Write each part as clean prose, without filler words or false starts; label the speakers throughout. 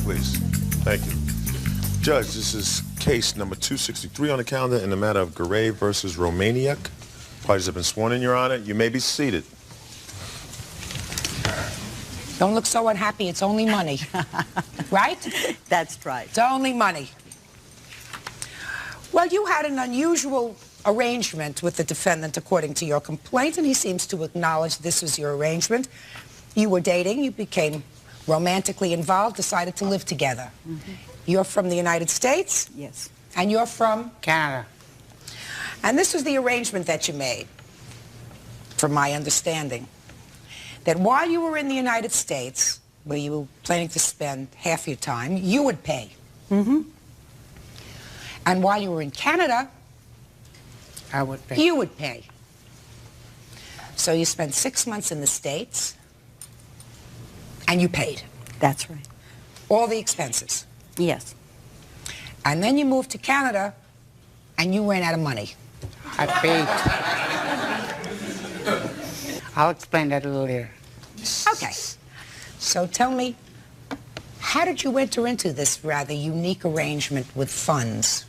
Speaker 1: please. Thank you. Judge, this is case number 263 on the calendar in the matter of Garay versus Romaniak. Parties have been sworn in, Your Honor. You may be seated.
Speaker 2: Don't look so unhappy. It's only money. Right?
Speaker 3: That's right.
Speaker 2: It's only money. Well, you had an unusual arrangement with the defendant, according to your complaint, and he seems to acknowledge this was your arrangement. You were dating, you became romantically involved, decided to live together. Mm-hmm. You're from the United States?
Speaker 3: Yes.
Speaker 2: And you're from?
Speaker 4: Canada.
Speaker 2: And this was the arrangement that you made, from my understanding, that while you were in the United States, where you were planning to spend half your time, you would pay.
Speaker 3: Mm-hmm.
Speaker 2: And while you were in Canada,
Speaker 4: I would pay.
Speaker 2: you would pay. So you spent 6 months in the States, and you paid.
Speaker 3: That's right.
Speaker 2: All the expenses.
Speaker 3: Yes.
Speaker 2: And then you moved to Canada, and you ran out of money.
Speaker 4: I paid. I'll explain that a little later.
Speaker 2: Okay. So tell me, how did you enter into this rather unique arrangement with funds?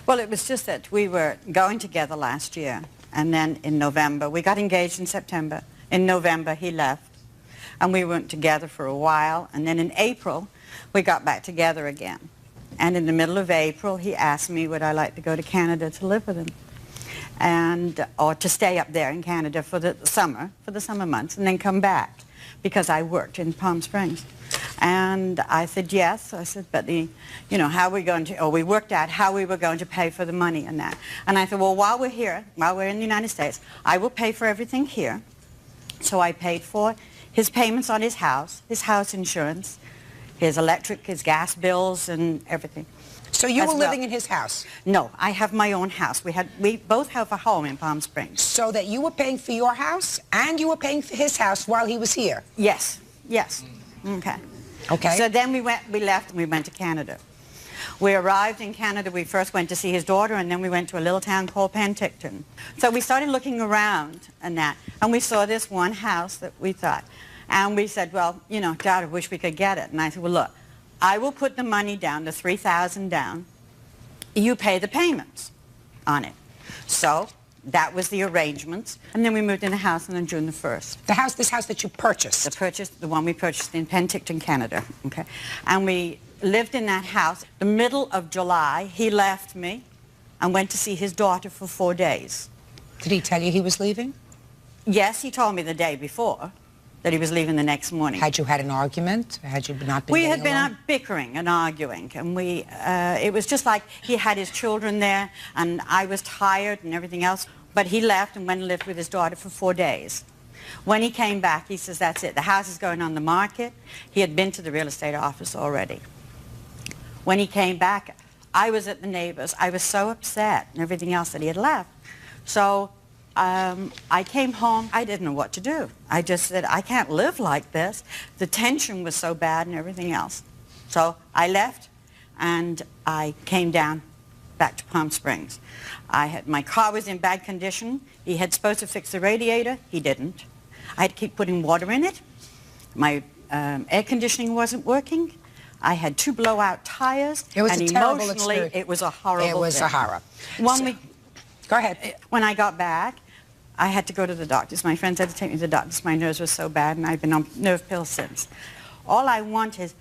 Speaker 3: Well, it was just that we were going together last year, and then in November, we got engaged in September. In November, he left, and we went together for a while, and then in April, we got back together again. And in the middle of April, he asked me would I like to go to Canada to live with him, and or to stay up there in Canada for the summer months, and then come back, because I worked in Palm Springs. And I said yes. I said, but how are we going to, or we worked out how we were going to pay for the money and that. And I said, well, while we're here, while we're in the United States, I will pay for everything here. So I paid for his payments on his house insurance, his electric, his gas bills, and everything.
Speaker 2: So you were living in his house?
Speaker 3: No, I have my own house. We both have a home in Palm Springs.
Speaker 2: So that you were paying for your house and you were paying for his house while he was here?
Speaker 3: Yes, yes. Okay.
Speaker 2: Okay.
Speaker 3: So then we left and we went to Canada. We arrived in Canada. We first went to see his daughter, and then we went to a little town called Penticton. So we started looking around and that, and we saw this one house that we thought. And we said, well, Dad, I wish we could get it. And I said, well, look, I will put the money down, the $3,000 down. You pay the payments on it. So that was the arrangements. And then we moved in the house on June the 1st.
Speaker 2: This house that you purchased?
Speaker 3: The one we purchased in Penticton, Canada. Okay. And we lived in that house. The middle of July, he left me and went to see his daughter for 4 days.
Speaker 2: Did he tell you he was leaving?
Speaker 3: Yes, he told me the day before that he was leaving the next morning.
Speaker 2: Had you had an argument? Had you not been
Speaker 3: We had been
Speaker 2: along?
Speaker 3: out bickering and arguing, and it was just like he had his children there, and I was tired and everything else. But he left and went and lived with his daughter for 4 days. When he came back, he says, that's it. The house is going on the market. He had been to the real estate office already. When he came back, I was at the neighbors. I was so upset and everything else that he had left. So I came home. I didn't know what to do. I just said, I can't live like this. The tension was so bad and everything else. So I left, and I came down back to Palm Springs. My car was in bad condition. He had supposed to fix the radiator. He didn't. I had to keep putting water in it. My air conditioning wasn't working. I had 2 blowout tires.
Speaker 2: It was
Speaker 3: and
Speaker 2: a terrible
Speaker 3: emotionally,
Speaker 2: experience.
Speaker 3: it was a horrible
Speaker 2: It was
Speaker 3: thing.
Speaker 2: a horror. Go ahead.
Speaker 3: When I got back, I had to go to the doctors. My friends had to take me to the doctors. My nerves were so bad, and I've been on nerve pills since. All I want is,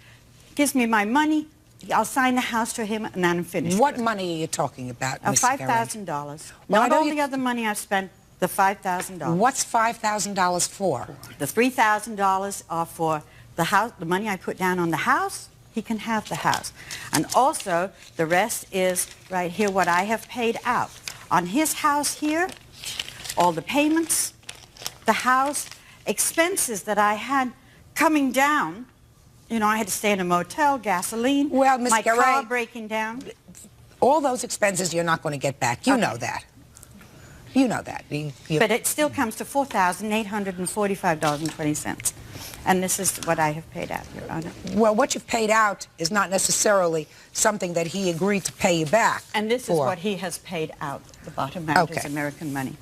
Speaker 3: gives me my money, I'll sign the house to him, and then I'm finished.
Speaker 2: What money are you talking about, Ms.
Speaker 3: $5,000. Not all the other money I've spent, the $5,000.
Speaker 2: What's $5,000 for?
Speaker 3: The $3,000 are for the house, the money I put down on the house. He can have the house. And also, the rest is right here, what I have paid out. On his house here, all the payments, the house, expenses that I had coming down. I had to stay in a motel, gasoline,
Speaker 2: well, Ms.
Speaker 3: my
Speaker 2: Garay,
Speaker 3: car breaking down.
Speaker 2: All those expenses you're not going to get back. You know that. You know that.
Speaker 3: But it still comes to $4,845.20. And this is what I have paid out, Your Honor.
Speaker 2: Well, what you've paid out is not necessarily something that he agreed to pay you back.
Speaker 3: And this is what he has paid out. The bottom amount is American money.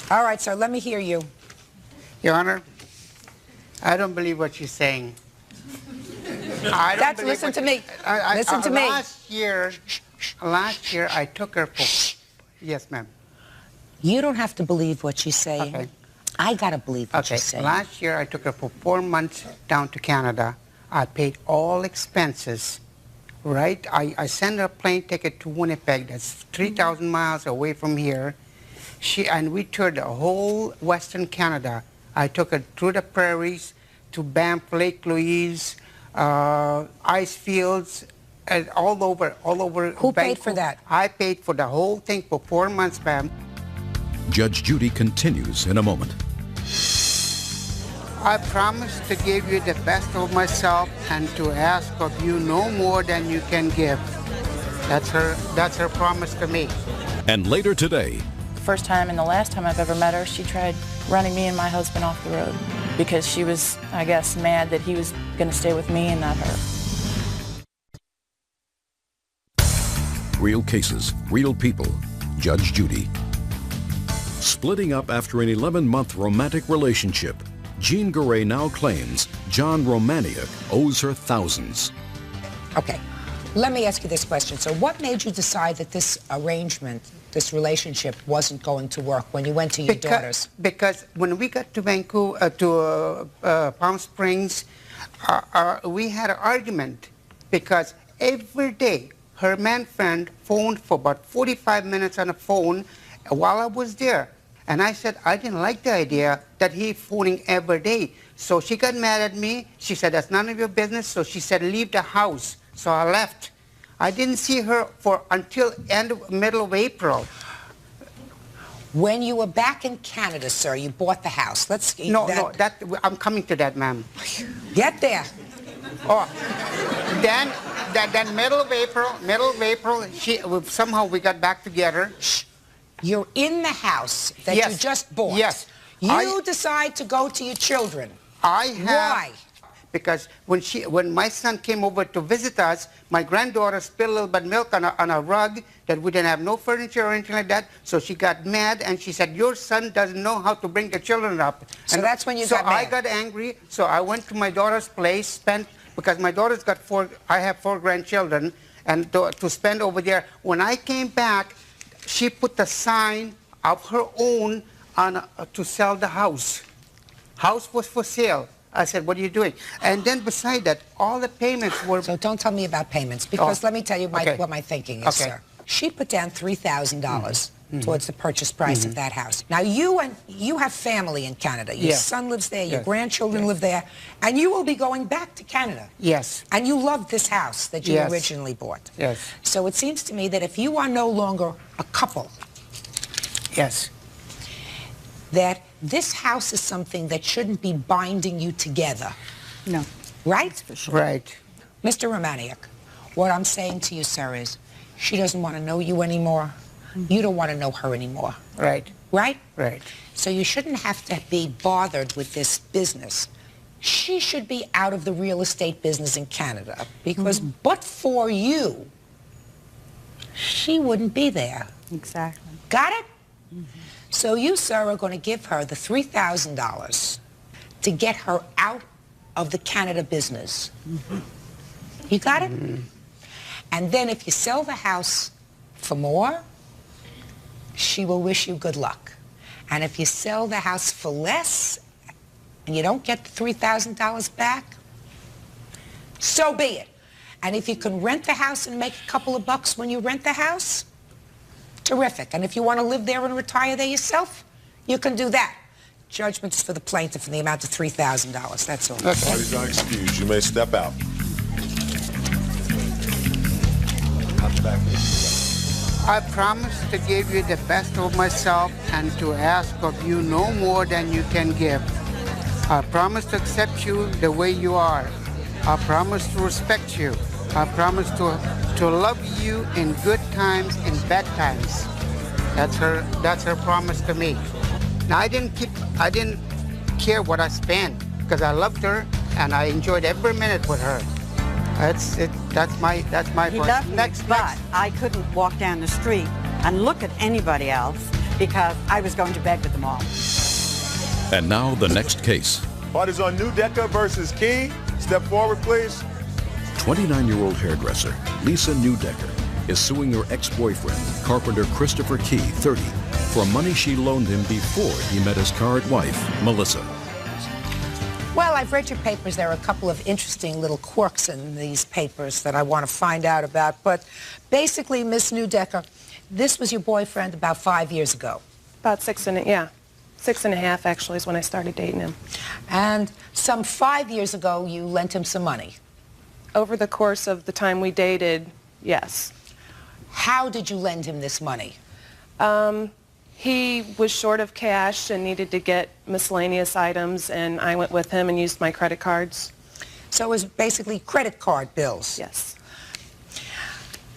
Speaker 2: All right, sir, let me hear you.
Speaker 4: Your Honor, I don't believe what she's saying. I don't
Speaker 2: That's,
Speaker 4: believe
Speaker 2: listen
Speaker 4: it.
Speaker 2: to me. Listen to me.
Speaker 4: Last year I took her for, yes, ma'am.
Speaker 2: You don't have to believe what she's saying.
Speaker 4: Okay.
Speaker 2: I got to believe what
Speaker 4: Okay,
Speaker 2: she's saying.
Speaker 4: last year I took her for 4 months down to Canada. I paid all expenses, right? I sent her a plane ticket to Winnipeg. That's 3,000 miles away from here. And we toured the whole Western Canada. I took her through the prairies to Banff, Lake Louise, ice fields, and all over.
Speaker 2: Who paid for that?
Speaker 4: I paid for the whole thing for 4 months, ma'am.
Speaker 5: Judge Judy continues in a moment.
Speaker 4: I promise to give you the best of myself and to ask of you no more than you can give. That's her promise to me.
Speaker 5: And later today,
Speaker 6: First time and the last time I've ever met her, she tried running me and my husband off the road because she was, I guess, mad that he was going to stay with me and not her.
Speaker 5: real cases, real people. Judge Judy. Splitting up after an 11-month romantic relationship, Jean Garay now claims John Romaniuk owes her thousands.
Speaker 2: Okay, let me ask you this question. So what made you decide that this arrangement, this relationship, wasn't going to work when you went to your daughters?
Speaker 4: Because when we got to Vancouver, Palm Springs, we had an argument because every day her man friend phoned for about 45 minutes on the phone while I was there. And I said I didn't like the idea that he phoning every day. So she got mad at me. She said, that's none of your business. So she said, leave the house. So I left. I didn't see her until middle of April.
Speaker 2: When you were back in Canada, sir, you bought the house.
Speaker 4: I'm coming to that, ma'am.
Speaker 2: Get there.
Speaker 4: Oh, then middle of April, somehow we got back together.
Speaker 2: You're in the house that you just bought.
Speaker 4: Yes.
Speaker 2: You decide to go to your children.
Speaker 4: Why? Because when my son came over to visit us, my granddaughter spilled a little bit of milk on a rug that we didn't have no furniture or anything like that. So she got mad and she said, your son doesn't know how to bring the children up.
Speaker 2: So that's when you got mad.
Speaker 4: So I got angry. So I went to my daughter's place, because my daughter's got I have 4 grandchildren, and to spend over there. When I came back, she put the sign of her own on to sell the house. House was for sale. I said, what are you doing? And then beside that, all the payments were...
Speaker 2: So don't tell me about payments, because let me tell you what my thinking is, sir. She put down $3,000 towards the purchase price of that house. Now, you have family in Canada. Your son lives there, your grandchildren live there, and you will be going back to Canada.
Speaker 4: Yes.
Speaker 2: And you love this house that you originally bought.
Speaker 4: Yes.
Speaker 2: So it seems to me that if you are no longer a couple...
Speaker 4: Yes.
Speaker 2: ...that this house is something that shouldn't be binding you together.
Speaker 3: No.
Speaker 2: Right?
Speaker 3: For sure.
Speaker 4: Right.
Speaker 2: Mr. Romaniuk, what I'm saying to you, sir, is she doesn't want to know you anymore. You don't want to know her anymore.
Speaker 4: Right.
Speaker 2: Right?
Speaker 4: Right.
Speaker 2: So you shouldn't have to be bothered with this business. She should be out of the real estate business in Canada, because but for you, she wouldn't be there.
Speaker 3: Exactly.
Speaker 2: Got it? So you, sir, are going to give her the $3,000 to get her out of the Canada business. You got it? And then if you sell the house for more, she will wish you good luck. And if you sell the house for less and you don't get the $3,000 back, so be it. And if you can rent the house and make a couple of bucks when you rent the house, terrific. And if you want to live there and retire there yourself, you can do that. Judgment is for the plaintiff in the amount of $3,000. That's all.
Speaker 1: Parties are excused. You may step out.
Speaker 4: I promise to give you the best of myself and to ask of you no more than you can give. I promise to accept you the way you are. I promise to respect you. I promise to love you in good times and bad times. That's her promise to me. Now I didn't care what I spent because I loved her and I enjoyed every minute with her. That's my
Speaker 3: He loved me, but I couldn't walk down the street and look at anybody else because I was going to bed with them all.
Speaker 5: And now the next case.
Speaker 1: Parties on New Decker versus Key. Step forward, please.
Speaker 5: 29-year-old hairdresser Lisa Newdecker is suing her ex-boyfriend, carpenter Christopher Key, 30, for money she loaned him before he met his current wife, Melissa.
Speaker 2: Well, I've read your papers. There are a couple of interesting little quirks in these papers that I want to find out about. But basically, Miss Newdecker, this was your boyfriend about 5 years ago.
Speaker 7: About 6.5 actually is when I started dating him.
Speaker 2: And some 5 years ago, you lent him some money.
Speaker 7: Over the course of the time we dated, yes.
Speaker 2: How did you lend him this money?
Speaker 7: He was short of cash and needed to get miscellaneous items, and I went with him and used my credit cards.
Speaker 2: So it was basically credit card bills?
Speaker 7: Yes.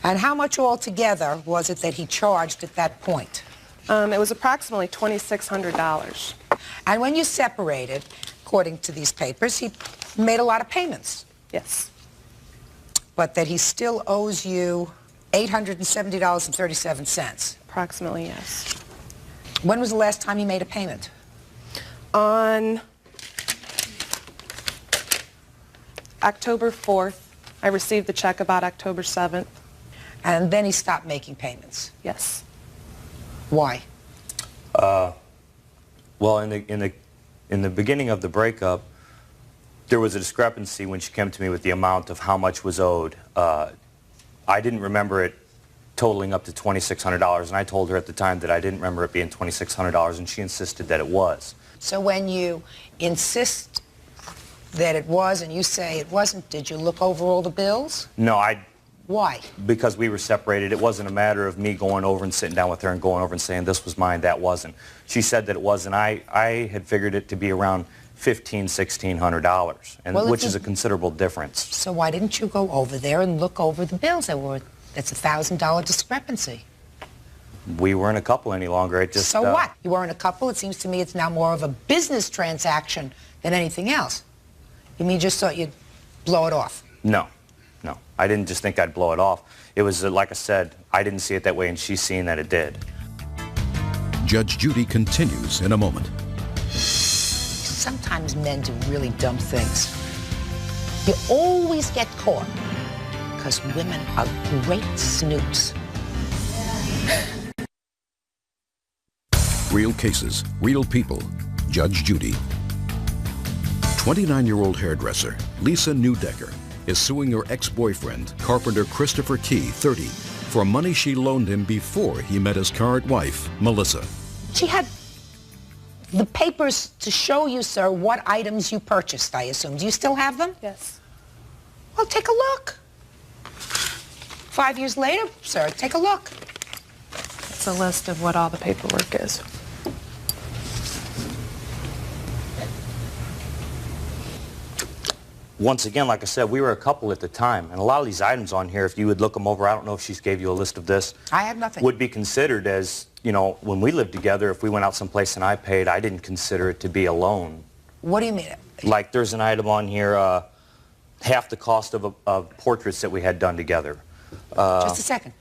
Speaker 2: And how much altogether was it that he charged at that point?
Speaker 7: It was approximately $2,600.
Speaker 2: And when you separated, according to these papers, he made a lot of payments.
Speaker 7: Yes.
Speaker 2: But that he still owes you $870.37.
Speaker 7: Approximately, yes.
Speaker 2: When was the last time he made a payment?
Speaker 7: On October 4th. I received the check about October 7th.
Speaker 2: And then he stopped making payments?
Speaker 7: Yes.
Speaker 2: Why?
Speaker 8: Well, in the beginning of the breakup, there was a discrepancy when she came to me with the amount of how much was owed. I didn't remember it totaling up to $2,600, and I told her at the time that I didn't remember it being $2,600, and she insisted that it was.
Speaker 2: So when you insist that it was and you say it wasn't, did you look over all the bills?
Speaker 8: No,
Speaker 2: Why?
Speaker 8: because we were separated, it wasn't a matter of me going over and sitting down with her and going over and saying this was mine, that wasn't. She said that it was, and I had figured it to be around $1,600,
Speaker 2: Well,
Speaker 8: which is a considerable difference.
Speaker 2: So why didn't you go over there and look over the bills? That's a $1,000 discrepancy.
Speaker 8: We weren't a couple any longer. It just,
Speaker 2: So what? You weren't a couple. It seems to me it's now more of a business transaction than anything else. You mean you just thought you'd blow it off?
Speaker 8: No. No. I didn't just think I'd blow it off. It was, like I said, I didn't see it that way, and she's seeing that it did.
Speaker 5: Judge Judy continues in a moment.
Speaker 2: Sometimes men do really dumb things. You always get caught because women are great snoops.
Speaker 5: Real cases, real people. Judge Judy. 29-year-old hairdresser Lisa Newdecker is suing her ex-boyfriend, carpenter Christopher Key, 30, for money she loaned him before he met his current wife, Melissa.
Speaker 2: She had the papers to show you, sir, what items you purchased, I assume. Do you still have them?
Speaker 7: Yes.
Speaker 2: Well, take a look. 5 years later, sir, take a look.
Speaker 7: It's a list of what all the paperwork is.
Speaker 8: Once again, like I said, we were a couple at the time, and a lot of these items on here, if you would look them over, I don't know if she gave you a list of this.
Speaker 2: I have nothing.
Speaker 8: Would be considered as, you know, when we lived together, if we went out someplace and I paid, I didn't consider it to be a loan.
Speaker 2: What do you mean?
Speaker 8: Like there's an item on here, half the cost of portraits that we had done together.
Speaker 2: Just a second.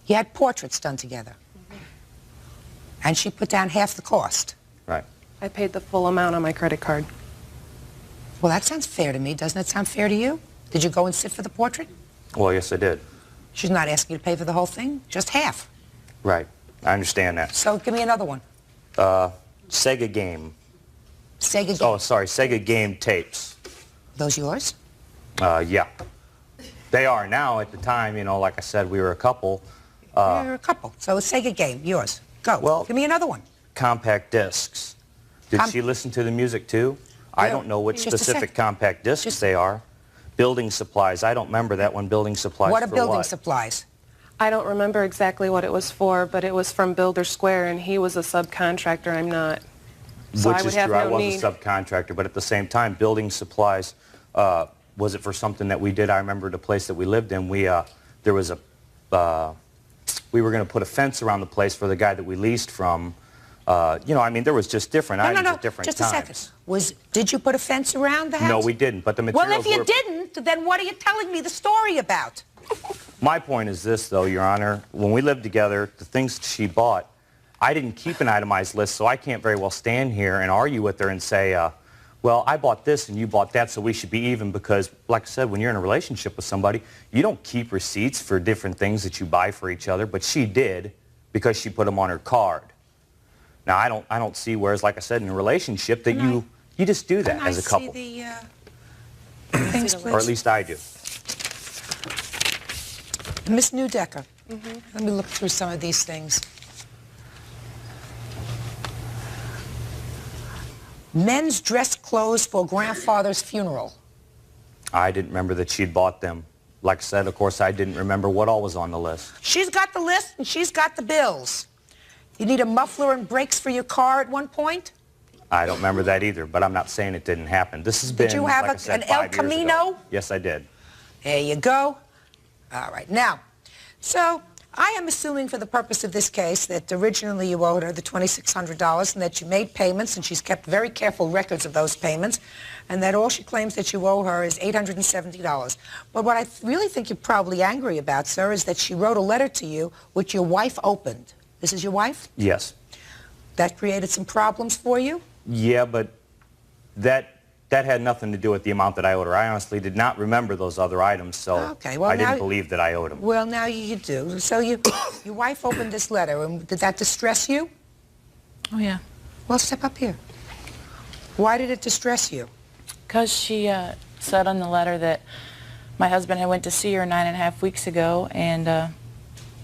Speaker 2: You had portraits done together. And she put down half the cost.
Speaker 8: Right.
Speaker 7: I paid the full amount on my credit card.
Speaker 2: Well, that sounds fair to me. Doesn't it sound fair to you? Did you go and sit for the portrait?
Speaker 8: Well, yes, I did.
Speaker 2: She's not asking you to pay for the whole thing, just half.
Speaker 8: Right. I understand that.
Speaker 2: So give me another one.
Speaker 8: Sega game.
Speaker 2: Sega game.
Speaker 8: Oh, sorry, Sega game tapes.
Speaker 2: Those yours?
Speaker 8: Yeah. They are now. At the time, you know, like I said, we were a couple.
Speaker 2: You're a couple. So a Sega game, yours. Go.
Speaker 8: Well,
Speaker 2: give me another one.
Speaker 8: Compact discs. Did she listen to the music too? I don't know what
Speaker 2: Just a
Speaker 8: specific
Speaker 2: sec.
Speaker 8: compact discs they are. Building supplies. I don't remember that one. Building supplies.
Speaker 2: What are
Speaker 8: for
Speaker 2: building
Speaker 8: what?
Speaker 2: supplies?
Speaker 7: I don't remember exactly what it was for, but it was from Builder Square, and he was a subcontractor. I'm not. So
Speaker 8: Which
Speaker 7: I would
Speaker 8: is
Speaker 7: have
Speaker 8: true. I
Speaker 7: no
Speaker 8: was
Speaker 7: need.
Speaker 8: a subcontractor, but at the same time, building supplies. Was it for something that we did? I remember the place that we lived in. We there was a. We were going to put a fence around the place for the guy that we leased from. You know, I mean, there was just different items at different
Speaker 2: just
Speaker 8: times.
Speaker 2: a second. Did you put a fence around the house?
Speaker 8: No, we didn't, but the
Speaker 2: Well,
Speaker 8: materials
Speaker 2: if you
Speaker 8: were...
Speaker 2: didn't, then what are you telling me the story about?
Speaker 8: My point is this, though, Your Honor. When we lived together, the things she bought, I didn't keep an itemized list, so I can't very well stand here and argue with her and say, well, I bought this and you bought that, so we should be even because, like I said, when you're in a relationship with somebody, you don't keep receipts for different things that you buy for each other, but she did because she put them on her card. Now, I don't see, whereas, like I said, in a relationship, that you just do that as a couple.
Speaker 2: Can I see the things, please?
Speaker 8: Or at least I do.
Speaker 2: Miss Newdecker, let me look through some of these things. Men's dress clothes for grandfather's funeral.
Speaker 8: I didn't remember that she'd bought them. Like I said, of course, I didn't remember what all was on the list.
Speaker 2: She's got the list and she's got the bills. You need a muffler and brakes for your car at one point?
Speaker 8: I don't remember that either, but I'm not saying it didn't happen. This has been,
Speaker 2: Did you have
Speaker 8: like I said,
Speaker 2: an El
Speaker 8: 5 years ago.
Speaker 2: Camino?
Speaker 8: Yes, I did.
Speaker 2: There you go. All right. Now, so I am assuming for the purpose of this case that originally you owed her the $2,600 and that you made payments and she's kept very careful records of those payments and that all she claims that you owe her is $870. But what I really think you're probably angry about, sir, is that she wrote a letter to you which your wife opened. This is your wife?
Speaker 8: Yes.
Speaker 2: That created some problems for you?
Speaker 8: Yeah, but that had nothing to do with the amount that I owed her. I honestly did not remember those other items, so
Speaker 2: okay, well,
Speaker 8: I didn't believe that I owed them.
Speaker 2: Well, now you do. So your wife opened this letter, and did that distress you?
Speaker 6: Oh, yeah.
Speaker 2: Well, step up here. Why did it distress you?
Speaker 6: Because she said on the letter that my husband had went to see her 9.5 weeks ago, and I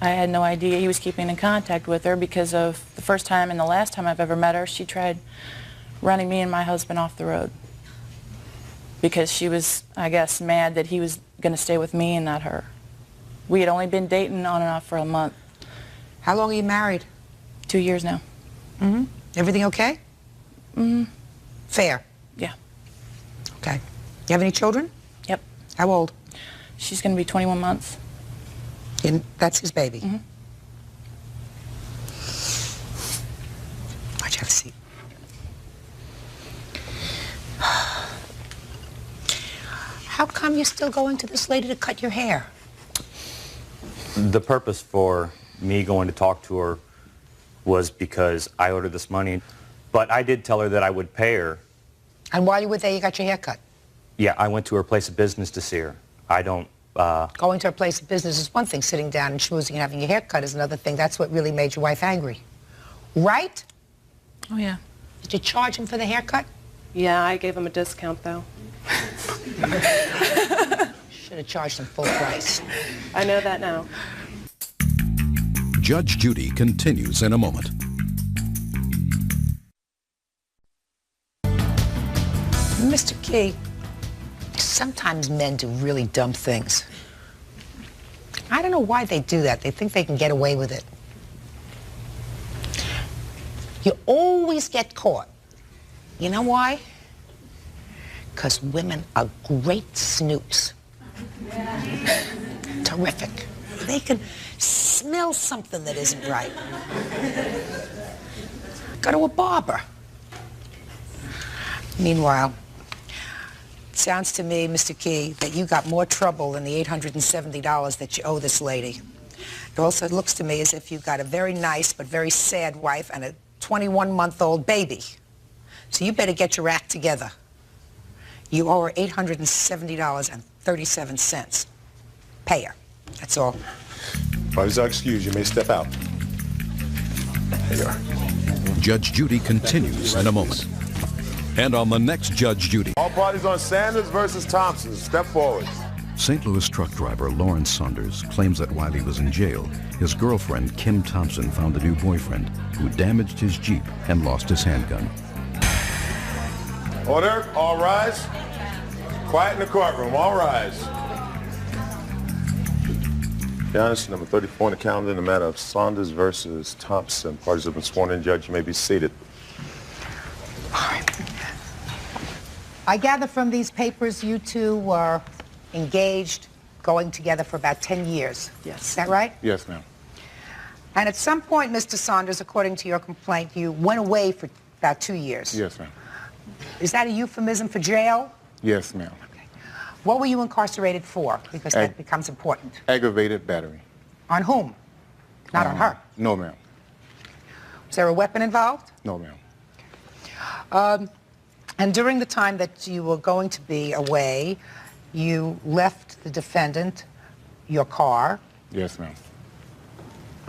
Speaker 6: had no idea he was keeping in contact with her because of the first time and the last time I've ever met her, she tried running me and my husband off the road because she was, I guess, mad that he was going to stay with me and not her. We had only been dating on and off for a month.
Speaker 2: How long are you married?
Speaker 6: 2 years now.
Speaker 2: Mm-hmm. Everything okay?
Speaker 6: Mm-hmm.
Speaker 2: Fair?
Speaker 6: Yeah.
Speaker 2: Okay. You have any children?
Speaker 6: Yep.
Speaker 2: How old?
Speaker 6: She's going to be 21 months.
Speaker 2: And that's his baby?
Speaker 6: Mm-hmm.
Speaker 2: Why'd you have a seat? How come you're still going to this lady to cut your hair?
Speaker 8: The purpose for me going to talk to her was because I owed her this money, but I did tell her that I would pay her.
Speaker 2: And while you were there, you got your hair cut?
Speaker 8: Yeah, I went to her place of business to see her. I don't...
Speaker 2: Going to her place of business is one thing. Sitting down and schmoozing and having your hair cut is another thing. That's what really made your wife angry. Right?
Speaker 6: Oh, yeah.
Speaker 2: Did you charge him for the haircut?
Speaker 7: Yeah, I gave him a discount, though.
Speaker 2: Should have charged him full price.
Speaker 7: I know that now.
Speaker 5: Judge Judy continues in a moment.
Speaker 2: Mr. Key, sometimes men do really dumb things. I don't know why they do that. They think they can get away with it. You always get caught. You know why? Because women are great snoops. Terrific. They can smell something that isn't right. Go to a barber. Meanwhile, it sounds to me, Mr. Key, that you got more trouble than the $870 that you owe this lady. It also looks to me as if you've got a very nice but very sad wife and a 21-month-old baby. So you better get your act together. You owe her $870.37. Pay her. That's all.
Speaker 1: Parties are excused. You may step out. There you are.
Speaker 5: Judge Judy continues in a moment. And on the next Judge Judy.
Speaker 1: All parties on Sanders versus Thompson. Step forward.
Speaker 5: St. Louis truck driver Lawrence Saunders claims that while he was in jail, his girlfriend Kim Thompson found a new boyfriend who damaged his Jeep and lost his handgun.
Speaker 1: Order. All rise. Quiet in the courtroom. All rise. Your Honor, number 34 on the calendar in the matter of Saunders versus Thompson. Parties have been sworn in. Judge, you may be seated.
Speaker 2: I gather from these papers you two were engaged, going together for about 10 years.
Speaker 9: Yes.
Speaker 2: Is that right?
Speaker 9: Yes, ma'am.
Speaker 2: And at some point, Mr. Saunders, according to your complaint, you went away for about 2 years.
Speaker 9: Yes, ma'am.
Speaker 2: Is that a euphemism for jail?
Speaker 9: Yes, ma'am.
Speaker 2: Okay. What were you incarcerated for? Because that becomes important.
Speaker 9: Aggravated battery.
Speaker 2: On whom? Not on her.
Speaker 9: No, ma'am.
Speaker 2: Was there a weapon involved?
Speaker 9: No, ma'am.
Speaker 2: And during the time that you were going to be away, you left the defendant your car,
Speaker 9: Yes, ma'am.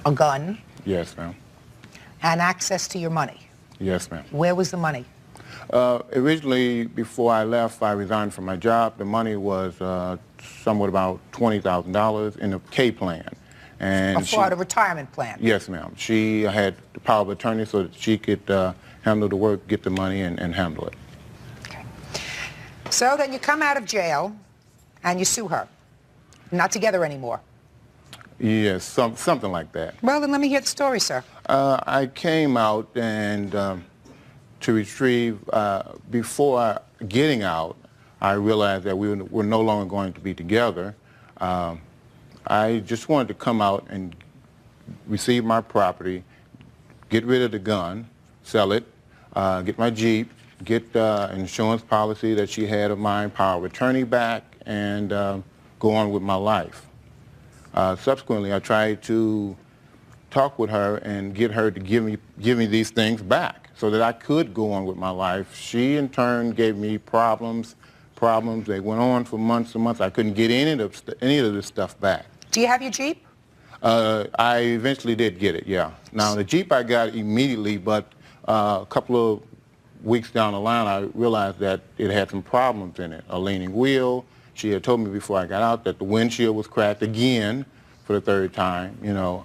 Speaker 2: a gun,
Speaker 9: Yes, ma'am.
Speaker 2: and access to your money.
Speaker 9: Yes, ma'am.
Speaker 2: Where was the money?
Speaker 9: Originally, before I left, I resigned from my job. The money was somewhat about $20,000 in a K plan. And
Speaker 2: A Florida retirement plan.
Speaker 9: Yes, ma'am. She had the power of attorney so that she could handle the work, get the money, and handle it.
Speaker 2: Okay. So then you come out of jail and you sue her. Not together anymore.
Speaker 9: Yes, something like that.
Speaker 2: Well, then let me hear the story, sir.
Speaker 9: I came out and to retrieve, before getting out, I realized that we were no longer going to be together. I just wanted to come out and receive my property, get rid of the gun, sell it, get my Jeep, get insurance policy that she had of mine, power of attorney back, and go on with my life. Subsequently, I tried to talk with her and get her to give me these things back so that I could go on with my life. She, in turn, gave me problems. They went on for months and months. I couldn't get any of this stuff back.
Speaker 2: Do you have your Jeep?
Speaker 9: I eventually did get it, yeah. Now, the Jeep I got immediately, but a couple of weeks down the line, I realized that it had some problems in it. A leaning wheel. She had told me before I got out that the windshield was cracked again for the third time, you know,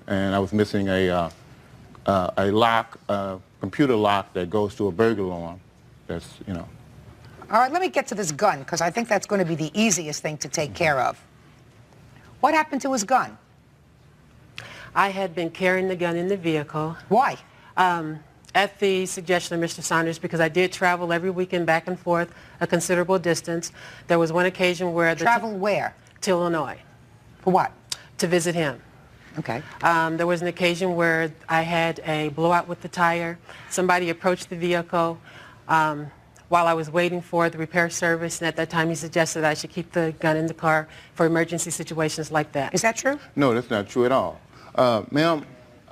Speaker 9: and I was missing a lock, computer lock that goes to a burglar alarm. That's, you know.
Speaker 2: All right, let me get to this gun, because I think that's going to be the easiest thing to take care of. What happened to his gun?
Speaker 7: I had been carrying the gun in the vehicle.
Speaker 2: Why?
Speaker 7: At the suggestion of Mr. Saunders, because I did travel every weekend back and forth a considerable distance. There was one occasion where...
Speaker 2: Travel where?
Speaker 7: To Illinois.
Speaker 2: For what?
Speaker 7: To visit him.
Speaker 2: Okay.
Speaker 7: There was an occasion where I had a blowout with the tire. Somebody approached the vehicle while I was waiting for the repair service, and at that time he suggested I should keep the gun in the car for emergency situations like that.
Speaker 2: Is that true?
Speaker 9: No, that's not true at all. Ma'am,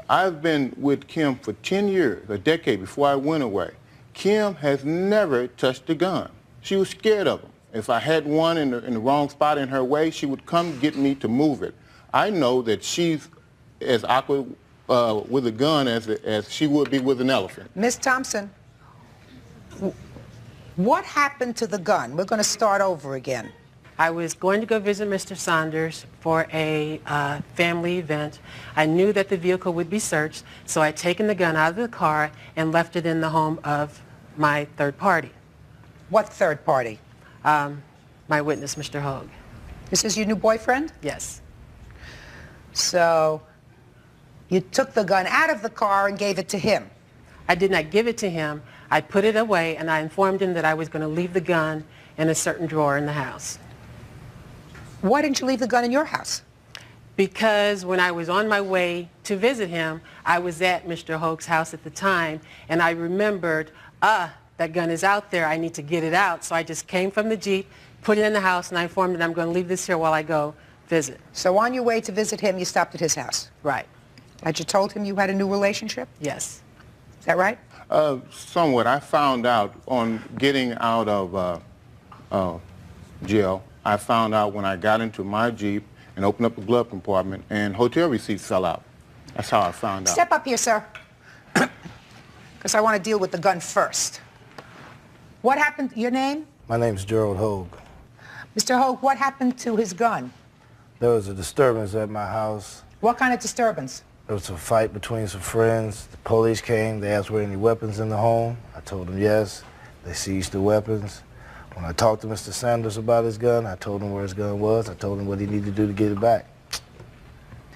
Speaker 9: I've been with Kim for 10 years, a decade before I went away. Kim has never touched a gun. She was scared of them. If I had one in the wrong spot in her way, she would come get me to move it. I know that she's as awkward with a gun as she would be with an elephant.
Speaker 2: Miss Thompson, what happened to the gun? We're going to start over again.
Speaker 7: I was going to go visit Mr. Saunders for a family event. I knew that the vehicle would be searched, so I'd taken the gun out of the car and left it in the home of my third party.
Speaker 2: What third party?
Speaker 7: My witness, Mr. Hogue.
Speaker 2: This is your new boyfriend?
Speaker 7: Yes.
Speaker 2: So you took the gun out of the car and gave it to him?
Speaker 7: I did not give it to him. I put it away, and I informed him that I was going to leave the gun in a certain drawer in the house.
Speaker 2: Why didn't you leave the gun in your house?
Speaker 7: Because when I was on my way to visit him, I was at Mr. Hogue's house at the time, and I remembered, that gun is out there, I need to get it out. So I just came from the Jeep, put it in the house, and I informed him I'm going to leave this here while I go visit.
Speaker 2: So on your way to visit him, you stopped at his house?
Speaker 7: Right.
Speaker 2: Had you told him you had a new relationship?
Speaker 7: Yes.
Speaker 2: Is that right?
Speaker 9: Somewhat. I found out on getting out of jail, I found out when I got into my Jeep and opened up the glove compartment and hotel receipts fell out. That's how I found out.
Speaker 2: Step up here, sir, because I want to deal with the gun first. What happened? Your name?
Speaker 10: My name's Gerald Hogue.
Speaker 2: Mr. Hogue, what happened to his gun?
Speaker 10: There was a disturbance at my house.
Speaker 2: What kind of disturbance?
Speaker 10: There was a fight between some friends. The police came. They asked were any weapons in the home. I told them yes. They seized the weapons. When I talked to Mr. Sanders about his gun, I told him where his gun was. I told him what he needed to do to get it back.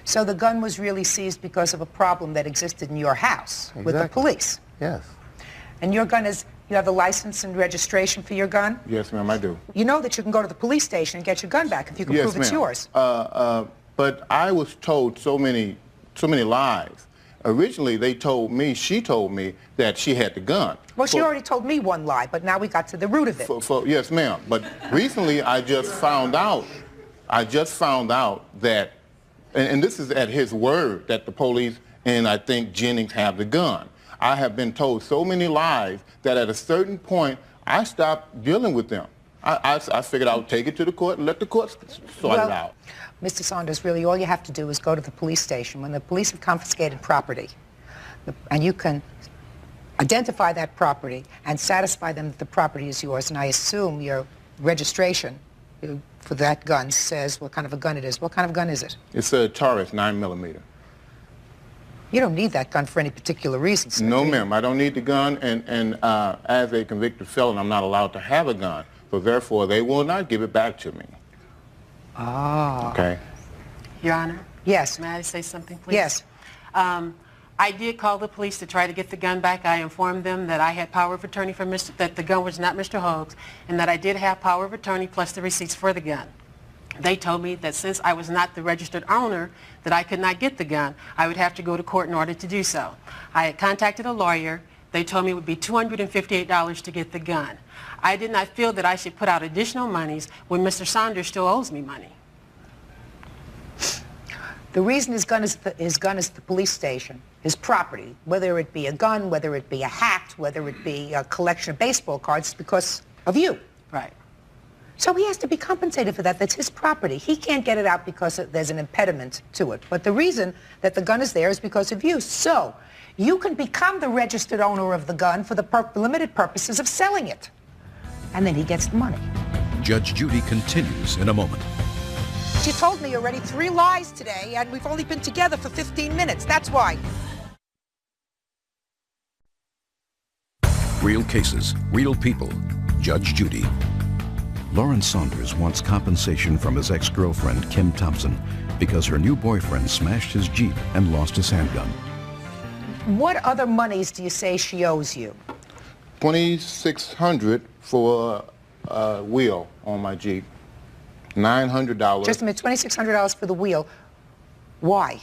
Speaker 2: So the gun was really seized because of a problem that existed in your house with the police?
Speaker 10: Yes.
Speaker 2: And your gun is, you have the license and registration for your gun?
Speaker 9: Yes, ma'am, I do.
Speaker 2: You know that you can go to the police station and get your gun back if you can prove it's yours.
Speaker 9: But I was told so many lies. Originally, she told me that she had the gun.
Speaker 2: Well, she already told me one lie, but now we got to the root of it.
Speaker 9: Yes, ma'am. But recently, I just found out that, and this is at his word, that the police and I think Jennings have the gun. I have been told so many lies that at a certain point, I stopped dealing with them. I figured I would take it to the court and let the court sort it out.
Speaker 2: Mr. Saunders, really all you have to do is go to the police station. When the police have confiscated property, and you can identify that property and satisfy them that the property is yours, and I assume your registration for that gun says what kind of a gun it is. What kind of gun is it?
Speaker 9: It's a Taurus 9mm.
Speaker 2: You don't need that gun for any particular reason, sir.
Speaker 9: No, ma'am. I don't need the gun, and as a convicted felon, I'm not allowed to have a gun. So therefore, they will not give it back to me.
Speaker 2: Ah.
Speaker 9: Okay.
Speaker 7: Your Honor?
Speaker 2: Yes.
Speaker 7: May I say something, please?
Speaker 2: Yes.
Speaker 7: I did call the police to try to get the gun back. I informed them that I had power of attorney for that the gun was not Mr. Hogue's, and that I did have power of attorney plus the receipts for the gun. They told me that since I was not the registered owner, that I could not get the gun. I would have to go to court in order to do so. I had contacted a lawyer. They told me it would be $258 to get the gun. I did not feel that I should put out additional monies when Mr. Saunders still owes me money.
Speaker 2: The reason his gun is the police station, his property, whether it be a gun, whether it be a hat, whether it be a collection of baseball cards, is because of you.
Speaker 7: Right.
Speaker 2: So he has to be compensated for that. That's his property. He can't get it out because there's an impediment to it. But the reason that the gun is there is because of you. So you can become the registered owner of the gun for the limited purposes of selling it. And then he gets the money.
Speaker 5: Judge Judy continues in a moment.
Speaker 2: She told me already 3 lies today, and we've only been together for 15 minutes. That's why.
Speaker 5: Real cases, real people. Judge Judy. Lawrence Saunders wants compensation from his ex-girlfriend, Kim Thompson, because her new boyfriend smashed his Jeep and lost his handgun.
Speaker 2: What other monies do you say she owes you?
Speaker 9: $2,600 for a wheel on my Jeep. $900.
Speaker 2: Just a minute, $2,600 for the wheel. Why?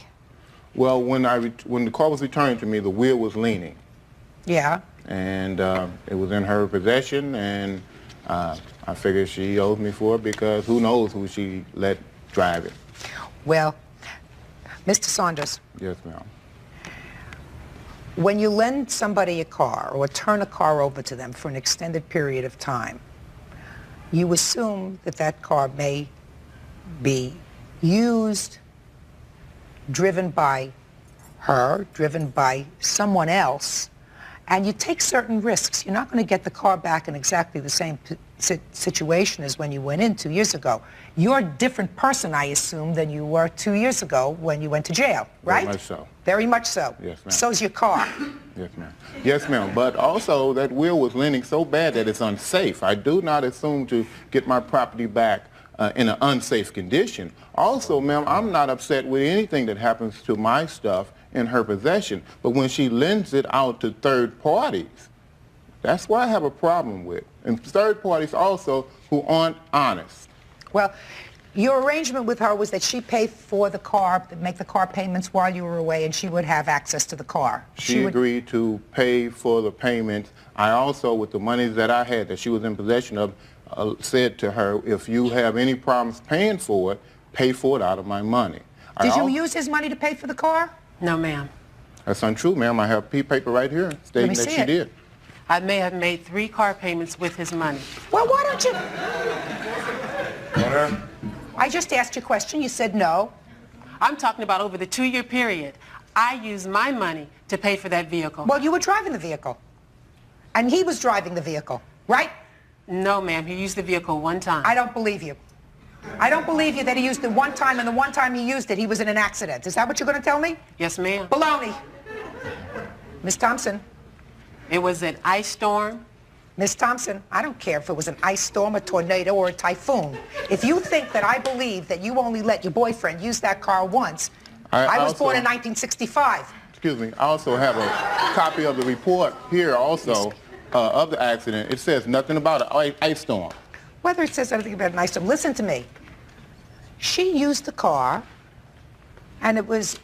Speaker 9: Well, when the car was returned to me, the wheel was leaning.
Speaker 2: Yeah.
Speaker 9: And it was in her possession, and I figured she owed me for it because who knows who she let drive it.
Speaker 2: Well, Mr. Saunders.
Speaker 9: Yes, ma'am.
Speaker 2: When you lend somebody a car or turn a car over to them for an extended period of time, you assume that that car may be used, driven by her, driven by someone else, and you take certain risks. You're not going to get the car back in exactly the same situation as when you went in 2 years ago. You're a different person, I assume, than you were 2 years ago when you went to jail, right?
Speaker 9: Very much so.
Speaker 2: Very much so.
Speaker 9: Yes, ma'am.
Speaker 2: So's your car.
Speaker 9: Yes, ma'am. Yes, ma'am. But also, that wheel was leaning so bad that it's unsafe. I do not assume to get my property back in an unsafe condition. Also, ma'am, I'm not upset with anything that happens to my stuff in her possession. But when she lends it out to third parties, that's what I have a problem with. And third parties also who aren't honest.
Speaker 2: Well, your arrangement with her was that she paid for the car, make the car payments while you were away, and she would have access to the car.
Speaker 9: She agreed to pay for the payments. I also, with the money that I had that she was in possession of, said to her, if you have any problems paying for it, pay for it out of my money.
Speaker 2: Did you use his money to pay for the car?
Speaker 7: No, ma'am.
Speaker 9: That's untrue, ma'am. I have paper right here stating that she did.
Speaker 7: I may have made 3 car payments with his money.
Speaker 2: Well, why don't you... I just asked you a question. You said no.
Speaker 7: I'm talking about over the 2-year period. I used my money to pay for that vehicle.
Speaker 2: Well, you were driving the vehicle. And he was driving the vehicle, right?
Speaker 7: No, ma'am. He used the vehicle 1 time.
Speaker 2: I don't believe you. I don't believe you that he used it 1 time, and the 1 time he used it, he was in an accident. Is that what you're going to tell me?
Speaker 7: Yes, ma'am.
Speaker 2: Baloney. Miss Thompson.
Speaker 7: It was an ice storm.
Speaker 2: Miss Thompson, I don't care if it was an ice storm, a tornado, or a typhoon. If you think that I believe that you only let your boyfriend use that car once, I was born in 1965.
Speaker 9: Excuse me. I also have a copy of the report here also of the accident. It says nothing about an ice storm.
Speaker 2: Whether it says anything about an ice storm, listen to me. She used the car, and it was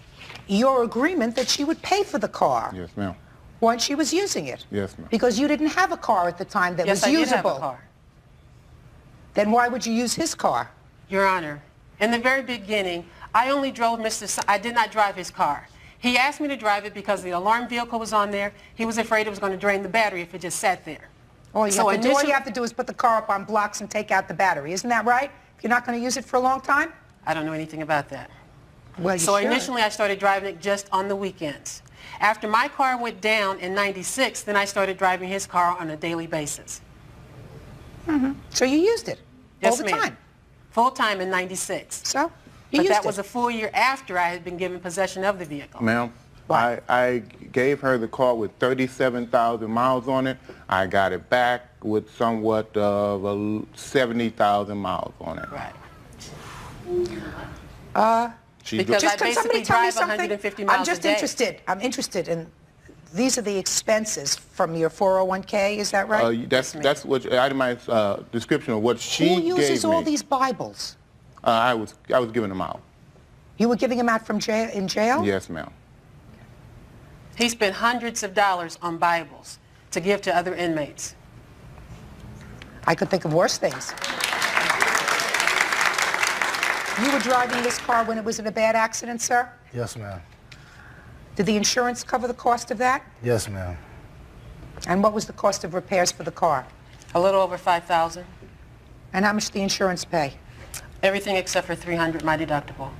Speaker 2: your agreement that she would pay for the car.
Speaker 9: Yes, ma'am.
Speaker 2: Once she was using it.
Speaker 9: Yes, ma'am.
Speaker 2: Because you didn't have a car at the time that was usable.
Speaker 7: Yes, I did have a car.
Speaker 2: Then why would you use his car?
Speaker 7: Your Honor, in the very beginning, I only drove I did not drive his car. He asked me to drive it because the alarm vehicle was on there. He was afraid it was going to drain the battery if it just sat there.
Speaker 2: All you have to do is put the car up on blocks and take out the battery. Isn't that right? If you're not going to use it for a long time?
Speaker 7: I don't know anything about that.
Speaker 2: Well,
Speaker 7: So initially I started driving it just on the weekends. After my car went down in '96, then I started driving his car on a daily basis.
Speaker 2: So you used it all the time?
Speaker 7: Full time in '96.
Speaker 2: So
Speaker 7: But that was a full year after I had been given possession of the vehicle.
Speaker 9: Ma'am, I gave her the car with 37,000 miles on it. I got it back with somewhat of 70,000 miles on it.
Speaker 7: Right.
Speaker 2: Because
Speaker 7: I
Speaker 2: can somebody
Speaker 7: basically
Speaker 2: tell me
Speaker 7: drive
Speaker 2: something?
Speaker 7: 150 miles a day.
Speaker 2: I'm interested in, these are the expenses from your 401k, is that right?
Speaker 9: That's what itemized description of what she gave me.
Speaker 2: Who uses all these Bibles?
Speaker 9: I was giving them out.
Speaker 2: You were giving them out from jail, in jail?
Speaker 9: Yes, ma'am.
Speaker 7: He spent hundreds of dollars on Bibles to give to other inmates.
Speaker 2: I could think of worse things. You were driving this car when it was in a bad accident, sir?
Speaker 10: Yes, ma'am.
Speaker 2: Did the insurance cover the cost of that?
Speaker 10: Yes, ma'am.
Speaker 2: And what was the cost of repairs for the car?
Speaker 7: A little over $5,000.
Speaker 2: And how much did the insurance pay?
Speaker 7: Everything except for $300, my deductible.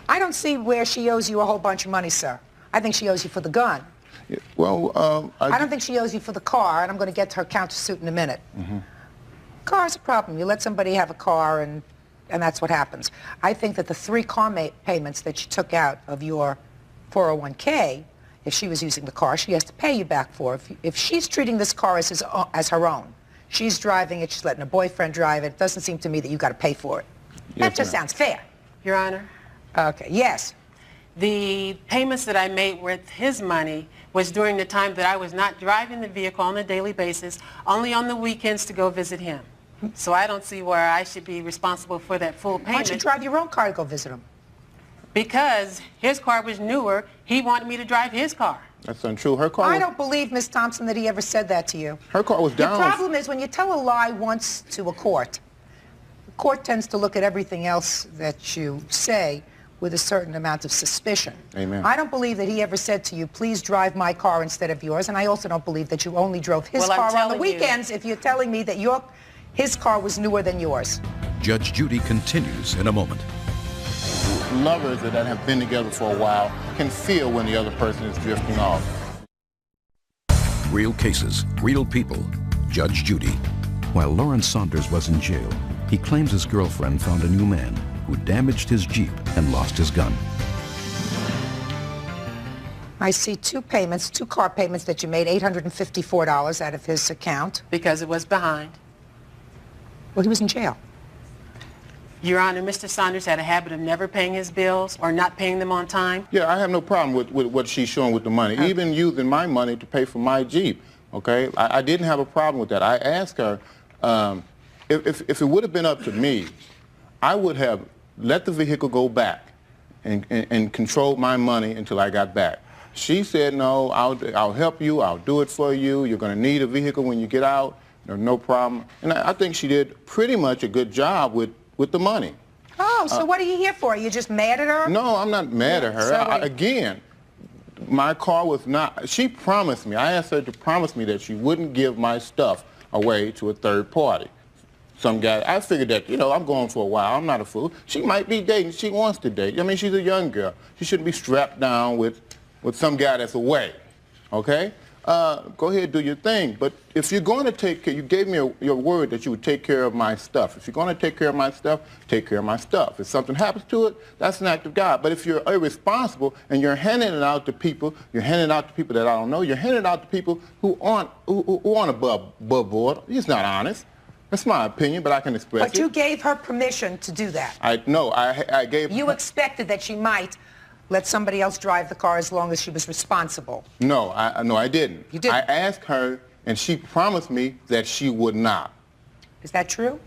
Speaker 2: I don't see where she owes you a whole bunch of money, sir. I think she owes you for the gun.
Speaker 9: Yeah, well,
Speaker 2: I don't think she owes you for the car, and I'm going to get to her countersuit in a minute. Car's a problem. You let somebody have a car, and that's what happens. I think that the 3 car payments that you took out of your 401k, if she was using the car, she has to pay you back for. If she's treating this car as her own, she's driving it, she's letting her boyfriend drive it, it doesn't seem to me that you got to pay for it. That just sounds fair.
Speaker 7: Your Honor?
Speaker 2: Okay, yes.
Speaker 7: The payments that I made with his money was during the time that I was not driving the vehicle on a daily basis, only on the weekends to go visit him. So I don't see where I should be responsible for that full payment.
Speaker 2: Why don't you drive your own car to go visit him?
Speaker 7: Because his car was newer, he wanted me to drive his car.
Speaker 9: That's untrue. Her car
Speaker 2: I don't believe, Miss Thompson, that he ever said that to you.
Speaker 9: Her car was down.
Speaker 2: The problem is when you tell a lie once to a court, the court tends to look at everything else that you say with a certain amount of suspicion.
Speaker 9: Amen.
Speaker 2: I don't believe that he ever said to you, please drive my car instead of yours, and I also don't believe that you only drove his car on the weekends if you're telling me that his car was newer than yours.
Speaker 5: Judge Judy continues in a moment.
Speaker 9: Lovers that have been together for a while can feel when the other person is drifting off.
Speaker 5: Real cases, real people. Judge Judy. While Lawrence Saunders was in jail, he claims his girlfriend found a new man who damaged his Jeep and lost his gun.
Speaker 2: I see 2 car payments that you made, $854 out of his account.
Speaker 7: Because it was behind.
Speaker 2: Well, he was in jail.
Speaker 7: Your Honor, Mr. Saunders had a habit of never paying his bills or not paying them on time.
Speaker 9: Yeah, I have no problem with what she's showing with the money, even using my money to pay for my Jeep, okay? I didn't have a problem with that. I asked her, if it would have been up to me, I would have let the vehicle go back and controlled my money until I got back. She said, no, I'll help you, I'll do it for you, you're going to need a vehicle when you get out, no problem. And I think she did pretty much a good job with the money.
Speaker 2: Oh, so what are you here for? Are you just mad at her?
Speaker 9: No, I'm not mad at her.
Speaker 2: So
Speaker 9: again, my car was not, she promised me, I asked her to promise me that she wouldn't give my stuff away to a third party. Some guy, I figured that, I'm going for a while, I'm not a fool. She might be dating, she wants to date. I mean, she's a young girl. She shouldn't be strapped down with some guy that's away, okay? Go ahead, do your thing. But if you're going to take care, you gave me your word that you would take care of my stuff. If you're going to take care of my stuff, take care of my stuff. If something happens to it, that's an act of God. But if you're irresponsible and you're handing it out to people, you're handing it out to people that I don't know, you're handing it out to people who aren't above board, it's not honest. That's my opinion, but I can express it.
Speaker 2: But you gave her permission to do that.
Speaker 9: I gave
Speaker 2: You expected that she might let somebody else drive the car as long as she was responsible.
Speaker 9: No, I didn't.
Speaker 2: You didn't?
Speaker 9: I asked her, and she promised me that she would not.
Speaker 2: Is that true?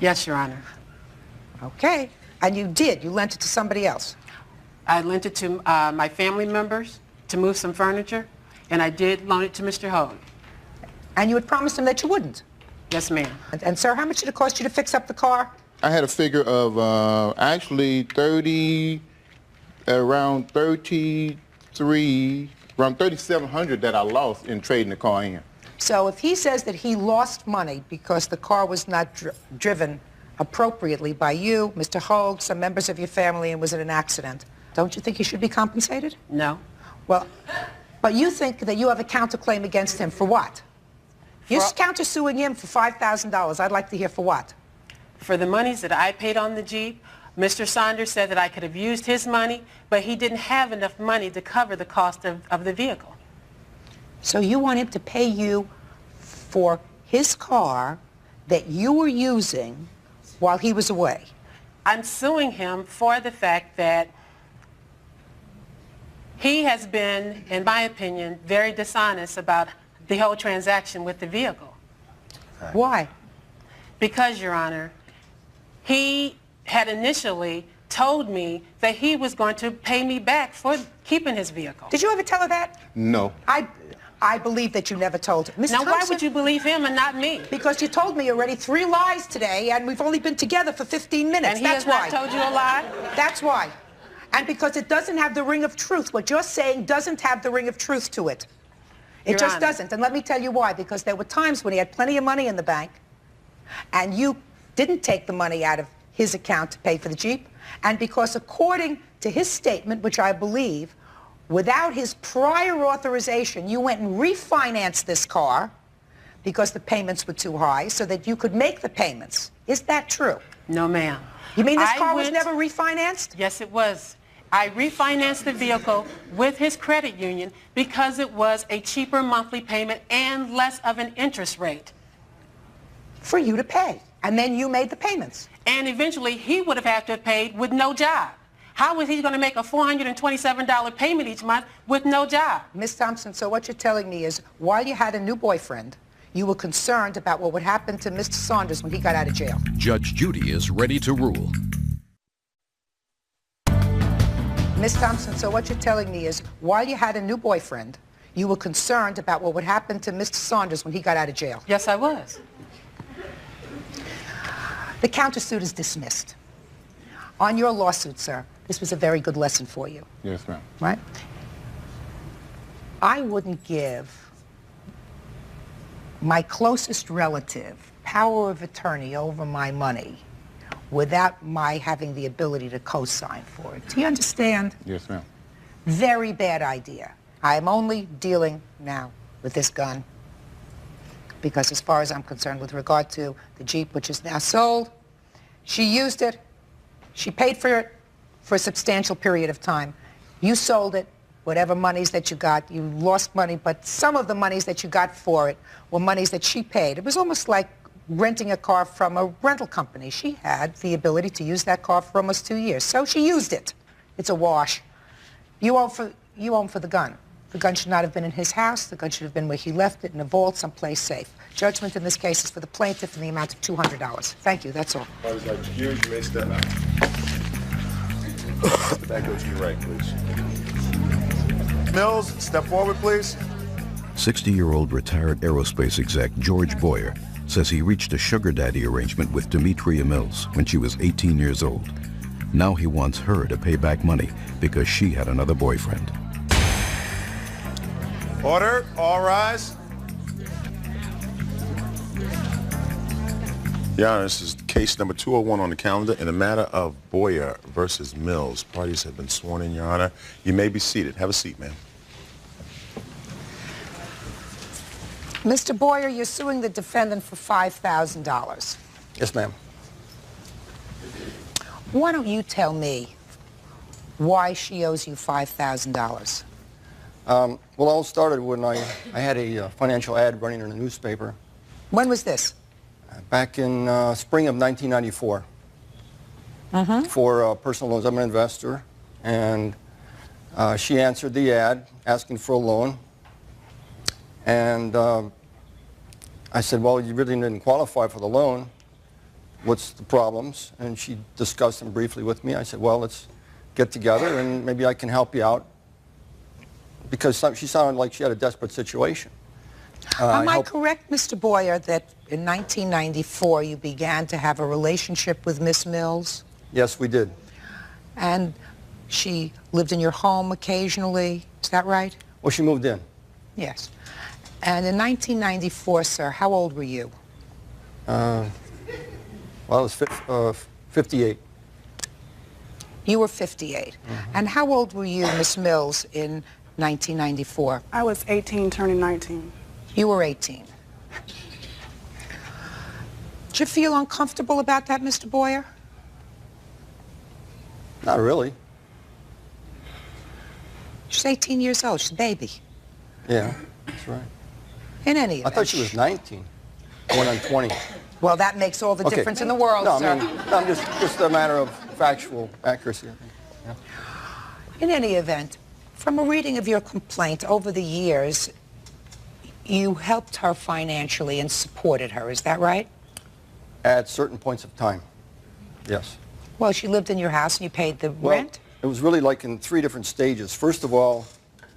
Speaker 7: Yes, Your Honor.
Speaker 2: Okay. And you did. You lent it to somebody else.
Speaker 7: I lent it to my family members to move some furniture, and I did loan it to Mr. Hogue.
Speaker 2: And you had promised him that you wouldn't.
Speaker 7: Yes, ma'am.
Speaker 2: And sir, how much did it cost you to fix up the car?
Speaker 9: I had a figure of actually around 33, around $3,700 that I lost in trading the car in.
Speaker 2: So if he says that he lost money because the car was not driven appropriately by you, Mr. Hogue, some members of your family, and was in an accident, don't you think he should be compensated?
Speaker 7: No.
Speaker 2: Well, but you think that you have a counterclaim against him for what? You're countersuing him for $5,000. I'd like to hear for what?
Speaker 7: For the monies that I paid on the Jeep, Mr. Saunders said that I could have used his money, but he didn't have enough money to cover the cost of the vehicle.
Speaker 2: So you want him to pay you for his car that you were using while he was away?
Speaker 7: I'm suing him for the fact that he has been, in my opinion, very dishonest about the whole transaction with the vehicle.
Speaker 2: Why?
Speaker 7: Because, Your Honor, he had initially told me that he was going to pay me back for keeping his vehicle.
Speaker 2: Did you ever tell her that?
Speaker 9: No.
Speaker 2: I believe that you never told her. Ms.
Speaker 7: Now,
Speaker 2: Thompson,
Speaker 7: why would you believe him and not me?
Speaker 2: Because you told me already 3 lies today, and we've only been together for 15 minutes.
Speaker 7: And he
Speaker 2: That's
Speaker 7: has
Speaker 2: why.
Speaker 7: not told you a lie?
Speaker 2: That's why. And because it doesn't have the ring of truth. What you're saying doesn't have the ring of truth to it. It
Speaker 7: Your
Speaker 2: just
Speaker 7: Honor.
Speaker 2: doesn't. And let me tell you why. Because there were times when he had plenty of money in the bank, and you didn't take the money out of his account to pay for the Jeep. And because according to his statement, which I believe, without his prior authorization, you went and refinanced this car because the payments were too high so that you could make the payments. Is that true?
Speaker 7: No, ma'am.
Speaker 2: You mean this car was never refinanced?
Speaker 7: Yes, it was. I refinanced the vehicle with his credit union because it was a cheaper monthly payment and less of an interest rate.
Speaker 2: For you to pay. And then you made the payments.
Speaker 7: And eventually he would have had to have paid with no job. How was he going to make a $427 payment each month with no job?
Speaker 2: Ms. Thompson, so what you're telling me is while you had a new boyfriend, you were concerned about what would happen to Mr. Saunders when he got out of jail.
Speaker 5: Judge Judy is ready to rule.
Speaker 2: Ms. Thompson, so what you're telling me is while you had a new boyfriend, you were concerned about what would happen to Mr. Saunders when he got out of jail.
Speaker 7: Yes, I was.
Speaker 2: The countersuit is dismissed. On your lawsuit, sir, this was a very good lesson for you.
Speaker 9: Yes, ma'am.
Speaker 2: Right? I wouldn't give my closest relative power of attorney over my money without my having the ability to co-sign for it. Do you understand?
Speaker 9: Yes, ma'am.
Speaker 2: Very bad idea. I am only dealing now with this gun because as far as I'm concerned with regard to the Jeep, which is now sold, she used it, she paid for it for a substantial period of time. You sold it, whatever monies that you got, you lost money, but some of the monies that you got for it were monies that she paid. It was almost like renting a car from a rental company. She had the ability to use that car for almost 2 years, so she used it. It's a wash. You own for the gun. The gun should not have been in his house. The gun should have been where he left it, in a vault, someplace safe. Judgment in this case is for the plaintiff in the amount of $200. Thank you. That's all.
Speaker 1: Parties are excused. You may step out. That goes to your right, please. Mills, step forward, please.
Speaker 5: 60-year-old retired aerospace exec George Boyer says he reached a sugar daddy arrangement with Demetria Mills when she was 18 years old. Now he wants her to pay back money because she had another boyfriend.
Speaker 1: Order. All rise. Your Honor, this is case number 201 on the calendar in the matter of Boyer versus Mills. Parties have been sworn in, Your Honor. You may be seated. Have a seat, ma'am.
Speaker 2: Mr. Boyer, you're suing the defendant for $5,000.
Speaker 11: Yes, ma'am.
Speaker 2: Why don't you tell me why she owes you $5,000?
Speaker 11: Well, it all started when I had a financial ad running in a newspaper.
Speaker 2: When was this?
Speaker 11: Back in spring of 1994 for personal loans. I'm an investor, and she answered the ad asking for a loan. And I said, well, you really didn't qualify for the loan. What's the problems? And she discussed them briefly with me. I said, well, let's get together and maybe I can help you out. Because she sounded like she had a desperate situation.
Speaker 2: Am I correct, Mr. Boyer, that in 1994 you began to have a relationship with Miss Mills?
Speaker 11: Yes, we did.
Speaker 2: And she lived in your home occasionally, is that right?
Speaker 11: Well, she moved in.
Speaker 2: Yes. And in 1994, sir, how old were you?
Speaker 11: Well, I was 58.
Speaker 2: You were 58. And how old were you, Miss Mills, in 1994?
Speaker 12: I was 18, turning 19.
Speaker 2: You were 18. Did you feel uncomfortable about that, Mr. Boyer?
Speaker 11: Not really.
Speaker 2: She's 18 years old. She's a baby.
Speaker 11: Yeah, that's right.
Speaker 2: In any event.
Speaker 11: I thought she was 19, going on 20.
Speaker 2: Well, that makes all the difference in the world,
Speaker 11: no,
Speaker 2: sir.
Speaker 11: I mean, no, just a matter of factual accuracy, I think. Yeah.
Speaker 2: In any event, from a reading of your complaint over the years, you helped her financially and supported her. Is that right?
Speaker 11: At certain points of time, yes.
Speaker 2: Well, she lived in your house and you paid the rent?
Speaker 11: It was really like in 3 different stages. First of all,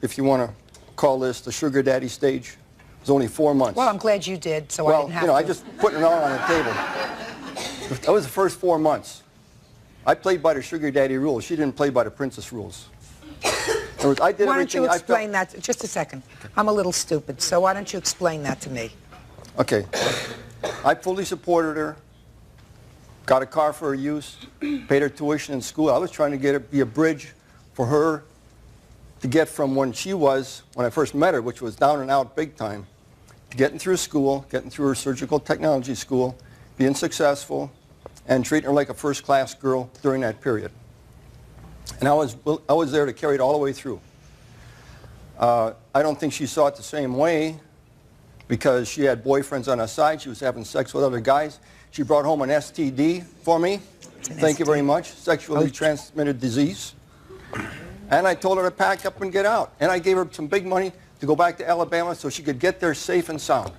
Speaker 11: if you want to call this the sugar daddy stage, it was only 4 months.
Speaker 2: Well, I'm glad you did, so
Speaker 11: well,
Speaker 2: I didn't have
Speaker 11: I
Speaker 2: to.
Speaker 11: just put it all on the table. That was the first 4 months. I played by the sugar daddy rules. She didn't play by the princess rules. In other words, I did
Speaker 2: why don't you
Speaker 11: everything
Speaker 2: explain that? Just a second. I'm a little stupid, so why don't you explain that to me?
Speaker 11: Okay. I fully supported her, got a car for her use, paid her tuition in school. I was trying to get her, be a bridge for her to get from when she was, when I first met her, which was down and out big time, to getting through school, getting through her surgical technology school, being successful, and treating her like a first-class girl during that period. And I was there to carry it all the way through. I don't think she saw it the same way because she had boyfriends on her side. She was having sex with other guys. She brought home an STD for me. Thank you very much. Sexually transmitted disease. And I told her to pack up and get out. And I gave her some big money to go back to Alabama so she could get there safe and sound.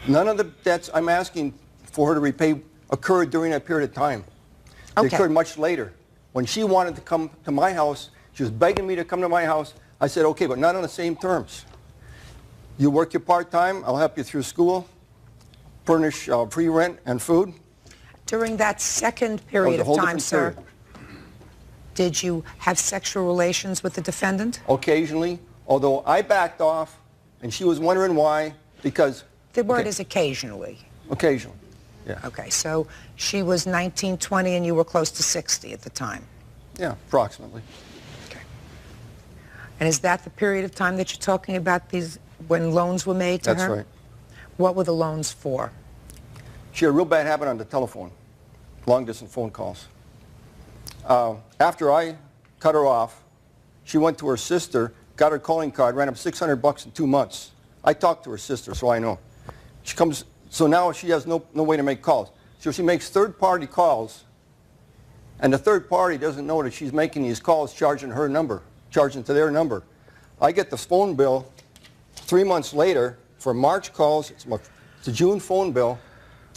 Speaker 11: None of the debts I'm asking for her to repay occurred during that period of time. They occurred much later. When she wanted to come to my house, she was begging me to come to my house. I said, okay, but not on the same terms. You work your part-time, I'll help you through school, furnish free rent and food.
Speaker 2: During that second period of time, sir, did you have sexual relations with the defendant?
Speaker 11: Occasionally, although I backed off, and she was wondering why, because...
Speaker 2: The word is occasionally.
Speaker 11: Occasionally, yeah.
Speaker 2: Okay, so she was 19, 20, and you were close to 60 at the time?
Speaker 11: Yeah, approximately.
Speaker 2: Okay. And is that the period of time that you're talking about, these when loans were made to her?
Speaker 11: That's right.
Speaker 2: What were the loans for?
Speaker 11: She had a real bad habit on the telephone, long-distance phone calls. After I cut her off, she went to her sister, got her calling card, ran up $600 in 2 months. I talked to her sister, so I know. She comes, so now she has no way to make calls. So she makes third-party calls, and the third party doesn't know that she's making these calls, charging her number, charging to their number. I get the phone bill 3 months later for March calls. It's a June phone bill.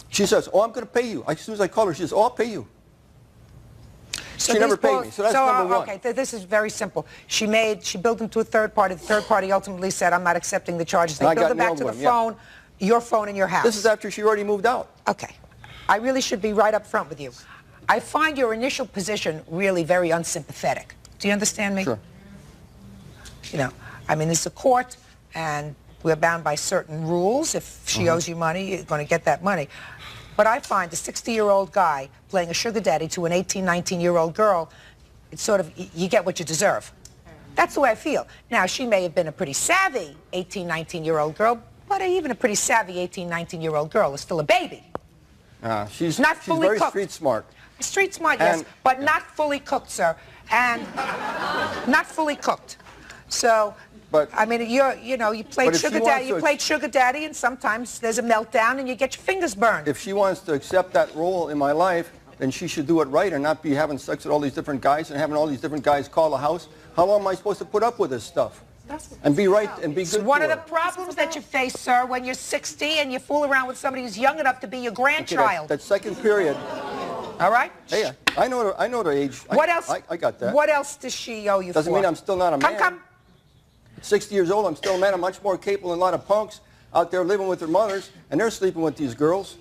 Speaker 11: She says, oh, I'm going to pay you. As soon as I call her, she says, oh, I'll pay you.
Speaker 2: So
Speaker 11: she never paid me, so that's number one.
Speaker 2: Okay, this is very simple. She billed them to a third party. The third party ultimately said, I'm not accepting the charges. They billed them back to the phone, your phone in your house.
Speaker 11: This is after she already moved out.
Speaker 2: Okay. I really should be right up front with you. I find your initial position really very unsympathetic. Do you understand me?
Speaker 11: Sure.
Speaker 2: You know, I mean, it's a court, and we're bound by certain rules. If she owes you money, you're going to get that money. But I find a 60-year-old guy playing a sugar daddy to an 18, 19-year-old girl, it's sort of, you get what you deserve. That's the way I feel. Now, she may have been a pretty savvy 18, 19-year-old girl, but even a pretty savvy 18, 19-year-old girl is still a baby.
Speaker 11: She's
Speaker 2: not fully
Speaker 11: very
Speaker 2: cooked.
Speaker 11: street smart.
Speaker 2: Street smart, yes, but not fully cooked, sir. And not fully cooked. So,
Speaker 11: but,
Speaker 2: I mean, you played sugar daddy. You played sugar daddy, and sometimes there's a meltdown, and you get your fingers burned.
Speaker 11: If she wants to accept that role in my life, then she should do it right and not be having sex with all these different guys and having all these different guys call the house. How long am I supposed to put up with this stuff? And be right and be good.
Speaker 2: It's one of the problems that you face, sir, when you're 60 and you fool around with somebody who's young enough to be your grandchild.
Speaker 11: Okay, that second period.
Speaker 2: All right?
Speaker 11: Hey, I know their age.
Speaker 2: What else?
Speaker 11: I got that.
Speaker 2: What else does she owe you
Speaker 11: Doesn't mean I'm still not a man.
Speaker 2: Come.
Speaker 11: At 60 years old, I'm still a man. I'm much more capable than a lot of punks out there living with their mothers, and they're sleeping with these girls.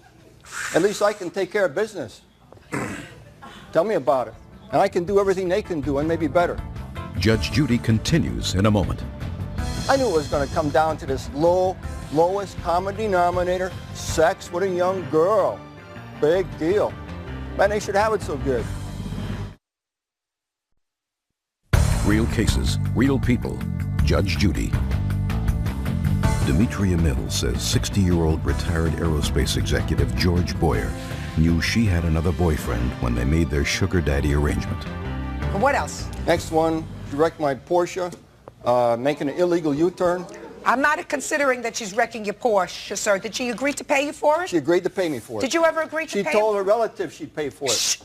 Speaker 11: At least I can take care of business. Tell me about it. And I can do everything they can do, and maybe better.
Speaker 5: Judge Judy continues in a moment.
Speaker 11: I knew it was going to come down to this lowest common denominator, sex with a young girl. Big deal. Man, they should have it so good.
Speaker 5: Real cases, real people. Judge Judy. Demetria Mills says 60-year-old retired aerospace executive George Boyer knew she had another boyfriend when they made their sugar daddy arrangement.
Speaker 2: What else?
Speaker 11: Next one, she wrecked my Porsche, making an illegal U-turn.
Speaker 2: I'm not considering that she's wrecking your Porsche, sir. Did she agree to pay you for it?
Speaker 11: She agreed to pay me for it.
Speaker 2: Did you ever agree to pay?
Speaker 11: She told her relative she'd pay for it.
Speaker 2: Shh.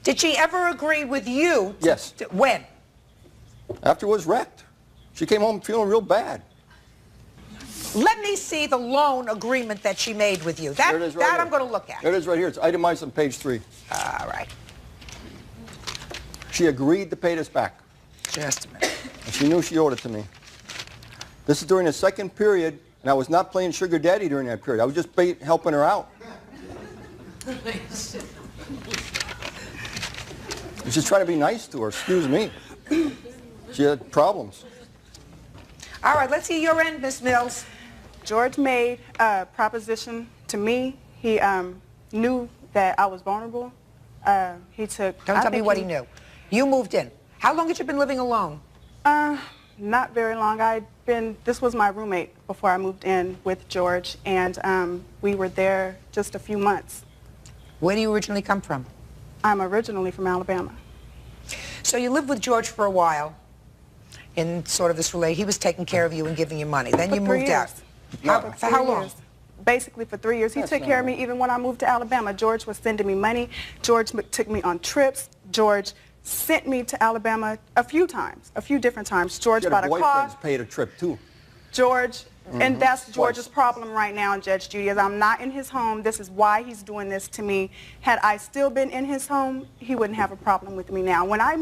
Speaker 2: Did she ever agree with you?
Speaker 11: Yes.
Speaker 2: When?
Speaker 11: After it was wrecked. She came home feeling real bad.
Speaker 2: Let me see the loan agreement that she made with you. That,
Speaker 11: There it is right
Speaker 2: that
Speaker 11: here.
Speaker 2: I'm going to look at.
Speaker 11: There it is right here. It's itemized on page 3.
Speaker 2: All right.
Speaker 11: She agreed to pay this back.
Speaker 2: Just a minute.
Speaker 11: And she knew she owed it to me. This is during the second period, and I was not playing sugar daddy during that period. I was just helping her out. I was just trying to be nice to her, excuse me. She had problems.
Speaker 2: All right, let's see your end, Miss Mills.
Speaker 12: George made a proposition to me. He knew that I was vulnerable. He took...
Speaker 2: Don't tell me what he knew. You moved in. How long had you been living alone?
Speaker 12: Not very long. This was my roommate before I moved in with George, and we were there just a few months.
Speaker 2: Where do you originally come from?
Speaker 12: I'm originally from Alabama.
Speaker 2: So you lived with George for a while in sort of this relay. He was taking care of you and giving you money. Then you moved out. For how long?
Speaker 12: Basically for 3 years. He took care of me even when I moved to Alabama. George was sending me money. George took me on trips. George sent me to Alabama a few different times. George bought a car.
Speaker 11: Boyfriend's paid a trip too.
Speaker 12: George, and that's George's problem right now, Judge Judy, is I'm not in his home. This is why he's doing this to me. Had I still been in his home, he wouldn't have a problem with me now. When I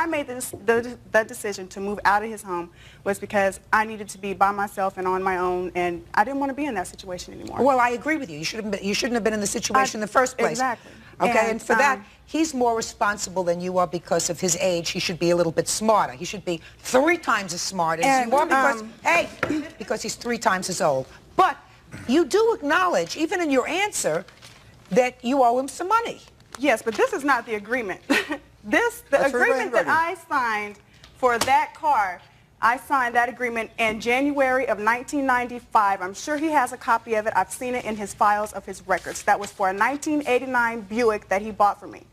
Speaker 12: made the decision to move out of his home was because I needed to be by myself and on my own, and I didn't want to be in that situation anymore.
Speaker 2: Well, I agree with you. You shouldn't have been in the situation in the first place.
Speaker 12: Exactly.
Speaker 2: Okay, and for that, he's more responsible than you are because of his age. He should be a little bit smarter. He should be 3 times as smart as you are because, because he's 3 times as old. But you do acknowledge, even in your answer, that you owe him some money.
Speaker 12: Yes, but this is not the agreement. The agreement that I signed for that car, I signed that agreement in January of 1995. I'm sure he has a copy of it. I've seen it in his files of his records. That was for a 1989 Buick that he bought for me.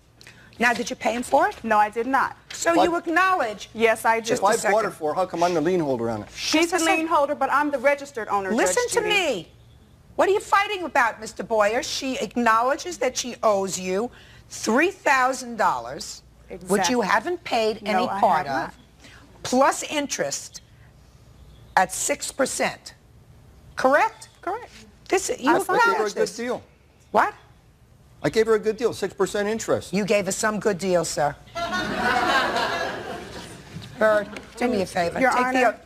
Speaker 2: Now, did you pay him for it?
Speaker 12: No, I did not.
Speaker 2: So you acknowledge...
Speaker 12: Yes, I did.
Speaker 11: If I bought it for her, how come I'm the lien holder on it?
Speaker 12: She's the lien holder, but I'm the registered owner,
Speaker 2: Listen
Speaker 12: Judge
Speaker 2: to
Speaker 12: Judy.
Speaker 2: me. What are you fighting about, Mr. Boyer? She acknowledges that she owes you $3,000, which you haven't paid any part of, plus interest at 6%. Correct?
Speaker 12: Correct.
Speaker 2: You
Speaker 11: I gave her a
Speaker 2: acknowledge
Speaker 11: good
Speaker 2: this.
Speaker 11: deal.
Speaker 2: What?
Speaker 11: I gave her a good deal, 6% interest.
Speaker 2: You gave us some good deal, sir. Bird, do me a favor.
Speaker 12: Your Honor,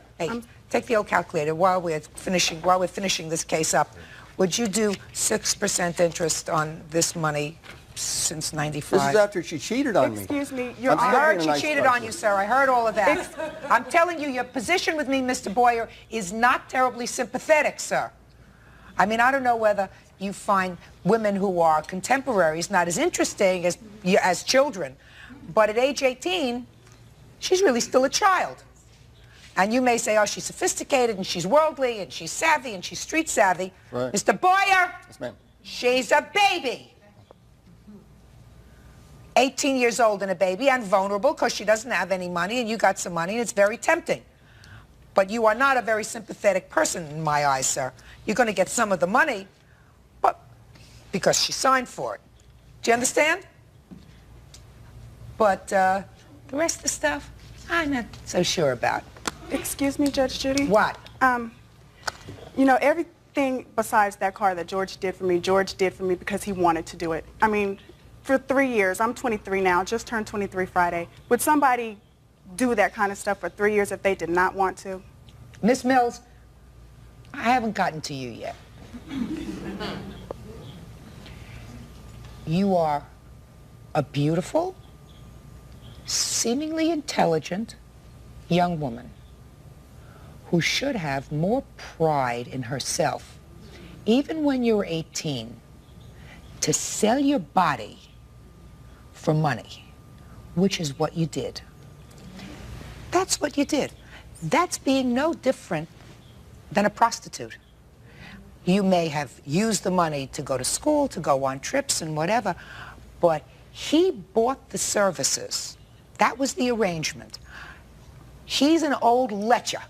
Speaker 2: Take the old calculator while we're finishing this case up. Would you do 6% interest on this money since 95?
Speaker 11: This is after she cheated on me.
Speaker 12: Excuse me, Your
Speaker 2: I
Speaker 12: Honor.
Speaker 2: heard she cheated on you, sir. I heard all of that. I'm telling you, your position with me, Mr. Boyer, is not terribly sympathetic, sir. I mean, I don't know whether you find women who are contemporaries not as interesting as children, but at age 18, she's really still a child. And you may say, oh, she's sophisticated and she's worldly and she's savvy and she's street savvy.
Speaker 11: Right.
Speaker 2: Mr. Boyer,
Speaker 11: Yes, ma'am.
Speaker 2: she's a baby. 18 years old and a baby and vulnerable because she doesn't have any money and you got some money and it's very tempting. But you are not a very sympathetic person in my eyes, sir. You're going to get some of the money, but because she signed for it. Do you understand? But the rest of the stuff, I'm not so sure about.
Speaker 12: Excuse me, Judge Judy?
Speaker 2: What?
Speaker 12: You know, everything besides that car that George did for me because he wanted to do it. I mean, for 3 years, I'm 23 now, just turned 23 Friday. Would somebody do that kind of stuff for 3 years if they did not want to?
Speaker 2: Miss Mills, I haven't gotten to you yet. You are a beautiful, seemingly intelligent young woman who should have more pride in herself, even when you're 18, to sell your body for money, which is what you did. That's what you did. That's being no different than a prostitute. You may have used the money to go to school, to go on trips and whatever, but he bought the services. That was the arrangement. He's an old lecher.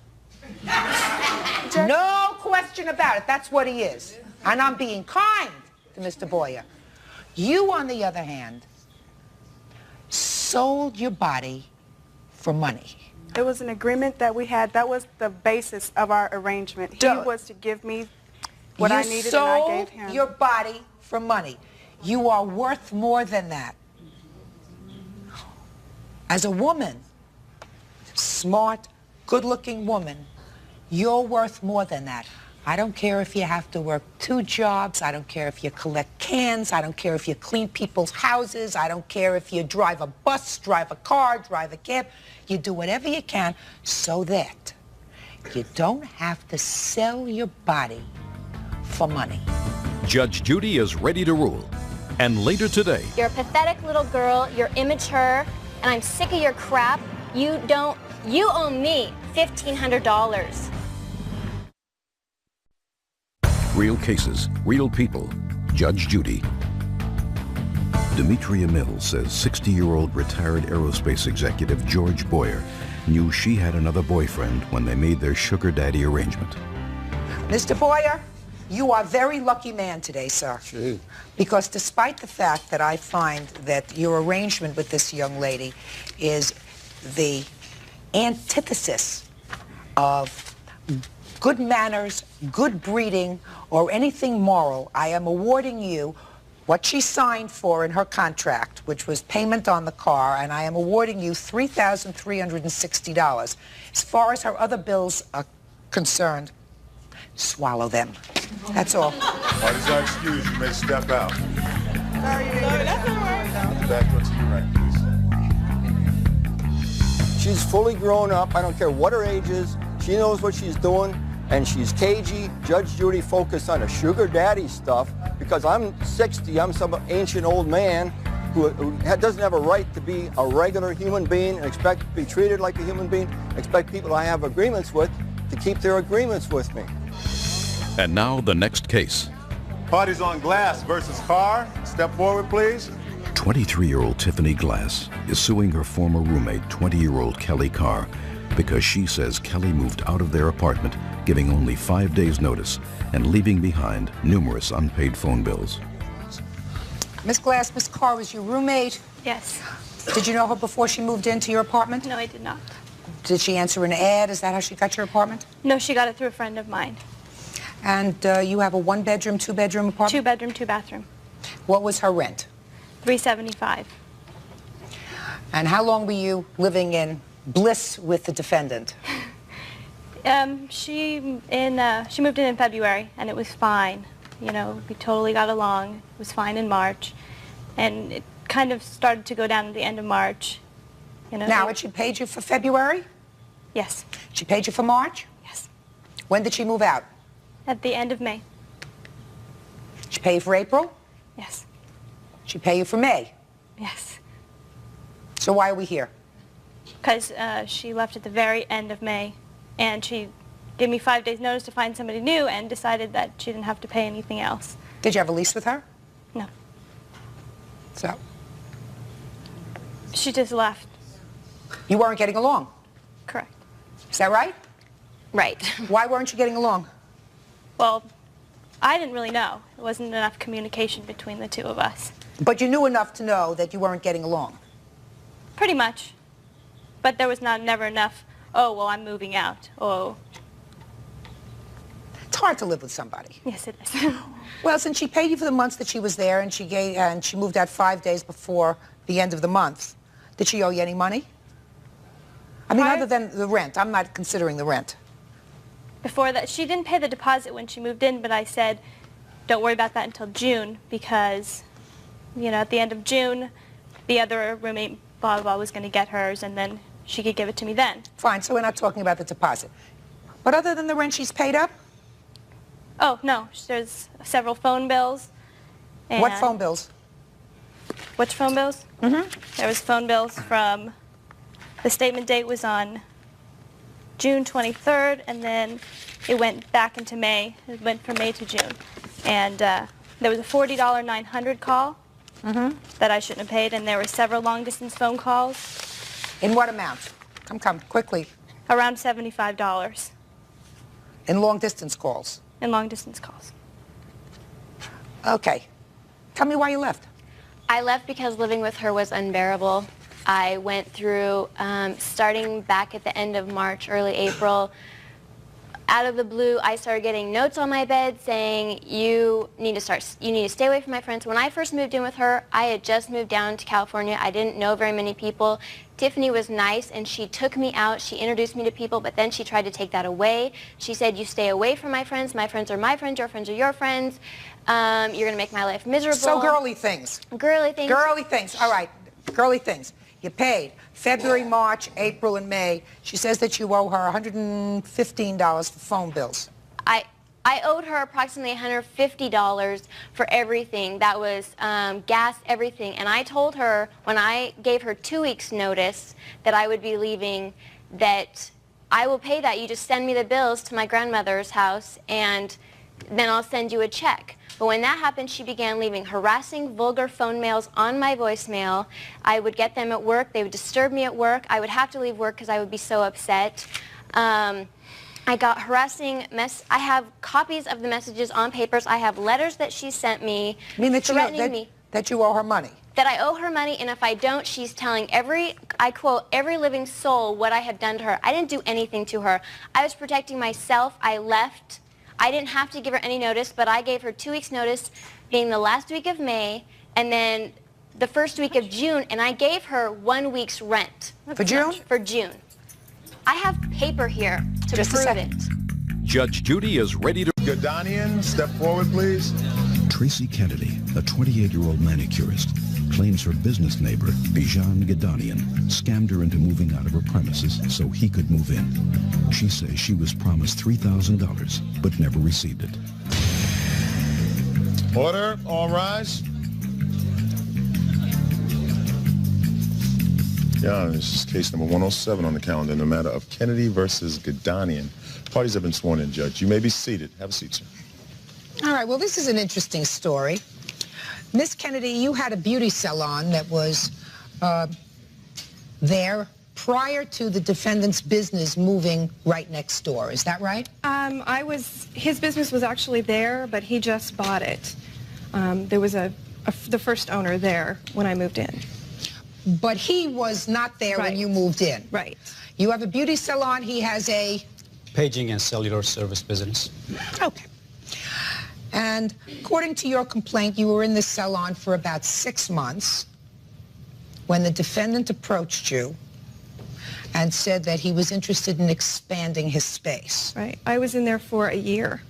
Speaker 2: No question about it. That's what he is. And I'm being kind to Mr. Boyer. You, on the other hand, sold your body for money.
Speaker 12: It was an agreement that we had. That was the basis of our arrangement. He was to give me what I needed, and I gave him.
Speaker 2: You sold your body for money. You are worth more than that. As a woman, smart, good-looking woman, you're worth more than that. I don't care if you have to work 2 jobs. I don't care if you collect cans. I don't care if you clean people's houses. I don't care if you drive a bus, drive a car, drive a cab. You do whatever you can so that you don't have to sell your body for money.
Speaker 5: Judge Judy is ready to rule. And later today,
Speaker 13: you're a pathetic little girl, you're immature, and I'm sick of your crap. You owe me $1,500.
Speaker 5: real cases, real people. Judge Judy. Demetria Mills says 60-year-old retired aerospace executive George Boyer knew she had another boyfriend when they made their sugar daddy arrangement.
Speaker 2: Mr. Boyer, you are a very lucky man today, sir.
Speaker 11: Gee.
Speaker 2: Because despite the fact that I find that your arrangement with this young lady is the antithesis of good manners, good breeding, or anything moral, I am awarding you what she signed for in her contract, which was payment on the car, and I am awarding you $3,360. As far as her other bills are concerned, swallow them. That's all.
Speaker 1: Parties are excused. You may step out.
Speaker 12: Sorry, that's all right.
Speaker 1: Back onto your right, please.
Speaker 11: She's fully grown up. I don't care what her age is. She knows what she's doing, and she's cagey. Judge Judy focused on the sugar daddy stuff because I'm 60. I'm some ancient old man who doesn't have a right to be a regular human being and expect to be treated like a human being, expect people I have agreements with to keep their agreements with me.
Speaker 5: And now the next case.
Speaker 1: Parties on Glass versus Carr. Step forward, please.
Speaker 5: 23-year-old Tiffany Glass is suing her former roommate, 20-year-old Kelly Carr, because she says Kelly moved out of their apartment, giving only 5 days' notice and leaving behind numerous unpaid phone bills.
Speaker 2: Miss Glass, Miss Carr was your roommate.
Speaker 13: Yes.
Speaker 2: Did you know her before she moved into your apartment?
Speaker 13: No, I did not.
Speaker 2: Did she answer an ad? Is that how she got your apartment?
Speaker 13: No, she got it through a friend of mine.
Speaker 2: And you have a 1-bedroom, 2-bedroom apartment?
Speaker 13: 2-bedroom, 2-bathroom.
Speaker 2: What was her rent?
Speaker 13: $375.
Speaker 2: And how long were you living in bliss with the defendant?
Speaker 13: She moved in February, and it was fine. You know, we totally got along. It was fine in March, and it kind of started to go down at the end of March. You know.
Speaker 2: Now, had she paid you for February?
Speaker 13: Yes.
Speaker 2: She paid you for March?
Speaker 13: Yes.
Speaker 2: When did she move out?
Speaker 13: At the end of May.
Speaker 2: She pay you for April?
Speaker 13: Yes.
Speaker 2: She pay you for May?
Speaker 13: Yes.
Speaker 2: So why are we here?
Speaker 13: Because she left at the very end of May, and she gave me 5 days' notice to find somebody new and decided that she didn't have to pay anything else.
Speaker 2: Did you have a lease with her?
Speaker 13: No.
Speaker 2: So?
Speaker 13: She just left.
Speaker 2: You weren't getting along?
Speaker 13: Correct.
Speaker 2: Is that right?
Speaker 13: Right.
Speaker 2: Why weren't you getting along?
Speaker 13: Well, I didn't really know. There wasn't enough communication between the two of us.
Speaker 2: But you knew enough to know that you weren't getting along?
Speaker 13: Pretty much. But there was never enough, oh, well, I'm moving out. Oh.
Speaker 2: It's hard to live with somebody.
Speaker 13: Yes, it is.
Speaker 2: Well, since she paid you for the months that she was there and she moved out 5 days before the end of the month, did she owe you any money? I mean, other than the rent. I'm not considering the rent.
Speaker 13: Before that, she didn't pay the deposit when she moved in, but I said, don't worry about that until June because, you know, at the end of June, the other roommate, blah, blah, blah, was going to get hers, and then she could give it to me then.
Speaker 2: Fine, so we're not talking about the deposit. But other than the rent, she's paid up?
Speaker 13: Oh, no, there's several phone bills.
Speaker 2: What phone bills?
Speaker 13: Which phone bills?
Speaker 2: Mm-hmm.
Speaker 13: There was phone bills from, the statement date was on June 23rd, and then it went back into May. It went from May to June. And there was a $40 900 call that I shouldn't have paid, and there were several long-distance phone calls.
Speaker 2: In what amount? Come, quickly.
Speaker 13: Around $75.
Speaker 2: In long-distance calls?
Speaker 13: In long-distance calls.
Speaker 2: Okay. Tell me why you left.
Speaker 14: I left because living with her was unbearable. I went through, starting back at the end of March, early April, out of the blue, I started getting notes on my bed saying, you need to stay away from my friends. When I first moved in with her, I had just moved down to California. I didn't know very many people. Tiffany was nice, and she took me out. She introduced me to people, but then she tried to take that away. She said, you stay away from my friends. My friends are my friends. Your friends are your friends. You're going to make my life miserable.
Speaker 2: So girly things.
Speaker 14: Girly things.
Speaker 2: Girly things. All right. Girly things. You paid February, March, April, and May. She says that you owe her $115 for phone bills.
Speaker 14: I owed her approximately $150 for everything. That was gas, everything. And I told her when I gave her 2 weeks' notice that I would be leaving, that I will pay that. You just send me the bills to my grandmother's house, and then I'll send you a check. But when that happened, she began leaving harassing, vulgar phone mails on my voicemail. I would get them at work. They would disturb me at work. I would have to leave work because I would be so upset. I got harassing I have copies of the messages on papers. I have letters that she sent me threatening me.
Speaker 2: That you owe her money?
Speaker 14: That I owe her money, and if I don't, she's telling I quote, every living soul what I have done to her. I didn't do anything to her. I was protecting myself. I left. I didn't have to give her any notice, but I gave her 2 weeks' notice, being the last week of May, and then the first week of June, and I gave her 1 week's rent.
Speaker 2: For June?
Speaker 14: For June. I have paper here to prove it.
Speaker 5: Judge Judy is ready to...
Speaker 1: Gadanian, step forward, please.
Speaker 5: Tracy Kennedy, a 28-year-old manicurist, claims her business neighbor, Bijan Gadanian, scammed her into moving out of her premises so he could move in. She says she was promised $3,000, but never received it.
Speaker 1: Order, all rise. Yeah, this is case number 107 on the calendar in the matter of Kennedy versus Gadanian. Parties have been sworn in, Judge. You may be seated. Have a seat, sir.
Speaker 2: All right, well, this is an interesting story. Miss Kennedy, you had a beauty salon that was there prior to the defendant's business moving right next door. Is that right?
Speaker 15: His business was actually there, but he just bought it. There was the first owner there when I moved in.
Speaker 2: But he was not there when you moved in.
Speaker 15: Right.
Speaker 2: You have a beauty salon. He has a...
Speaker 16: Paging and cellular service business.
Speaker 2: Okay. And according to your complaint, you were in the salon for about 6 months when the defendant approached you and said that he was interested in expanding his space.
Speaker 15: Right. I was in there for a year,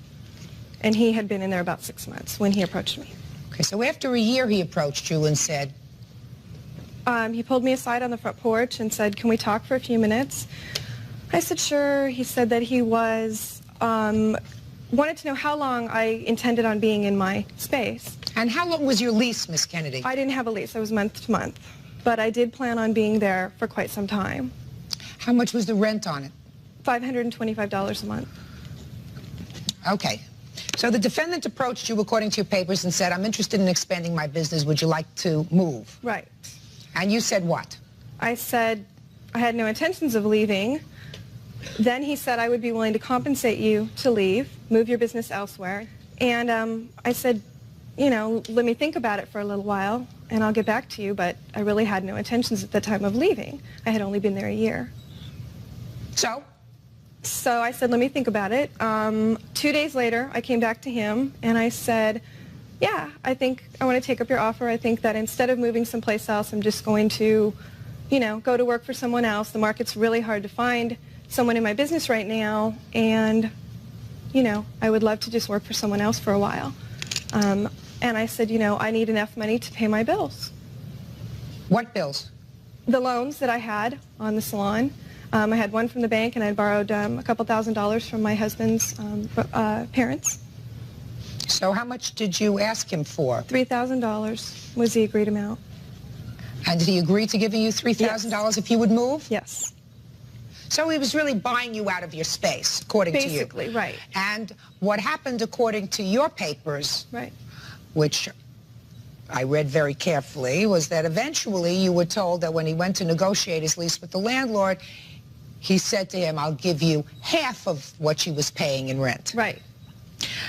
Speaker 15: and he had been in there about 6 months when he approached me.
Speaker 2: Okay, so after a year he approached you and said...
Speaker 15: He pulled me aside on the front porch and said, can we talk for a few minutes? I said, sure. He said that he was... wanted to know how long I intended on being in my space.
Speaker 2: And how long was your lease, Miss Kennedy?
Speaker 15: I didn't have a lease. I was month to month. But I did plan on being there for quite some time.
Speaker 2: How much was the rent on it?
Speaker 15: $525 a month.
Speaker 2: Okay. So the defendant approached you, according to your papers, and said, I'm interested in expanding my business. Would you like to move?
Speaker 15: Right.
Speaker 2: And you said what?
Speaker 15: I said I had no intentions of leaving. Then he said I would be willing to compensate you to leave, move your business elsewhere. And I said, you know, let me think about it for a little while, and I'll get back to you. But I really had no intentions at the time of leaving. I had only been there a year.
Speaker 2: So?
Speaker 15: So I said, let me think about it. 2 days later, I came back to him, and I said, yeah, I think I want to take up your offer. I think that instead of moving someplace else, I'm just going to, you know, go to work for someone else. The market's really hard to find someone in my business right now, and, you know, I would love to just work for someone else for a while. And I said, you know, I need enough money to pay my bills.
Speaker 2: What bills?
Speaker 15: The loans that I had on the salon. I had one from the bank, and I borrowed a couple $1,000s from my husband's parents.
Speaker 2: So how much did you ask him for?
Speaker 15: $3,000 was the agreed amount.
Speaker 2: And did he agree to giving you $3,000 if you would move?
Speaker 15: Yes.
Speaker 2: So he was really buying you out of your space, according to you.
Speaker 15: Basically, right.
Speaker 2: And what happened, according to your papers,
Speaker 15: right,
Speaker 2: which I read very carefully, was that eventually you were told that when he went to negotiate his lease with the landlord, he said to him, I'll give you half of what she was paying in rent.
Speaker 15: Right.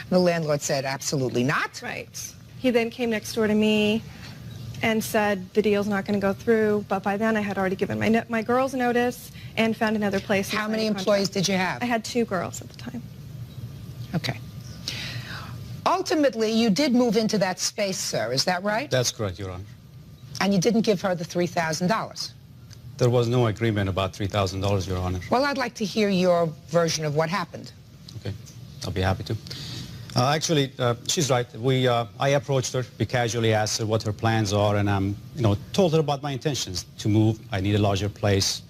Speaker 2: The landlord said, absolutely not.
Speaker 15: Right. He then came next door to me and said the deal's not going to go through, but by then I had already given my girls notice and found another place.
Speaker 2: How many employees did you have?
Speaker 15: I had 2 girls at the time.
Speaker 2: Okay. Ultimately, you did move into that space, sir, is that right?
Speaker 16: That's correct, Your Honor.
Speaker 2: And you didn't give her the $3,000?
Speaker 16: There was no agreement about $3,000, Your Honor.
Speaker 2: Well, I'd like to hear your version of what happened.
Speaker 16: Okay, I'll be happy to. Actually, she's right. I approached her, we casually asked her what her plans are, and told her about my intentions to move. I need a larger place.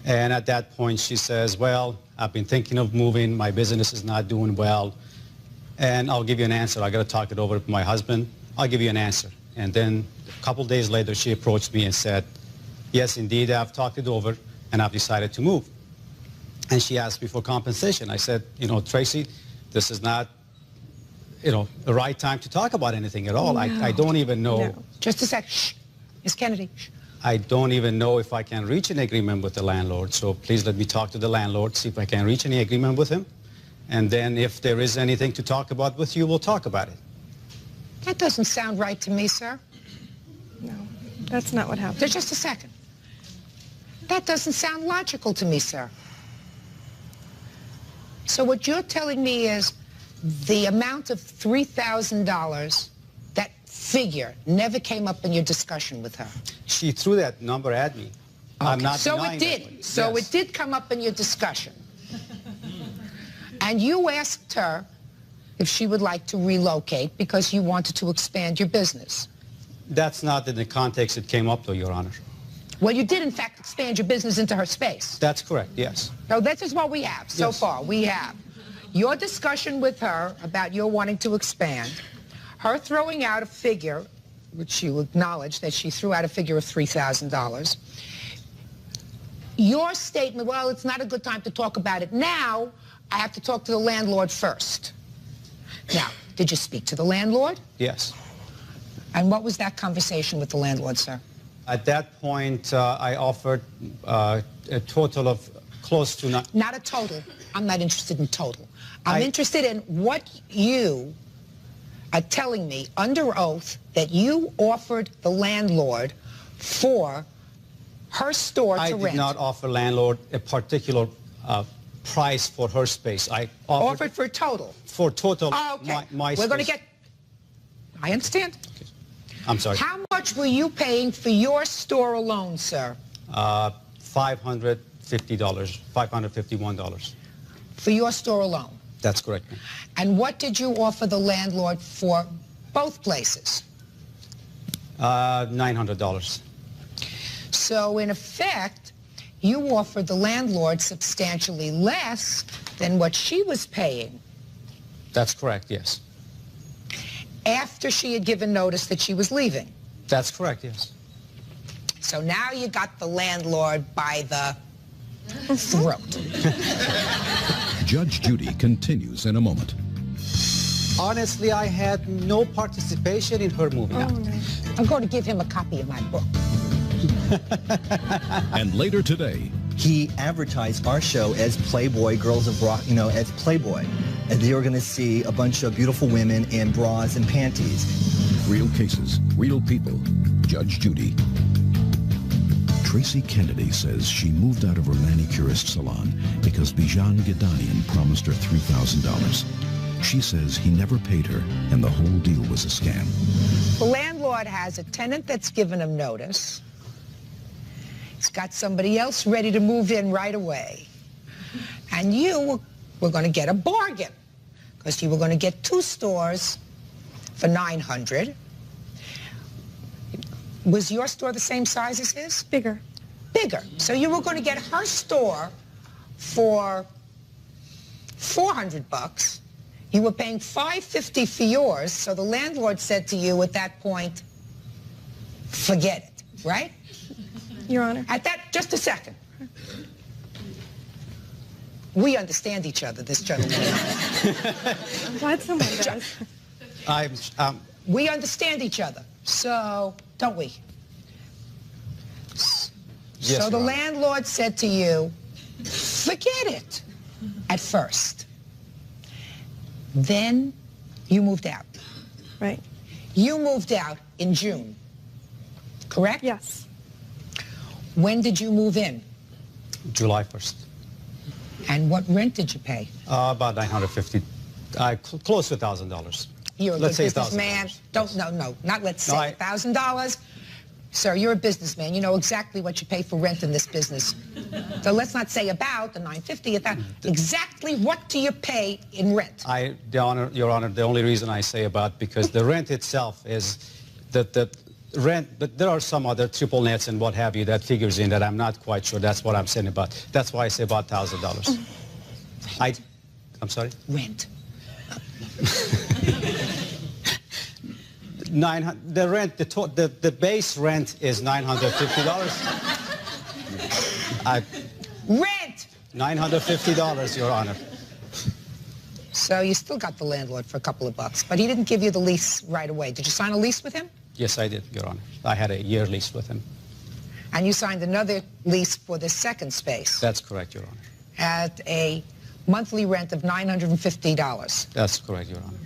Speaker 16: And at that point, she says, well, I've been thinking of moving. My business is not doing well. And I'll give you an answer. I got to talk it over with my husband. I'll give you an answer. And then a couple days later, she approached me and said, yes, indeed, I've talked it over, and I've decided to move. And she asked me for compensation. I said, Tracy, this is not, the right time to talk about anything at all. No. I don't even know.
Speaker 2: No. Just a sec. Shh. Ms. Kennedy. Shh.
Speaker 16: I don't even know if I can reach an agreement with the landlord. So please let me talk to the landlord, see if I can reach any agreement with him. And then if there is anything to talk about with you, we'll talk about it.
Speaker 2: That doesn't sound right to me, sir.
Speaker 15: No, that's not what happened.
Speaker 2: Just a second. That doesn't sound logical to me, sir. So what you're telling me is the amount of $3,000, that figure, never came up in your discussion with her?
Speaker 16: She threw that number at me. Okay. I'm not denying
Speaker 2: it. So it did come up in your discussion. And you asked her if she would like to relocate because you wanted to expand your business.
Speaker 16: That's not in the context it came up, though, Your Honor.
Speaker 2: Well, you did, in fact, expand your business into her space.
Speaker 16: That's correct, yes.
Speaker 2: So this is what we have so far. We have your discussion with her about your wanting to expand, her throwing out a figure, which you acknowledge that she threw out a figure of $3,000. Your statement, well, it's not a good time to talk about it now. I have to talk to the landlord first. Now, did you speak to the landlord?
Speaker 16: Yes.
Speaker 2: And what was that conversation with the landlord, sir?
Speaker 16: At that point, I offered a total of close to...
Speaker 2: Not a total. I'm not interested in total. I'm interested in what you are telling me under oath that you offered the landlord for her store to rent.
Speaker 16: I did not offer landlord a particular price for her space. I offered
Speaker 2: for total.
Speaker 16: For total.
Speaker 2: Oh, okay.
Speaker 16: My
Speaker 2: We're going to
Speaker 16: space.
Speaker 2: get. I understand.
Speaker 16: Okay. I'm sorry.
Speaker 2: How much were you paying for your store alone, sir?
Speaker 16: $550, $551.
Speaker 2: For your store alone?
Speaker 16: That's correct.
Speaker 2: And what did you offer the landlord for both places?
Speaker 16: $900.
Speaker 2: So in effect, you offered the landlord substantially less than what she was paying.
Speaker 16: That's correct, yes.
Speaker 2: After she had given notice that she was leaving.
Speaker 16: That's correct, yes.
Speaker 2: So now you got the landlord by the throat.
Speaker 5: Judge Judy continues in a moment.
Speaker 16: Honestly, I had no participation in her moving out.
Speaker 2: No. I'm going to give him a copy of my book.
Speaker 5: And later today,
Speaker 17: he advertised our show as Playboy Girls of Rock, as Playboy. And they were going to see a bunch of beautiful women in bras and panties.
Speaker 5: Real cases, real people. Judge Judy. Tracy Kennedy says she moved out of her manicurist salon because Bijan Gedanian promised her $3,000. She says he never paid her, and the whole deal was a scam.
Speaker 2: The landlord has a tenant that's given him notice. He's got somebody else ready to move in right away. And you were going to get a bargain because you were going to get 2 stores for $900. Was your store the same size as his?
Speaker 15: Bigger.
Speaker 2: bigger. So you were going to get her store for $400. You were paying $550 for yours, so the landlord said to you at that point, forget it, right?
Speaker 15: Your Honor.
Speaker 2: At that, just a second. We understand each other, this gentleman.
Speaker 15: Glad someone does.
Speaker 2: We understand each other, so don't we?
Speaker 16: Yes,
Speaker 2: So the
Speaker 16: Your Honor.
Speaker 2: landlord said to you, forget it, at first. Then you moved out.
Speaker 15: Right.
Speaker 2: You moved out in June, correct?
Speaker 15: Yes.
Speaker 2: When did you move in?
Speaker 16: July 1st.
Speaker 2: And what rent did you pay?
Speaker 16: About $950, close to $1,000.
Speaker 2: You're a
Speaker 16: Let's
Speaker 2: good
Speaker 16: say
Speaker 2: businessman.
Speaker 16: $1,000.
Speaker 2: No, not let's
Speaker 16: No,
Speaker 2: say $1,000. Sir, you're a businessman. You know exactly what you pay for rent in this business. So let's not say about the $950. Exactly what do you pay in rent?
Speaker 16: Your Honor, the only reason I say about, because the rent itself is the rent, but there are some other triple nets and what have you that figures in that I'm not quite sure. That's what I'm saying about. That's why I say about $1,000. I'm sorry?
Speaker 2: Rent.
Speaker 16: The rent, the base rent is $950.
Speaker 2: Rent!
Speaker 16: $950, Your Honor.
Speaker 2: So you still got the landlord for a couple of bucks, but he didn't give you the lease right away. Did you sign a lease with him?
Speaker 16: Yes, I did, Your Honor. I had a year lease with him.
Speaker 2: And you signed another lease for the second space
Speaker 16: That's correct, Your Honor.
Speaker 2: at a monthly rent of $950.
Speaker 16: That's correct, Your Honor.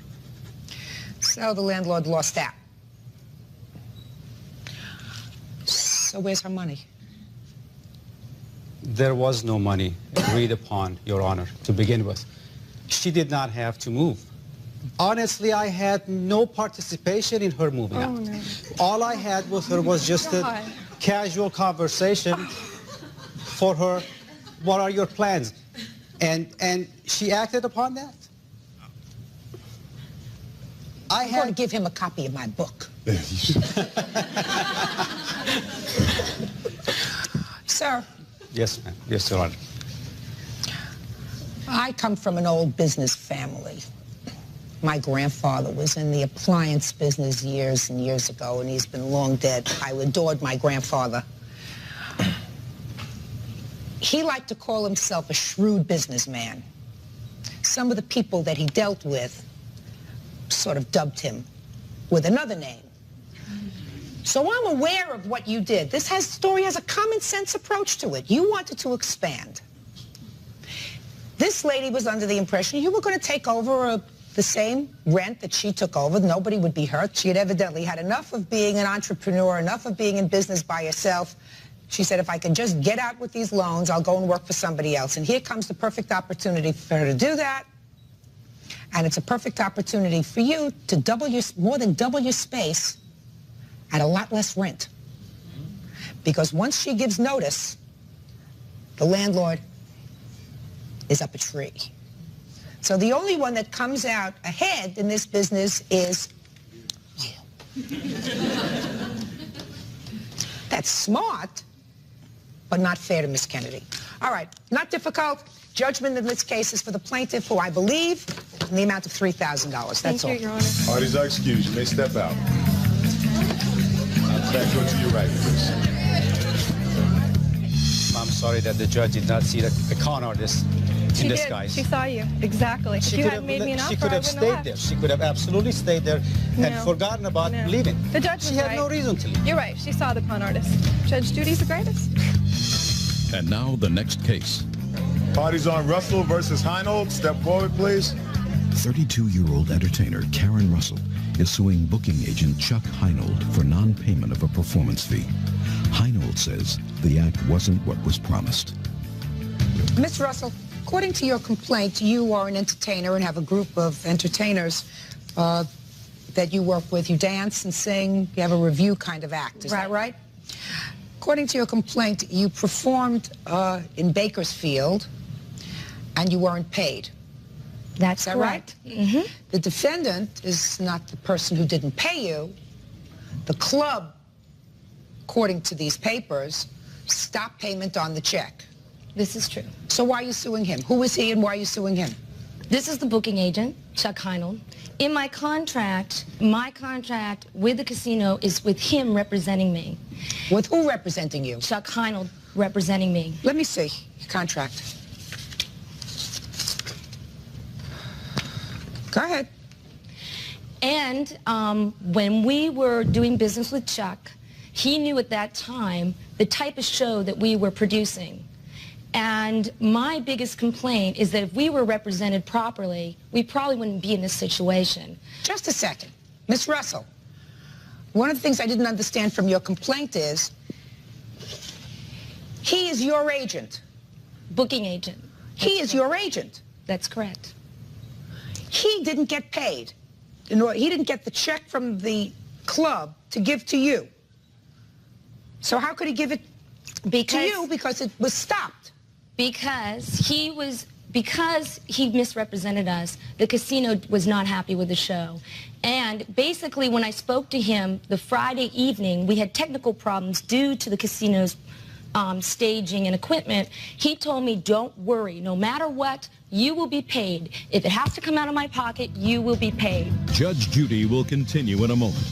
Speaker 2: So the landlord lost out. So where's her money?
Speaker 16: There was no money agreed upon, Your Honor, to begin with. She did not have to move. Honestly, I had no participation in her moving out.
Speaker 15: No.
Speaker 16: All I had with her was just a casual conversation for her, what are your plans? And she acted upon that.
Speaker 2: I'm going to give him a copy of my book. Sir.
Speaker 16: Yes, ma'am. Yes, Your Honor.
Speaker 2: I come from an old business family. My grandfather was in the appliance business years and years ago, and he's been long dead. I adored my grandfather. He liked to call himself a shrewd businessman. Some of the people that he dealt with sort of dubbed him with another name. So I'm aware of what you did. This story has a common sense approach to it. You wanted to expand. This lady was under the impression you were going to take over the same rent that she took over. Nobody would be hurt. She had evidently had enough of being an entrepreneur, enough of being in business by herself. She said, if I can just get out with these loans, I'll go and work for somebody else. And here comes the perfect opportunity for her to do that. And it's a perfect opportunity for you to more than double your space at a lot less rent. Because once she gives notice, the landlord is up a tree. So the only one that comes out ahead in this business is you. That's smart, but not fair to Miss Kennedy. All right, not difficult. Judgment in this case is for the plaintiff, who I believe in the amount of $3,000. That's all.
Speaker 15: Thank you, Your Honor.
Speaker 1: Parties are excused. You may step out. I'll back to your right, please.
Speaker 16: I'm sorry that the judge did not see the con artist in disguise.
Speaker 15: She saw you. Exactly. If you hadn't made me an offer,
Speaker 16: She could have stayed there. She could have absolutely stayed there and forgotten about leaving.
Speaker 15: The judge was
Speaker 16: She had no reason to leave.
Speaker 15: You're right. She saw the con artist. Judge Judy's the greatest.
Speaker 5: And now the next case.
Speaker 1: Parties on Russell versus Heinold. Step forward, please.
Speaker 5: 32-year-old entertainer Karen Russell is suing booking agent Chuck Heinold for non-payment of a performance fee. Heinold says the act wasn't what was promised.
Speaker 2: Miss Russell, according to your complaint, you are an entertainer and have a group of entertainers that you work with. You dance and sing. You have a review kind of act. Is that right? According to your complaint, you performed in Bakersfield and you weren't paid.
Speaker 18: That's
Speaker 2: Is that
Speaker 18: correct.
Speaker 2: right?
Speaker 18: Mm-hmm.
Speaker 2: The defendant is not the person who didn't pay you. The club, according to these papers, stop payment on the check.
Speaker 18: This is true.
Speaker 2: So why are you suing him? Who is he and why are you suing him?
Speaker 18: This is the booking agent, Chuck Heinold. In my contract with the casino is with him representing me.
Speaker 2: With who representing you?
Speaker 18: Chuck Heinold representing me.
Speaker 2: Let me see your contract. Go ahead.
Speaker 18: And when we were doing business with Chuck, he knew at that time the type of show that we were producing. And my biggest complaint is that if we were represented properly, we probably wouldn't be in this situation.
Speaker 2: Just a second. Miss Russell, one of the things I didn't understand from your complaint is he is your agent.
Speaker 18: Booking agent.
Speaker 2: He is your agent.
Speaker 18: That's correct.
Speaker 2: He didn't get paid. He didn't get the check from the club to give to you. So how could he give it to you? Because it was stopped.
Speaker 18: Because he misrepresented us, the casino was not happy with the show. And basically when I spoke to him the Friday evening, we had technical problems due to the casino's staging and equipment. He told me, don't worry, no matter what, you will be paid. If it has to come out of my pocket, you will be paid.
Speaker 5: Judge Judy will continue in a moment.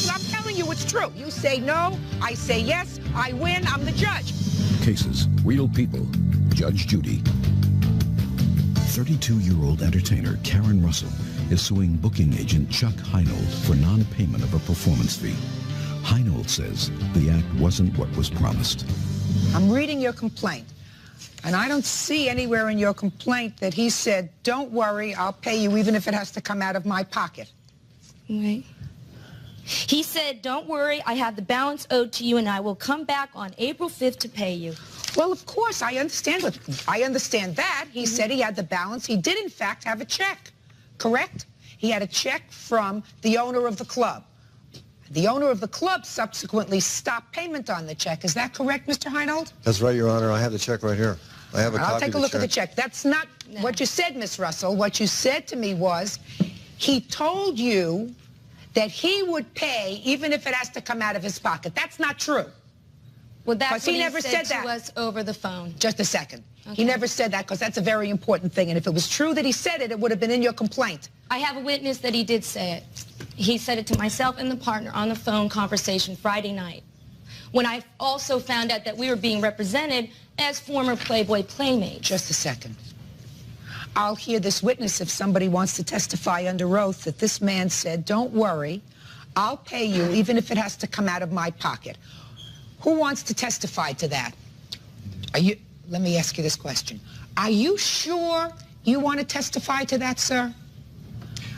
Speaker 2: I'm telling you it's true. You say no, I say yes, I win, I'm the judge.
Speaker 5: Cases, real people. Judge Judy. 32-year-old entertainer Karen Russell is suing booking agent Chuck Heinold for non-payment of a performance fee. Heinold says the act wasn't what was promised.
Speaker 2: I'm reading your complaint, and I don't see anywhere in your complaint that he said, don't worry, I'll pay you even if it has to come out of my pocket.
Speaker 18: Right. He said, don't worry, I have the balance owed to you, and I will come back on April 5th to pay you.
Speaker 2: Well, of course, I understand that. He said he had the balance. He did, in fact, have a check, correct? He had a check from the owner of the club. The owner of the club subsequently stopped payment on the check. Is that correct, Mr. Heinold?
Speaker 19: That's right, Your Honor. I have the check right here. I have a copy of the check.
Speaker 2: I'll take a look at the check. That's not what you said, Miss Russell. What you said to me was he told you that he would pay even if it has to come out of his pocket. That's not true.
Speaker 18: Well, that's what
Speaker 2: he never said
Speaker 18: to us over the phone.
Speaker 2: Just a second.
Speaker 18: Okay.
Speaker 2: He never said that because that's a very important thing. And if it was true that he said it, it would have been in your complaint.
Speaker 18: I have a witness that he did say it. He said it to myself and the partner on the phone conversation Friday night, when I also found out that we were being represented as former Playboy playmates.
Speaker 2: Just a second. I'll hear this witness if somebody wants to testify under oath that this man said, don't worry, I'll pay you even if it has to come out of my pocket. Who wants to testify to that? Let me ask you this question. Are you sure you want to testify to that, sir?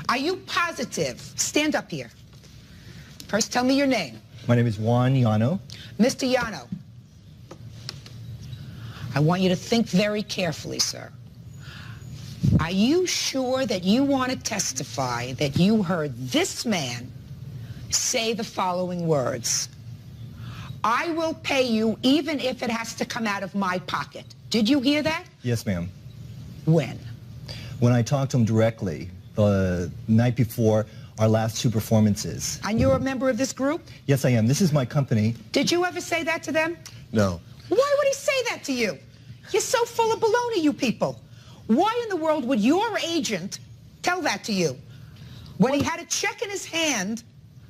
Speaker 2: Are you positive? Stand up here. First, tell me your name.
Speaker 17: My name is Juan Llano.
Speaker 2: Mr. Llano, I want you to think very carefully, sir. Are you sure that you want to testify that you heard this man say the following words? I will pay you even if it has to come out of my pocket. Did you hear that?
Speaker 17: Yes, ma'am.
Speaker 2: When?
Speaker 17: When I talked to him directly the night before our last two performances.
Speaker 2: And you're a member of this group?
Speaker 17: Yes, I am. This is my company.
Speaker 2: Did you ever say that to them?
Speaker 19: No.
Speaker 2: Why would he say that to you? You're so full of baloney, you people. Why in the world would your agent tell that to you? When he had a check in his hand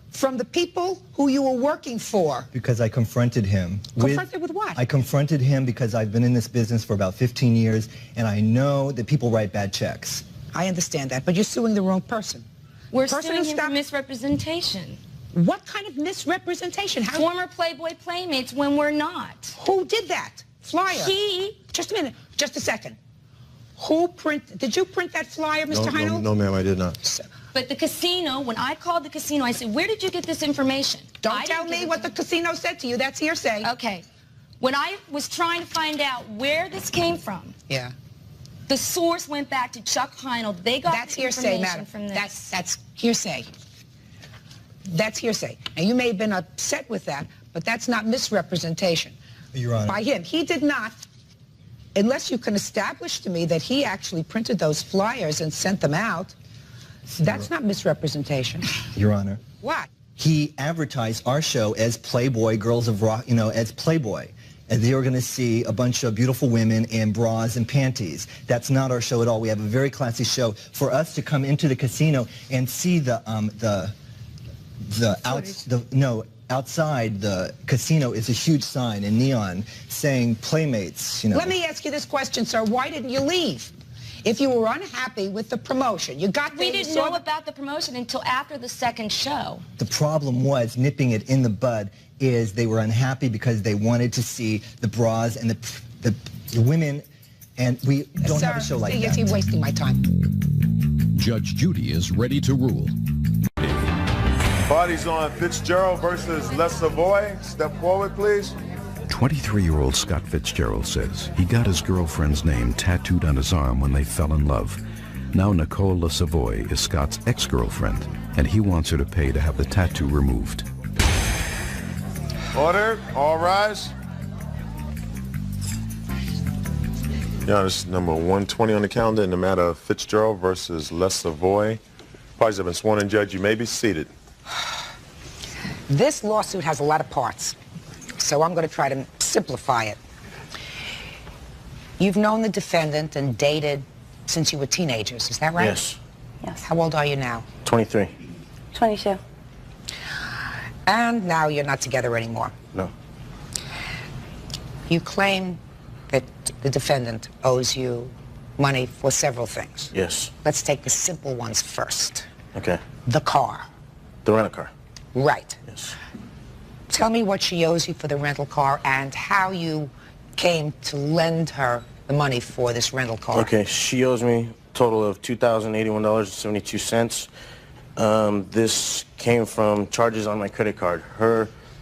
Speaker 2: from the people who you were working for.
Speaker 17: Because I confronted him.
Speaker 2: Confronted with what?
Speaker 17: I confronted him because I've been in this business for about 15 years, and I know that people write bad checks.
Speaker 2: I understand that, but you're suing the wrong person.
Speaker 18: We're suing him for misrepresentation.
Speaker 2: What kind of misrepresentation?
Speaker 18: Former Playboy playmates when we're not.
Speaker 2: Who did that? Flyer.
Speaker 18: He.
Speaker 2: Just a minute. Just a second. Did you print that flyer, Mr. Heinold?
Speaker 19: No, ma'am, I did not.
Speaker 18: But the casino, when I called the casino, I said, where did you get this information?
Speaker 2: Don't tell me what the casino said to you. That's hearsay.
Speaker 18: Okay. When I was trying to find out where this came from,
Speaker 2: yeah,
Speaker 18: the source went back to Chuck Heinold. They got
Speaker 2: that's hearsay, madam.
Speaker 18: From this.
Speaker 2: That's hearsay. That's hearsay. Now, you may have been upset with that, but that's not misrepresentation.
Speaker 17: Your Honor.
Speaker 2: By him. He did not, unless you can establish to me that he actually printed those flyers and sent them out, that's not misrepresentation.
Speaker 17: Your Honor.
Speaker 2: What?
Speaker 17: He advertised our show as Playboy Girls of Rock, as Playboy. and they are going to see a bunch of beautiful women in bras and panties. That's not our show at all. We have a very classy show. For us to come into the casino and see outside the casino is a huge sign in neon saying Playmates, you know.
Speaker 2: Let me ask you this question, sir. Why didn't you leave? If you were unhappy with the promotion, you got there,
Speaker 18: We didn't know about the promotion until after the second show.
Speaker 17: The problem was, nipping it in the bud, is they were unhappy because they wanted to see the bras and the women, and we don't have a show like that.
Speaker 2: You're wasting my time.
Speaker 5: Judge Judy is ready to rule.
Speaker 1: Bodies on Fitzgerald versus Les Savoy. Step forward, please.
Speaker 5: 23-year-old Scott Fitzgerald says he got his girlfriend's name tattooed on his arm when they fell in love. Now Nicole Le Savoy is Scott's ex-girlfriend, and he wants her to pay to have the tattoo removed.
Speaker 1: Order. All rise. Yeah, this is number 120 on the calendar in the matter of Fitzgerald versus Les Savoy. Parties have been sworn in, Judge. You may be seated.
Speaker 2: This lawsuit has a lot of parts, so I'm going to try to simplify it. You've known the defendant and dated since you were teenagers, is that right?
Speaker 20: Yes.
Speaker 2: Yes. How old are you now?
Speaker 20: 23.
Speaker 13: 22.
Speaker 2: And now you're not together anymore.
Speaker 20: No.
Speaker 2: You claim that the defendant owes you money for several things.
Speaker 20: Yes.
Speaker 2: Let's take the simple ones first.
Speaker 20: Okay.
Speaker 2: The car.
Speaker 20: The rent-a-car.
Speaker 2: Right.
Speaker 20: Yes.
Speaker 2: Tell me what she owes you for the rental car and how you came to lend her the money for this rental car.
Speaker 20: Okay, she owes me a total of $2,081.72. This came from charges on my credit card.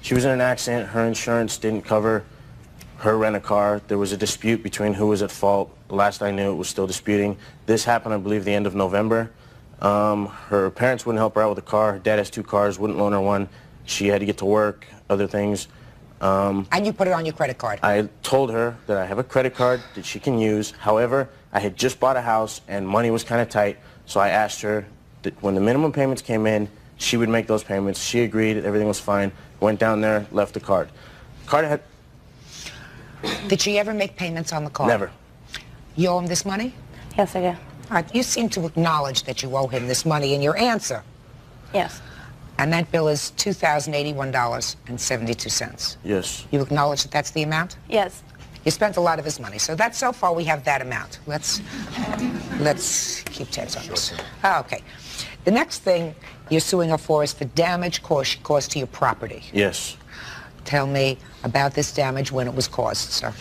Speaker 20: She was in an accident. Her insurance didn't cover her rent-a-car. There was a dispute between who was at fault. Last I knew, it was still disputing. This happened, I believe, the end of November. Her parents wouldn't help her out with the car. Her dad has 2 cars, wouldn't loan her one. She had to get to work, other things.
Speaker 2: And you put it on your credit card?
Speaker 20: I told her that I have a credit card that she can use. However, I had just bought a house and money was kind of tight, so I asked her that when the minimum payments came in, she would make those payments. She agreed, everything was fine. Went down there, left the card. Card had...
Speaker 2: Did she ever make payments on the car?
Speaker 20: Never.
Speaker 2: You owe him this money?
Speaker 13: Yes, I do.
Speaker 2: All right, you seem to acknowledge that you owe him this money in your answer.
Speaker 13: Yes.
Speaker 2: And that bill is $2,081.72.
Speaker 20: Yes.
Speaker 2: You acknowledge that that's the amount?
Speaker 13: Yes.
Speaker 2: You spent a lot of his money, so that's so far we have that amount. Let's keep tabs on this. Okay. The next thing you're suing her for is for damage caused to your property.
Speaker 20: Yes.
Speaker 2: Tell me about this damage, when it was caused, sir.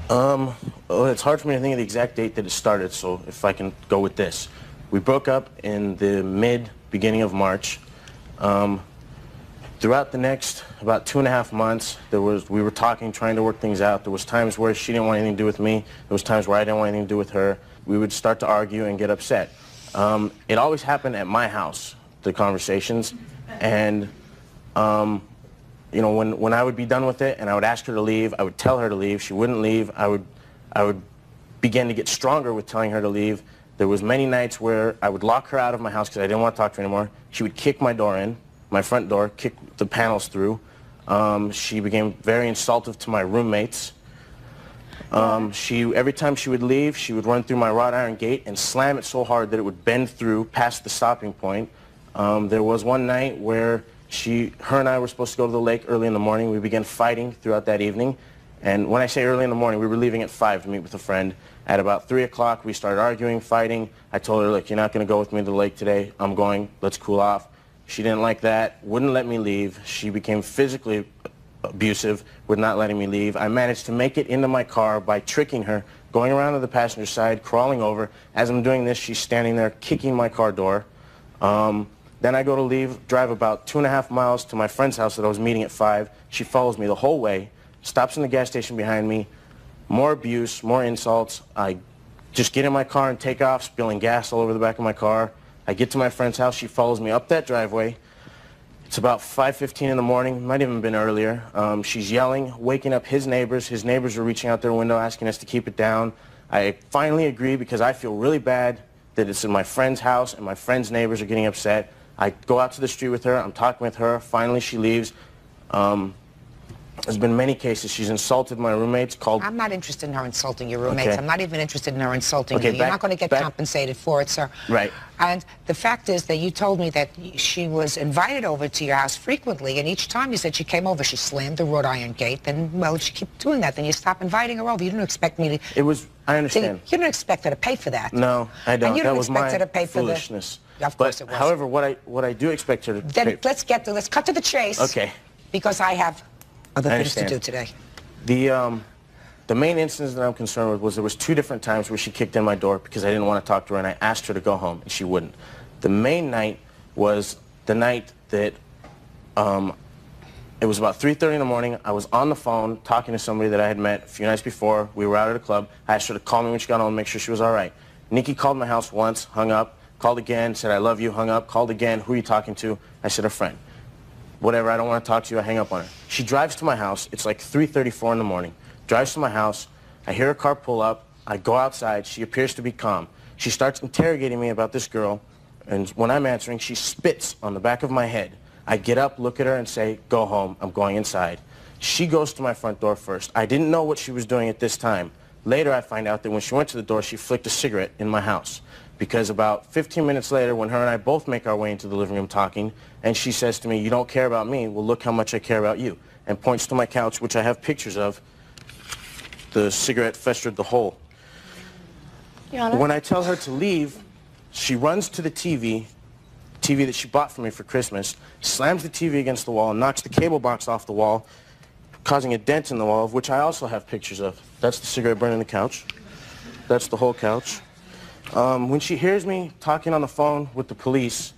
Speaker 20: Well, it's hard for me to think of the exact date that it started, so if I can go with this. We broke up in the beginning of March. Throughout the next about 2.5 months, we were talking, trying to work things out. There was times where she didn't want anything to do with me. There was times where I didn't want anything to do with her. We would start to argue and get upset. It always happened at my house, the conversations, and you know, when I would be done with it and I would ask her to leave, I would tell her to leave. She wouldn't leave. I would begin to get stronger with telling her to leave. There was many nights where I would lock her out of my house because I didn't want to talk to her anymore. She would kick my door in, my front door, kick the panels through. She became very insultive to my roommates. Every time she would leave, she would run through my wrought iron gate and slam it so hard that it would bend through past the stopping point. There was one night where her and I were supposed to go to the lake early in the morning. We began fighting throughout that evening. And when I say early in the morning, we were leaving at 5 to meet with a friend. At about 3 o'clock, we started arguing, fighting. I told her, look, you're not going to go with me to the lake today. I'm going. Let's cool off. She didn't like that, wouldn't let me leave. She became physically abusive, would not letting me leave. I managed to make it into my car by tricking her, going around to the passenger side, crawling over. As I'm doing this, she's standing there kicking my car door. Then I go to leave, drive about 2.5 miles to my friend's house that I was meeting at 5. She follows me the whole way, stops in the gas station behind me. More abuse, more insults. I just get in my car and take off, spilling gas all over the back of my car. I get to my friend's house. She follows me up that driveway. It's about 5:15 in the morning, might even have been earlier. She's yelling, waking up his neighbors. His neighbors are reaching out their window, asking us to keep it down. I finally agree because I feel really bad that it's in my friend's house and my friend's neighbors are getting upset. I go out to the street with her. I'm talking with her. Finally, she leaves. There's been many cases. She's insulted my roommates, called...
Speaker 2: I'm not interested in her insulting your roommates.
Speaker 20: Okay.
Speaker 2: I'm not even interested in her insulting
Speaker 20: Okay,
Speaker 2: you. You're not going to get compensated for it, sir.
Speaker 20: Right.
Speaker 2: And the fact is that you told me that she was invited over to your house frequently, and each time you said she came over, she slammed the wrought iron gate. Then, well, if she kept doing that, then you stop inviting her over. You didn't expect me to...
Speaker 20: It was... I understand.
Speaker 2: You didn't expect her to pay for that.
Speaker 20: No, I don't.
Speaker 2: And you
Speaker 20: that
Speaker 2: don't
Speaker 20: was
Speaker 2: expect
Speaker 20: my
Speaker 2: her to pay for
Speaker 20: foolishness.
Speaker 2: Of course it was.
Speaker 20: However, what I do expect her to
Speaker 2: Then let's cut to the chase.
Speaker 20: Okay.
Speaker 2: Because I have other things to do today.
Speaker 20: The main instance that I'm concerned with was there was 2 different times where she kicked in my door because I didn't want to talk to her, and I asked her to go home, and she wouldn't. The main night was the night that it was about 3:30 in the morning. I was on the phone talking to somebody that I had met a few nights before. We were out at a club. I asked her to call me when she got home, make sure she was all right. Nikki called my house once, hung up, called again, said, I love you, hung up, called again, who are you talking to? I said, a friend. Whatever, I don't want to talk to you, I hang up on her. She drives to my house, it's like 3:34 in the morning, drives to my house, I hear her car pull up, I go outside, she appears to be calm. She starts interrogating me about this girl, and when I'm answering, she spits on the back of my head. I get up, look at her, and say, go home, I'm going inside. She goes to my front door first. I didn't know what she was doing at this time. Later, I find out that when she went to the door, she flicked a cigarette in my house. Because about 15 minutes later, when her and I both make our way into the living room talking, and she says to me, you don't care about me, well, look how much I care about you, and points to my couch, which I have pictures of. The cigarette festered the hole.
Speaker 14: Your Honor?
Speaker 20: When I tell her to leave, she runs to the TV that she bought for me for Christmas, slams the TV against the wall, knocks the cable box off the wall, causing a dent in the wall, of which I also have pictures of. That's the cigarette burning the couch. That's the whole couch. When she hears me talking on the phone with the police,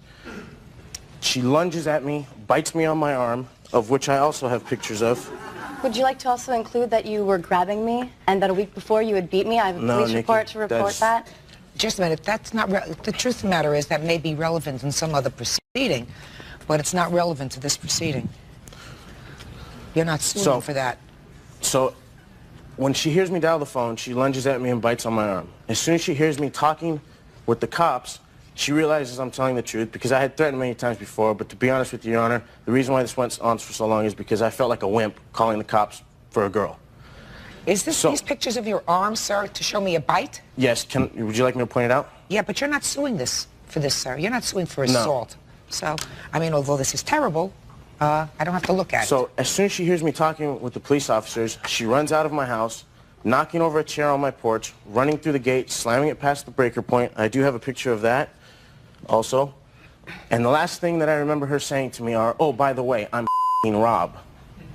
Speaker 20: she lunges at me, bites me on my arm, of which I also have pictures of.
Speaker 21: Would you like to also include that you were grabbing me and that a week before you had beat me? I have a police report to report that.
Speaker 2: Just a minute, that's not the truth of the matter is that may be relevant in some other proceeding, but it's not relevant to this proceeding. You're not suing for that.
Speaker 20: So when she hears me dial the phone, she lunges at me and bites on my arm. As soon as she hears me talking with the cops, she realizes I'm telling the truth because I had threatened many times before, but to be honest with you, Your Honor, the reason why this went on for so long is because I felt like a wimp calling the cops for a girl.
Speaker 2: Is this these pictures of your arm, sir, to show me a bite?
Speaker 20: Yes. Would you like me to point it out?
Speaker 2: Yeah, but you're not suing for this, sir. You're not suing for assault. So, I mean, although this is terrible, I don't have to look at it.
Speaker 20: So as soon as she hears me talking with the police officers, she runs out of my house, knocking over a chair on my porch, running through the gate, slamming it past the breaker point. I do have a picture of that also. And the last thing that I remember her saying to me are, oh, by the way, I'm Rob,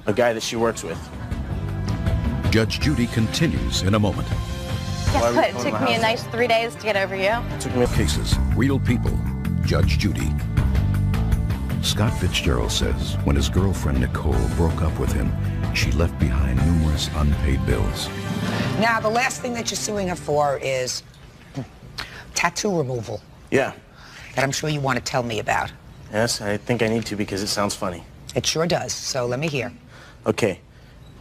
Speaker 20: a guy that she works with.
Speaker 5: Judge Judy continues in a moment.
Speaker 21: Guess what? It took me a nice 3 days to get over you.
Speaker 5: Cases, real people. Judge Judy. Scott Fitzgerald says when his girlfriend Nicole broke up with him, she left behind numerous unpaid bills.
Speaker 2: Now, the last thing that you're suing her for is tattoo removal.
Speaker 20: Yeah.
Speaker 2: That I'm sure you want to tell me about.
Speaker 20: Yes, I think I need to because it sounds funny.
Speaker 2: It sure does, so let me hear.
Speaker 20: Okay,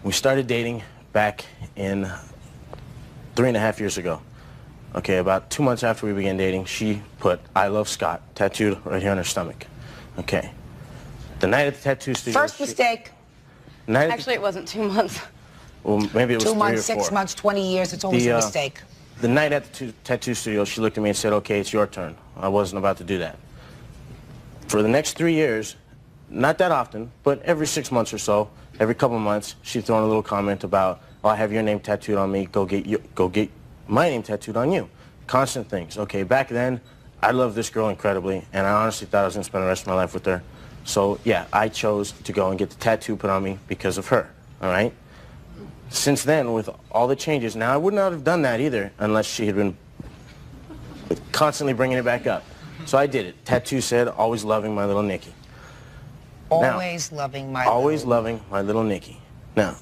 Speaker 20: we started dating back in 3.5 years ago. Okay, about 2 months after we began dating, she put I love Scott tattooed right here on her stomach. Okay. The night at the tattoo studio...
Speaker 2: First mistake.
Speaker 21: Actually, it wasn't 2 months.
Speaker 20: Well, maybe it was
Speaker 2: 2
Speaker 20: 3
Speaker 2: months,
Speaker 20: or 4.
Speaker 2: 6 months, 20 years, it's always a mistake.
Speaker 20: The night at the tattoo studio, she looked at me and said, okay, it's your turn. I wasn't about to do that. For the next 3 years, not that often, but every 6 months or so, every couple of months, she'd throw in a little comment about, oh, I have your name tattooed on me, go get my name tattooed on you. Constant things. Okay, back then, I loved this girl incredibly, and I honestly thought I was going to spend the rest of my life with her. So, yeah, I chose to go and get the tattoo put on me because of her, all right? Since then, with all the changes, now I would not have done that either unless she had been constantly bringing it back up. So I did it. Tattoo said, always loving my little Nikki.
Speaker 2: Always loving my
Speaker 20: little Nikki. Now,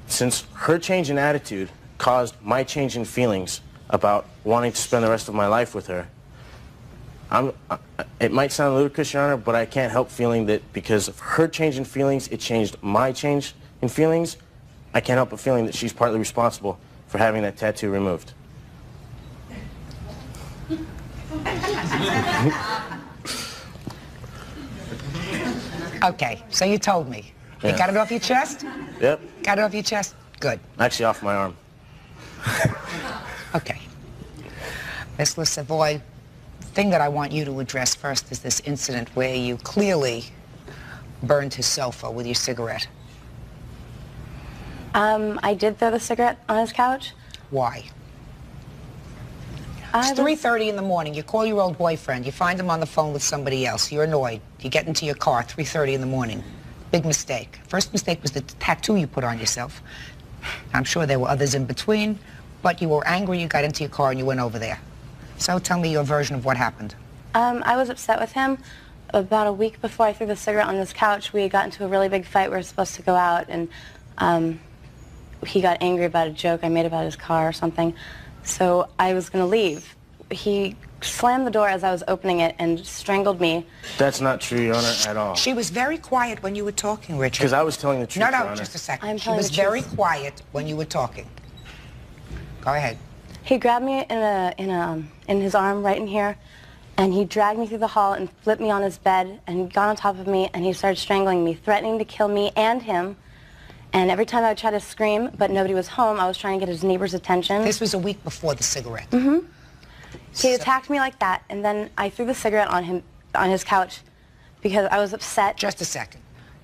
Speaker 20: since her change in attitude caused my change in feelings about wanting to spend the rest of my life with her, it might sound ludicrous, Your Honor, but I can't help feeling that because of her change in feelings, it changed my change in feelings. I can't help but feeling that she's partly responsible for having that tattoo removed.
Speaker 2: Okay, so you told me. You got it off your chest?
Speaker 20: Yep.
Speaker 2: Got it off your chest? Good.
Speaker 20: Actually, off my arm.
Speaker 2: Okay. Miss Savoy, the thing that I want you to address first is this incident where you clearly burned his sofa with your cigarette.
Speaker 21: I did throw the cigarette on his couch.
Speaker 2: Why? It's 3:30 in the morning. You call your old boyfriend. You find him on the phone with somebody else. You're annoyed. You get into your car, 3:30 in the morning. Big mistake. First mistake was the tattoo you put on yourself. I'm sure there were others in between, but you were angry, you got into your car, and you went over there. So tell me your version of what happened.
Speaker 21: I was upset with him. About a week before I threw the cigarette on this couch, we got into a really big fight. We were supposed to go out, and he got angry about a joke I made about his car or something. So I was going to leave. He slammed the door as I was opening it and strangled me.
Speaker 20: That's not true, Your Honor, at all.
Speaker 2: She was very quiet when you were talking, Richard.
Speaker 20: Because I was telling the truth,
Speaker 2: No,
Speaker 20: Your
Speaker 2: no,
Speaker 20: Honor.
Speaker 2: just a second.
Speaker 21: I'm
Speaker 2: She
Speaker 21: telling
Speaker 2: was
Speaker 21: the truth.
Speaker 2: very quiet when you were talking. Go ahead.
Speaker 21: He grabbed me in his arm right in here, and he dragged me through the hall and flipped me on his bed and got on top of me, and he started strangling me, threatening to kill me and him. And every time I would try to scream, but nobody was home, I was trying to get his neighbor's attention.
Speaker 2: This was a week before the cigarette.
Speaker 21: Mm-hmm. He attacked me like that, and then I threw the cigarette on him, on his couch, because I was upset.
Speaker 2: Just a second.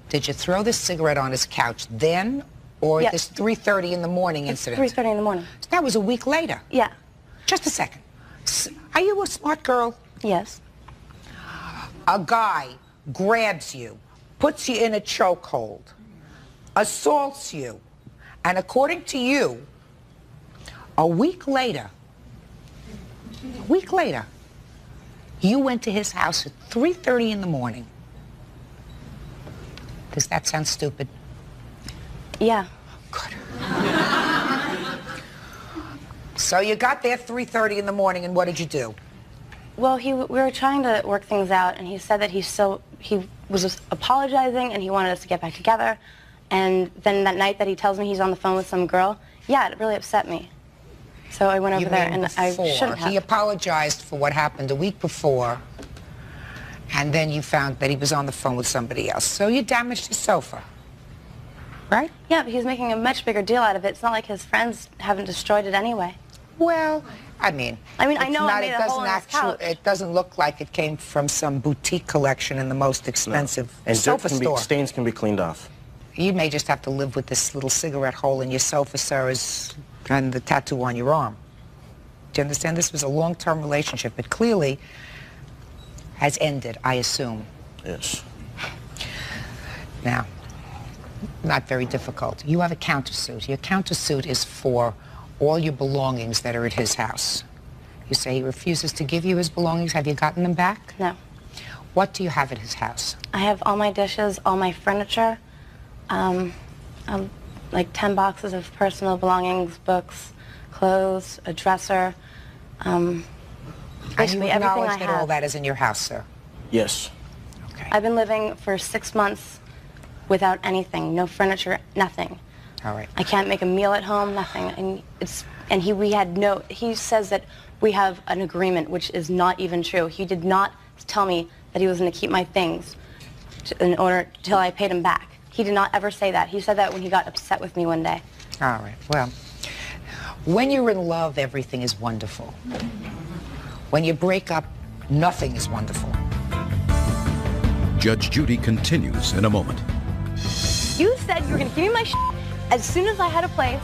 Speaker 2: Did you throw the cigarette on his couch then, or
Speaker 21: Yes.
Speaker 2: this 3:30 in the morning incident?
Speaker 21: 3:30 in the morning.
Speaker 2: That was a week later.
Speaker 21: Yeah.
Speaker 2: Just a second. Are you a smart girl?
Speaker 21: Yes.
Speaker 2: A guy grabs you, puts you in a chokehold, assaults you, and according to you, a week later, you went to his house at 3:30 in the morning. Does that sound stupid?
Speaker 21: Yeah.
Speaker 2: So you got there 3:30 in the morning, and what did you do?
Speaker 21: Well, we were trying to work things out, and he said that he was just apologizing, and he wanted us to get back together. And then that night that he tells me he's on the phone with some girl, yeah, it really upset me. So I went over there, and I shouldn't have.
Speaker 2: He apologized for what happened a week before, and then you found that he was on the phone with somebody else. So you damaged his sofa, right?
Speaker 21: Yeah, but he's making a much bigger deal out of it. It's not like his friends haven't destroyed it anyway.
Speaker 2: Well, I mean,
Speaker 21: I
Speaker 2: it's
Speaker 21: know
Speaker 2: not,
Speaker 21: I made a hole in his couch.
Speaker 2: It doesn't look like it came from some boutique collection in the most expensive
Speaker 20: And
Speaker 2: sofa store.
Speaker 20: stains can be cleaned off.
Speaker 2: You may just have to live with this little cigarette hole in your sofa, sir, and the tattoo on your arm. Do you understand? This was a long-term relationship. It clearly has ended, I assume.
Speaker 20: Yes.
Speaker 2: Now, not very difficult. You have a countersuit. Your countersuit is for all your belongings that are at his house. You say he refuses to give you his belongings. Have you gotten them back?
Speaker 21: No.
Speaker 2: What do you have at his house?
Speaker 21: I have all my dishes, all my furniture, like 10 boxes of personal belongings, books, clothes, a dresser,
Speaker 2: And you
Speaker 21: basically everything I
Speaker 2: acknowledge that all
Speaker 21: have.
Speaker 2: that is in your house, sir?
Speaker 20: Yes.
Speaker 21: I've been living for 6 months without anything, no furniture, nothing.
Speaker 2: All right.
Speaker 21: I can't make a meal at home, nothing. And he says that we have an agreement, which is not even true. He did not tell me that he was going to keep my things in order till I paid him back. He did not ever say that. He said that when he got upset with me one day.
Speaker 2: All right. Well, when you're in love, everything is wonderful. When you break up, nothing is wonderful.
Speaker 5: Judge Judy continues in a moment.
Speaker 21: You said you were going to give me my as soon as I had a place.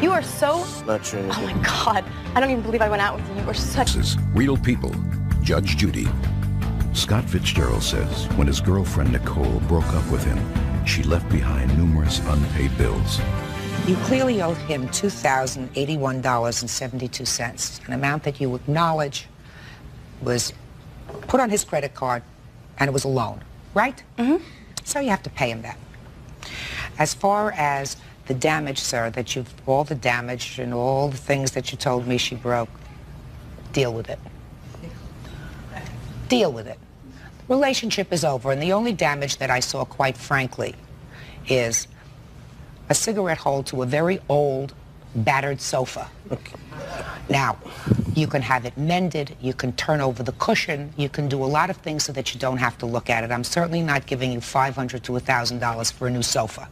Speaker 21: You are so...
Speaker 20: Not true.
Speaker 21: Oh, my God. I don't even believe I went out with you. You are such...
Speaker 5: This is Real People, Judge Judy. Scott Fitzgerald says when his girlfriend Nicole broke up with him, she left behind numerous unpaid bills.
Speaker 2: You clearly owed him $2,081.72, an amount that you acknowledge was put on his credit card, and it was a loan, right? Mm-hmm. So you have to pay him that. As far as the damage, sir, all the damage and all the things that you told me she broke, deal with it. Deal with it. The relationship is over, and the only damage that I saw, quite frankly, is a cigarette hole to a very old, battered sofa. Okay. Now, You can have it mended. You can turn over the cushion. You can do a lot of things so that you don't have to look at it. I'm certainly not giving you $500 to $1,000 for a new sofa.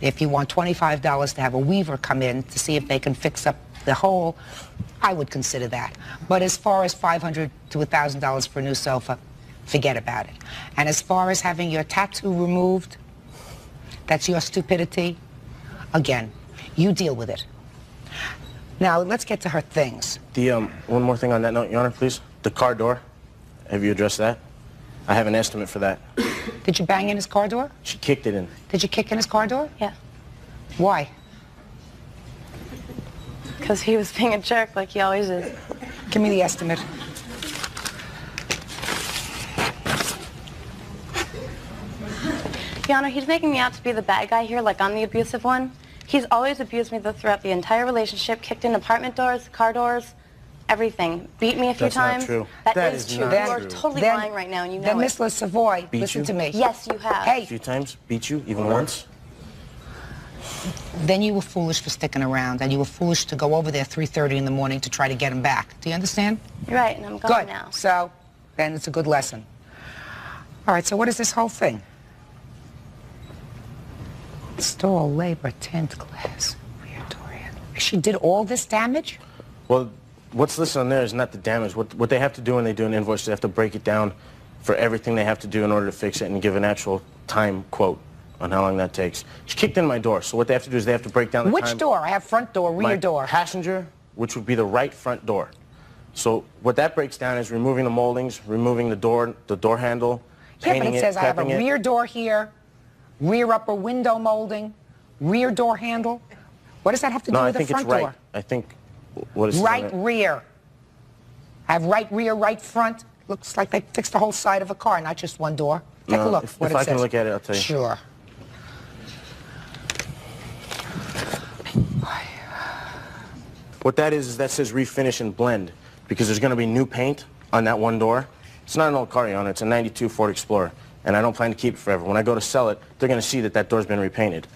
Speaker 2: If you want $25 to have a weaver come in to see if they can fix up the hole, I would consider that. But as far as $500 to $1,000 for a new sofa, forget about it. And as far as having your tattoo removed, that's your stupidity. Again, you deal with it. Now, let's get to her things.
Speaker 20: One more thing on that note, Your Honor, please. The car door, have you addressed that? I have an estimate for that.
Speaker 2: Did you bang in his car door?
Speaker 20: She kicked it in.
Speaker 2: Did you kick in his car door?
Speaker 21: Yeah.
Speaker 2: Why?
Speaker 21: Because he was being a jerk like he always is.
Speaker 2: Give me the estimate.
Speaker 21: Your Honor, he's making me out to be the bad guy here, like I'm the abusive one. He's always abused me throughout the entire relationship, kicked in apartment doors, car doors, everything. Beat me a few times.
Speaker 20: That's not true.
Speaker 21: That is true. You are totally lying right now, and you know
Speaker 2: then,
Speaker 21: it.
Speaker 2: Miss LaSavoy, listen to me.
Speaker 21: Yes, you have.
Speaker 2: Hey.
Speaker 20: A few times? Beat you? Even once?
Speaker 2: Then you were foolish for sticking around, and you were foolish to go over there 3:30 in the morning to try to get him back. Do you understand?
Speaker 21: You're right, and I'm gone
Speaker 2: Good.
Speaker 21: now.
Speaker 2: So, then it's a good lesson. All right, so what is this whole thing? Install labor, tent glass, rear door handle. She did all this damage?
Speaker 20: Well, what's listed on there is not the damage. What they have to do when they do an invoice, they have to break it down for everything they have to do in order to fix it and give an actual time quote on how long that takes. She kicked in my door, so what they have to do is they have to break down the
Speaker 2: Which
Speaker 20: time.
Speaker 2: door? I have front door, rear
Speaker 20: My
Speaker 2: door.
Speaker 20: passenger, which would be the right front door. So what that breaks down is removing the moldings, removing the door handle,
Speaker 2: Yeah,
Speaker 20: painting
Speaker 2: but it says I have a
Speaker 20: prepping it.
Speaker 2: rear door here, rear upper window molding, rear door handle. What does that have to do
Speaker 20: No, I
Speaker 2: with the
Speaker 20: think it's
Speaker 2: front
Speaker 20: right.
Speaker 2: door?
Speaker 20: I think what is
Speaker 2: Right rear. I have right rear, right front. Looks like they fixed the whole side of a car, not just one door. Take a look.
Speaker 20: If
Speaker 2: what it
Speaker 20: I can
Speaker 2: says.
Speaker 20: look at it, I'll tell you.
Speaker 2: Sure.
Speaker 20: What that is that says refinish and blend because there's going to be new paint on that one door. It's not an old car, Your Honor. It's a 92 Ford Explorer, and I don't plan to keep it forever. When I go to sell it, they're going to see that that door's been repainted,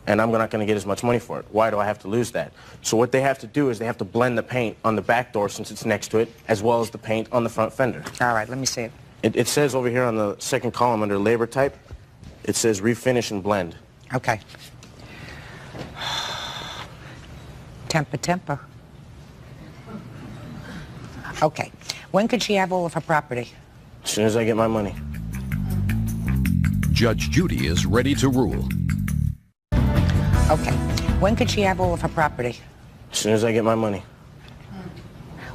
Speaker 20: and I'm not going to get as much money for it. Why do I have to lose that? So what they have to do is they have to blend the paint on the back door since it's next to it, as well as the paint on the front fender.
Speaker 2: All right, let me see it.
Speaker 20: It says over here on the second column under labor type, it says refinish and blend.
Speaker 2: Okay. Temper. Okay. When could she have all of her property?
Speaker 20: As soon as I get my money.
Speaker 5: Judge Judy is ready to rule.
Speaker 2: Okay. When could she have all of her property?
Speaker 20: As soon as I get my money.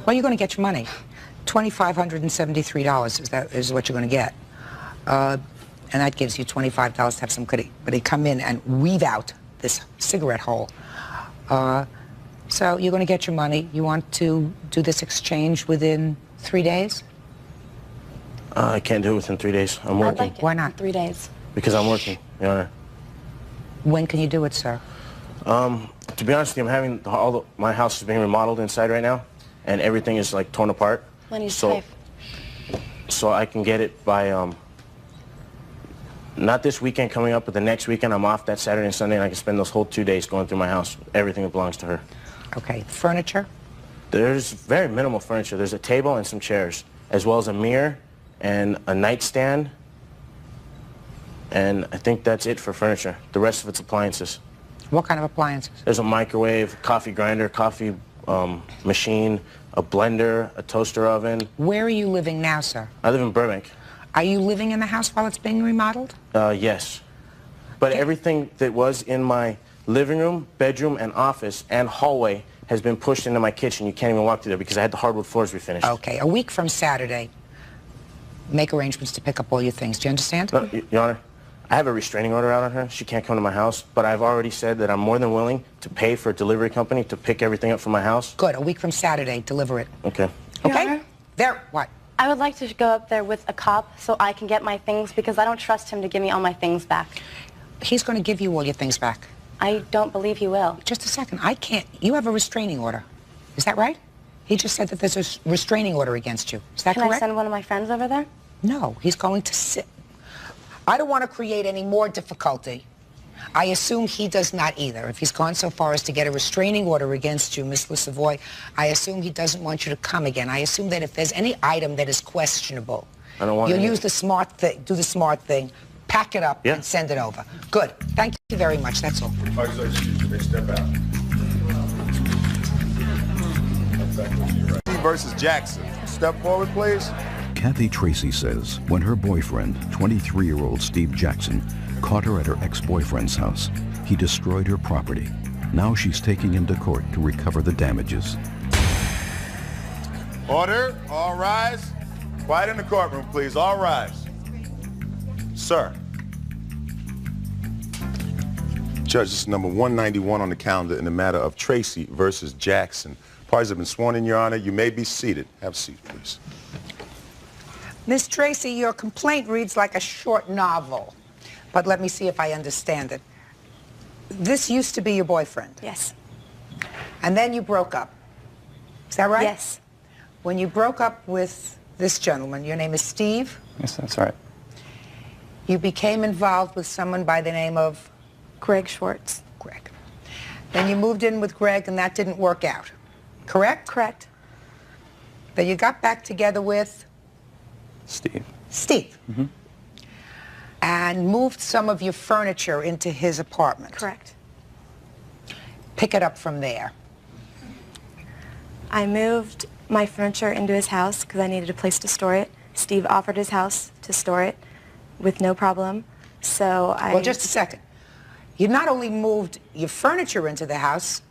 Speaker 2: Well, you're going to get your money. $2,573 is what you're going to get. And that gives you $25 to have somebody come in and weave out this cigarette hole. So you're going to get your money. You want to do this exchange within 3 days?
Speaker 20: I can't do it within 3 days. I'm working.
Speaker 21: I'd like it
Speaker 2: Why not?
Speaker 21: in 3 days.
Speaker 20: Because I'm working, Your Honor.
Speaker 2: When can you do it, sir?
Speaker 20: To be honest with you, I'm having my house is being remodeled inside right now, and everything is like torn apart.
Speaker 21: Money's
Speaker 20: so,
Speaker 21: tight.
Speaker 20: So I can get it by not this weekend coming up, but the next weekend. I'm off that Saturday and Sunday, and I can spend those whole 2 days going through my house, everything that belongs to her.
Speaker 2: Okay. Furniture?
Speaker 20: There's very minimal furniture. There's a table and some chairs, as well as a mirror and a nightstand. And I think that's it for furniture. The rest of it's appliances.
Speaker 2: What kind of appliances?
Speaker 20: There's a microwave, coffee grinder, coffee machine, a blender, a toaster oven.
Speaker 2: Where are you living now, sir?
Speaker 20: I live in Burbank.
Speaker 2: Are you living in the house while it's being remodeled?
Speaker 20: Yes. But everything that was in my living room, bedroom, and office and hallway has been pushed into my kitchen. You can't even walk through there because I had the hardwood floors refinished.
Speaker 2: Okay. A week from Saturday, make arrangements to pick up all your things. Do you understand?
Speaker 20: No, Your Honor, I have a restraining order out on her. She can't come to my house, but I've already said that I'm more than willing to pay for a delivery company to pick everything up from my house.
Speaker 2: Good. A week from Saturday, deliver it.
Speaker 20: Okay.
Speaker 21: Your
Speaker 2: Okay?
Speaker 21: Honor?
Speaker 2: There. What?
Speaker 21: I would like to go up there with a cop so I can get my things because I don't trust him to give me all my things back.
Speaker 2: He's going to give you all your things back.
Speaker 21: I don't believe he will.
Speaker 2: Just a second. I can't. You have a restraining order. Is that right? He just said that there's a restraining order against you. Is that
Speaker 21: Can
Speaker 2: correct?
Speaker 21: I send one of my friends over there?
Speaker 2: No. He's going to sit. I don't want to create any more difficulty. I assume he does not either. If he's gone so far as to get a restraining order against you, Miss LeSavoy, I assume he doesn't want you to come again. I assume that if there's any item that is questionable, you'll use the smart thing, do the smart thing, pack it up and send it over. Good. Thank you very much. That's all.
Speaker 1: Step out. Versus Jackson. Step forward, please.
Speaker 5: Kathy Tracy says when her boyfriend, 23-year-old Steve Jackson, caught her at her ex-boyfriend's house, he destroyed her property. Now she's taking him to court to recover the damages.
Speaker 1: Order. All rise. Quiet in the courtroom, please. All rise. Sir. Judge, this is number 191 on the calendar in the matter of Tracy versus Jackson. Parties have been sworn in, Your Honor. You may be seated. Have a seat, please.
Speaker 2: Miss Tracy, your complaint reads like a short novel, but let me see if I understand it. This used to be your boyfriend?
Speaker 21: Yes.
Speaker 2: And then you broke up. Is that right?
Speaker 21: Yes.
Speaker 2: When you broke up with this gentleman, your name is Steve?
Speaker 4: Yes, that's right.
Speaker 2: You became involved with someone by the name of?
Speaker 21: Greg Schwartz.
Speaker 2: Greg. Then you moved in with Greg and that didn't work out, correct?
Speaker 21: Correct.
Speaker 2: Then you got back together with?
Speaker 4: Steve.
Speaker 2: Steve. Mm-hmm. And moved some of your furniture into his apartment.
Speaker 21: Correct.
Speaker 2: Pick it up from there.
Speaker 21: I moved my furniture into his house because I needed a place to store it. Steve offered his house to store it with no problem. So I...
Speaker 2: Well, just a second. You not only moved your furniture into the house,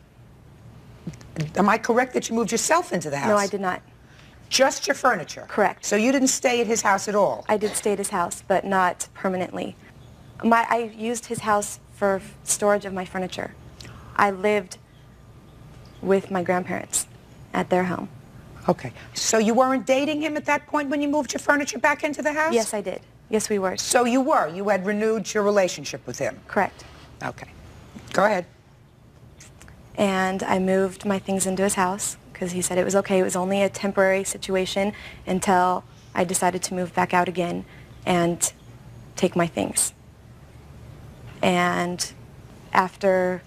Speaker 2: am I correct that you moved yourself into the house?
Speaker 21: No, I did not.
Speaker 2: Just your furniture?
Speaker 21: Correct.
Speaker 2: So you didn't stay at his house at all?
Speaker 21: I did stay at his house, but not permanently. I used his house for storage of my furniture. I lived with my grandparents at their home.
Speaker 2: Okay. So you weren't dating him at that point when you moved your furniture back into the house?
Speaker 21: Yes, I did. Yes, we were.
Speaker 2: So you were? You had renewed your relationship with him?
Speaker 21: Correct.
Speaker 2: Okay. Go ahead.
Speaker 21: And I moved my things into his house because he said it was okay. It was only a temporary situation until I decided to move back out again and take my things. And after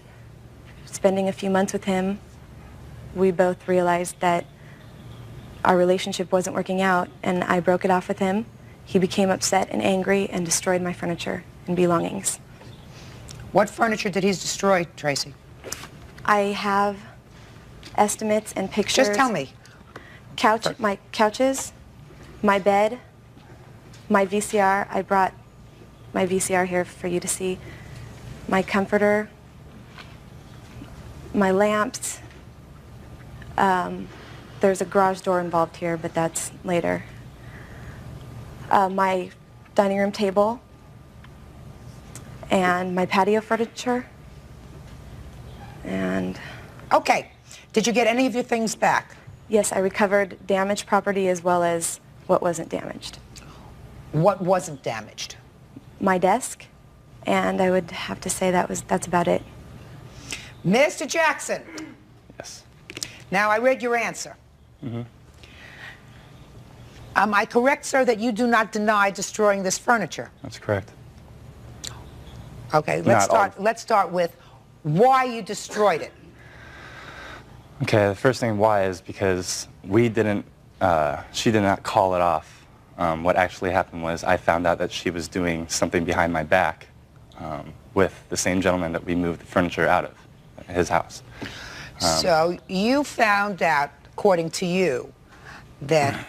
Speaker 21: spending a few months with him, we both realized that our relationship wasn't working out, and I broke it off with him. He became upset and angry and destroyed my furniture and belongings.
Speaker 2: What furniture did he destroy, Tracy?
Speaker 21: I have estimates and pictures.
Speaker 2: Just tell me.
Speaker 21: My couches, my bed, my VCR. I brought my VCR here for you to see. My comforter, my lamps. There's a garage door involved here, but that's later. My dining room table and my patio furniture. And...
Speaker 2: Okay. Did you get any of your things back?
Speaker 21: Yes, I recovered damaged property as well as what wasn't damaged.
Speaker 2: What wasn't damaged?
Speaker 21: My desk, and I would have to say that's about it.
Speaker 2: Mr. Jackson.
Speaker 4: Yes.
Speaker 2: Now, I read your answer.
Speaker 4: Mm-hmm.
Speaker 2: Am I correct, sir, that you do not deny destroying this furniture?
Speaker 4: That's correct.
Speaker 2: Okay, let's start with why you destroyed it.
Speaker 4: Okay, the first thing why is because she did not call it off. What actually happened was I found out that she was doing something behind my back with the same gentleman that we moved the furniture out of, his house.
Speaker 2: So you found out, according to you, that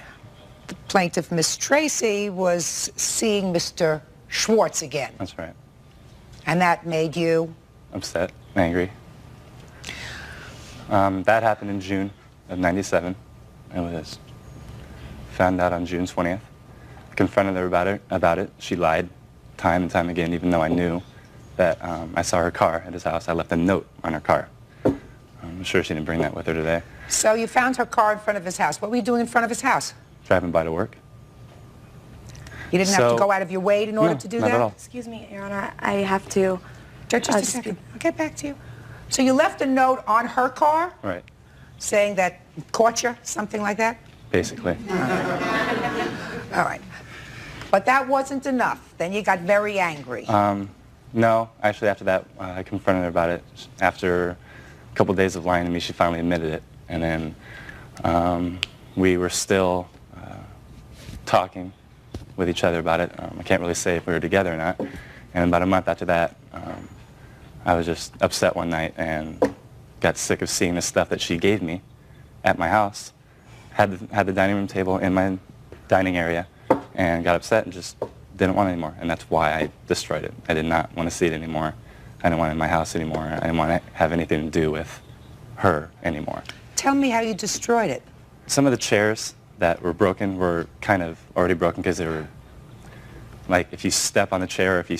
Speaker 2: the plaintiff, Miss Tracy, was seeing Mr. Schwartz again.
Speaker 4: That's right.
Speaker 2: And that made you?
Speaker 4: Upset, angry. That happened in June of '97. It was found out on June 20th. I confronted her about it. She lied time and time again, even though I knew that I saw her car at his house. I left a note on her car. I'm sure she didn't bring that with her today.
Speaker 2: So you found her car in front of his house. What were you doing in front of his house?
Speaker 4: Driving by to work.
Speaker 2: You didn't have to go out of your way in order to do that?
Speaker 4: Not at all.
Speaker 21: Excuse me, Your Honor, I have to...
Speaker 2: Just a second. I'll get back to you. So you left a note on her car?
Speaker 4: Right.
Speaker 2: Saying that caught you, something like that?
Speaker 4: Basically.
Speaker 2: All right. But that wasn't enough. Then you got very angry.
Speaker 4: No, actually after that, I confronted her about it. After a couple days of lying to me, she finally admitted it. And then we were still talking with each other about it. I can't really say if we were together or not. And about a month after that, I was just upset one night and got sick of seeing the stuff that she gave me at my house. Had the dining room table in my dining area and got upset and just didn't want it anymore. And that's why I destroyed it. I did not want to see it anymore. I didn't want it in my house anymore. I didn't want to have anything to do with her anymore.
Speaker 2: Tell me how you destroyed it.
Speaker 4: Some of the chairs that were broken were kind of already broken because they were, like, if you step on the chair or if you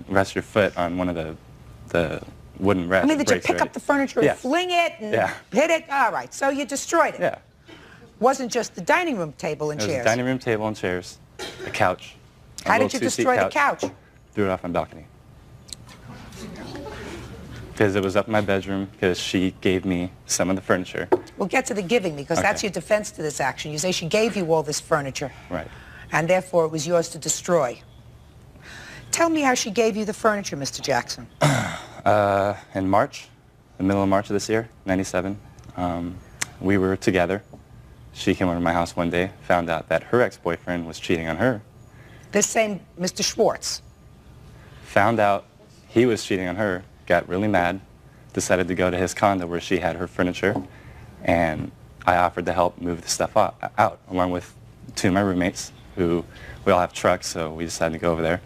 Speaker 4: rest your foot on one of the wooden rests.
Speaker 2: I mean, did you pick up the furniture and fling it and hit it? All right, so you destroyed it.
Speaker 4: Yeah.
Speaker 2: Wasn't just the dining room table and
Speaker 4: It
Speaker 2: chairs.
Speaker 4: was a dining room table and chairs, a couch.
Speaker 2: How did you destroy the couch?
Speaker 4: Threw it off my balcony. Because it was up in my bedroom, because she gave me some of the furniture.
Speaker 2: We'll get to the giving because that's your defense to this action. You say she gave you all this furniture.
Speaker 4: Right.
Speaker 2: And therefore it was yours to destroy. Tell me how she gave you the furniture, Mr. Jackson.
Speaker 4: In March, the middle of March of this year, 97, we were together. She came over to my house one day, found out that her ex-boyfriend was cheating on her.
Speaker 2: This same Mr. Schwartz.
Speaker 4: Found out he was cheating on her, got really mad, decided to go to his condo where she had her furniture, and I offered to help move the stuff out along with two of my roommates, who we all have trucks, so we decided to go over there.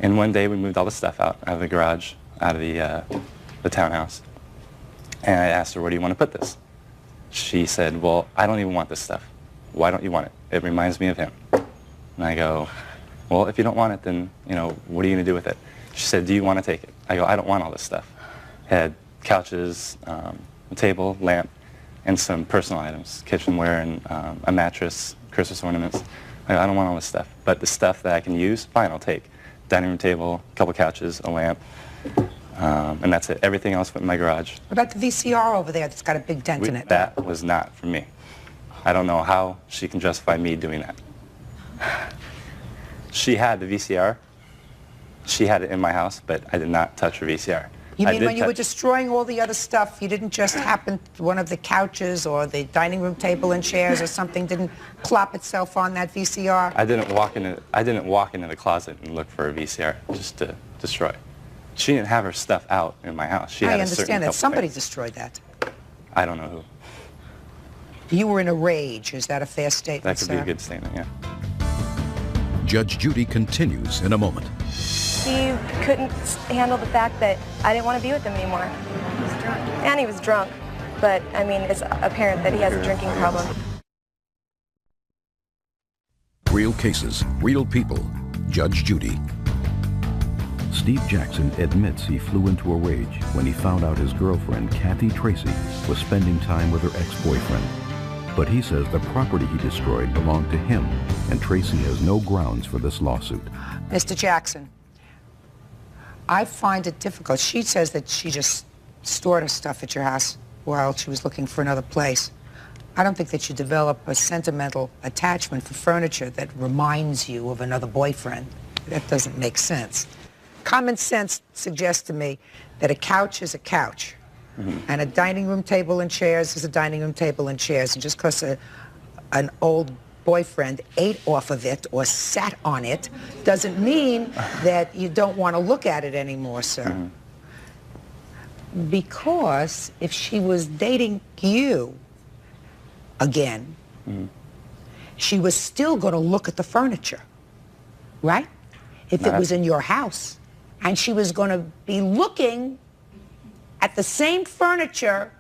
Speaker 4: And one day we moved all the stuff out of the garage, out of the townhouse. And I asked her, where do you want to put this? She said, well, I don't even want this stuff. Why don't you want it? It reminds me of him. And I go, well, if you don't want it, then, you know, what are you going to do with it? She said, do you want to take it? I go, I don't want all this stuff. Had couches, a table, lamp, and some personal items, kitchenware and a mattress, Christmas ornaments. I go, I don't want all this stuff. But the stuff that I can use, fine, I'll take. Dining room table, a couple couches, a lamp, and that's it. Everything else went in my garage.
Speaker 2: What about the VCR over there that's got a big dent in it?
Speaker 4: That was not for me. I don't know how she can justify me doing that. She had the VCR. She had it in my house, but I did not touch her VCR.
Speaker 2: You mean when you were destroying all the other stuff, you didn't just happen, one of the couches or the dining room table and chairs or something didn't plop itself on that VCR?
Speaker 4: I didn't walk into the closet and look for a VCR just to destroy it. She didn't have her stuff out in my house. She had
Speaker 2: I understand that. Somebody destroyed that.
Speaker 4: I don't know who.
Speaker 2: You were in a rage. Is that a fair statement,
Speaker 4: That could be a good statement, yeah.
Speaker 5: Judge Judy continues in a moment.
Speaker 3: Steve couldn't handle the fact that I didn't want to be with him anymore. He was drunk. And he was drunk. But, I mean, it's apparent that he has a drinking problem.
Speaker 5: Real cases, real people. Judge Judy.
Speaker 22: Steve Jackson admits he flew into a rage when he found out his girlfriend, Kathy Tracy, was spending time with her ex-boyfriend. But he says the property he destroyed belonged to him, and Tracy has no grounds for this lawsuit.
Speaker 2: Mr. Jackson, I find it difficult. She says that she just stored her stuff at your house while she was looking for another place. I don't think that you develop a sentimental attachment for furniture that reminds you of another boyfriend. That doesn't make sense. Common sense suggests to me that a couch is a couch, and a dining room table and chairs is a dining room table and chairs. And just because an old boyfriend ate off of it or sat on it doesn't mean that you don't want to look at it anymore, sir. Because if she was dating you again, she was still going to look at the furniture, right? If it was in your house. And she was going to be looking at the same furniture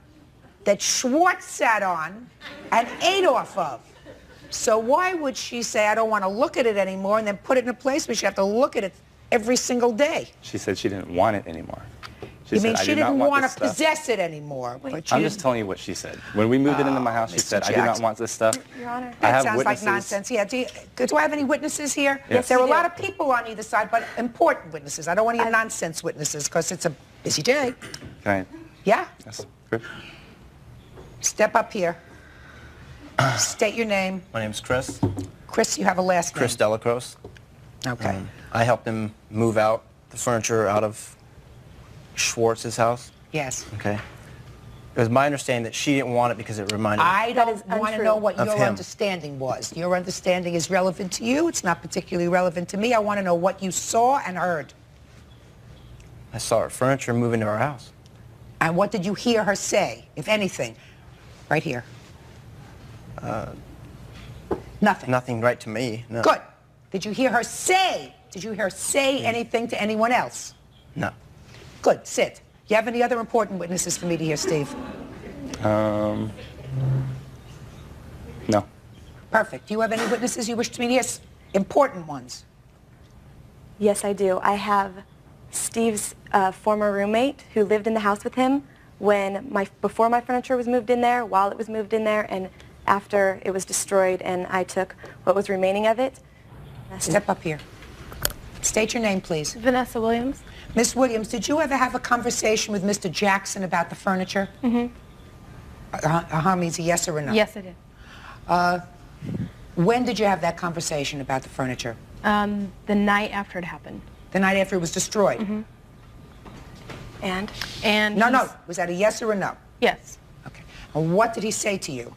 Speaker 2: that Schwartz sat on and ate off of. So why would she say, I don't want to look at it anymore, and then put it in a place where she have to look at it every single day?
Speaker 4: She said she didn't want it anymore.
Speaker 2: You mean she didn't want to possess it anymore?
Speaker 4: I'm just telling you what she said. When we moved it into my house, she said, I do not want this stuff.
Speaker 2: Your Honor. That sounds like nonsense. Yeah. Do I have any witnesses here?
Speaker 4: Yes.
Speaker 2: There are a lot of people on either side, but important witnesses. I don't want any nonsense witnesses because it's a busy day.
Speaker 4: Can I?
Speaker 2: Yeah?
Speaker 4: Yes. Chris?
Speaker 2: Step up here. State your name.
Speaker 23: My name's Chris.
Speaker 2: Chris, you have a last name.
Speaker 23: Chris Delacroce.
Speaker 2: Okay.
Speaker 23: I helped him move out
Speaker 6: the furniture out of Schwartz's house?
Speaker 2: Yes.
Speaker 6: Okay. It was my understanding that she didn't want it because it reminded her
Speaker 2: I don't want to know what
Speaker 6: of
Speaker 2: your
Speaker 6: him.
Speaker 2: understanding was. Your understanding is relevant to you. It's not particularly relevant to me. I want to know what you saw and heard.
Speaker 6: I saw her furniture move into our house.
Speaker 2: And what did you hear her say, if anything? Right here. Nothing.
Speaker 6: Nothing right to me, no.
Speaker 2: Good. Did you hear her say? Did you hear her say anything to anyone else?
Speaker 6: No.
Speaker 2: Good. Sit. Do you have any other important witnesses for me to hear, Steve?
Speaker 4: No.
Speaker 2: Perfect. Do you have any witnesses you wish to me to hear? Important ones.
Speaker 3: Yes, I do. I have Steve's former roommate who lived in the house with him before my furniture was moved in there, while it was moved in there, and after it was destroyed, and I took what was remaining of it.
Speaker 2: Step up here. State your name, please.
Speaker 3: Vanessa Williams.
Speaker 2: Miss Williams, did you ever have a conversation with Mr. Jackson about the furniture?
Speaker 3: Mm-hmm.
Speaker 2: Means a yes or a no?
Speaker 3: Yes, I did.
Speaker 2: When did you have that conversation about the furniture?
Speaker 3: The night after it happened.
Speaker 2: The night after it was destroyed?
Speaker 3: Mm-hmm. And
Speaker 2: No. Was that a yes or a no?
Speaker 3: Yes.
Speaker 2: Okay. And what did he say to you?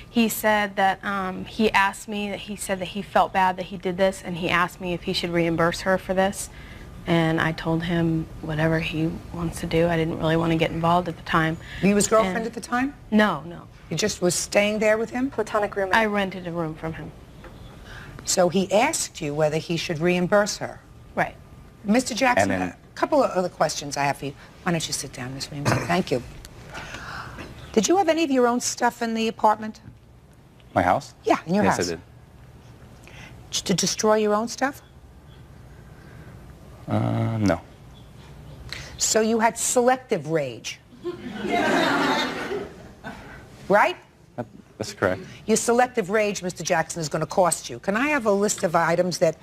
Speaker 3: He said that he asked me that he said that he felt bad that he did this, and he asked me if he should reimburse her for this, and I told him whatever he wants to do. I didn't really want to get involved at the time.
Speaker 2: Were you his girlfriend at the time?
Speaker 3: No.
Speaker 2: You just was staying there with him?
Speaker 3: Platonic roommate. I rented a room from him.
Speaker 2: So he asked you whether he should reimburse her?
Speaker 3: Right.
Speaker 2: Mr. Jackson, a couple of other questions I have for you. Why don't you sit down, Miss Williams? Thank you. Did you have any of your own stuff in the apartment?
Speaker 4: My house?
Speaker 2: Yeah, in your house.
Speaker 4: Yes, I did.
Speaker 2: To destroy your own stuff?
Speaker 4: No.
Speaker 2: So you had selective rage? Right?
Speaker 4: That's correct.
Speaker 2: Your selective rage, Mr. Jackson, is going to cost you. Can I have a list of items that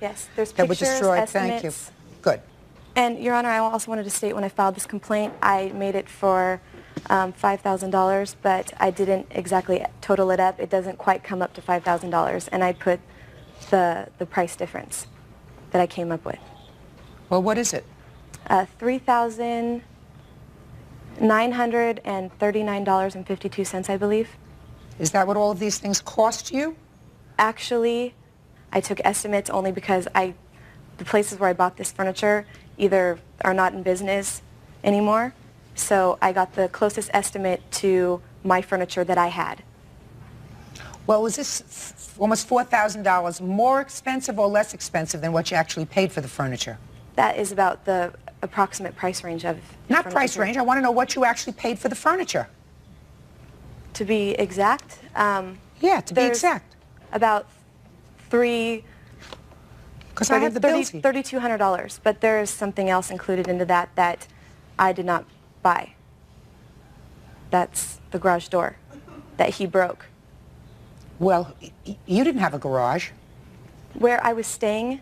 Speaker 3: yes, there's
Speaker 2: that were
Speaker 3: pictures,
Speaker 2: destroyed?
Speaker 3: estimates.
Speaker 2: Thank you. Good.
Speaker 3: And, Your Honor, I also wanted to state when I filed this complaint, I made it for $5,000, but I didn't exactly total it up. It doesn't quite come up to $5,000, and I put the price difference that I came up with.
Speaker 2: Well, what is it?
Speaker 3: $3,939.52, I believe.
Speaker 2: Is that what all of these things cost you?
Speaker 3: Actually, I took estimates only because the places where I bought this furniture either are not in business anymore, so I got the closest estimate to my furniture that I had.
Speaker 2: Well, was this almost $4,000 more expensive or less expensive than what you actually paid for the furniture?
Speaker 3: That is about the approximate price range of the
Speaker 2: Not
Speaker 3: furniture.
Speaker 2: price range. I want to know what you actually paid for the furniture.
Speaker 3: To be exact?
Speaker 2: Yeah, to be exact.
Speaker 3: About
Speaker 2: Because I have the bills here.
Speaker 3: $3,200, but there is something else included into that that I did not buy. That's the garage door that he broke.
Speaker 2: Well, you didn't have a garage.
Speaker 3: Where I was staying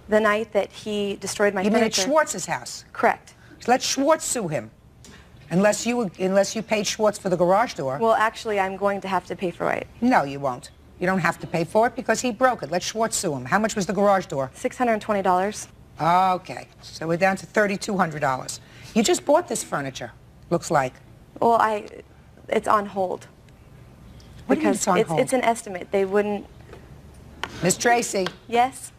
Speaker 3: the night that he destroyed my furniture.
Speaker 2: You mean at Schwartz's house?
Speaker 3: Correct.
Speaker 2: Let Schwartz sue him, unless you paid Schwartz for the garage door.
Speaker 3: Well, actually, I'm going to have to pay for it.
Speaker 2: No, you won't. You don't have to pay for it because he broke it. Let Schwartz sue him. How much was the garage door?
Speaker 3: $620.
Speaker 2: Okay, so we're down to $3,200. You just bought this furniture, looks like.
Speaker 3: Well, it's on hold.
Speaker 2: What do you mean it's on hold?
Speaker 3: It's an estimate. They wouldn't...
Speaker 2: Miss Tracy.
Speaker 3: Yes?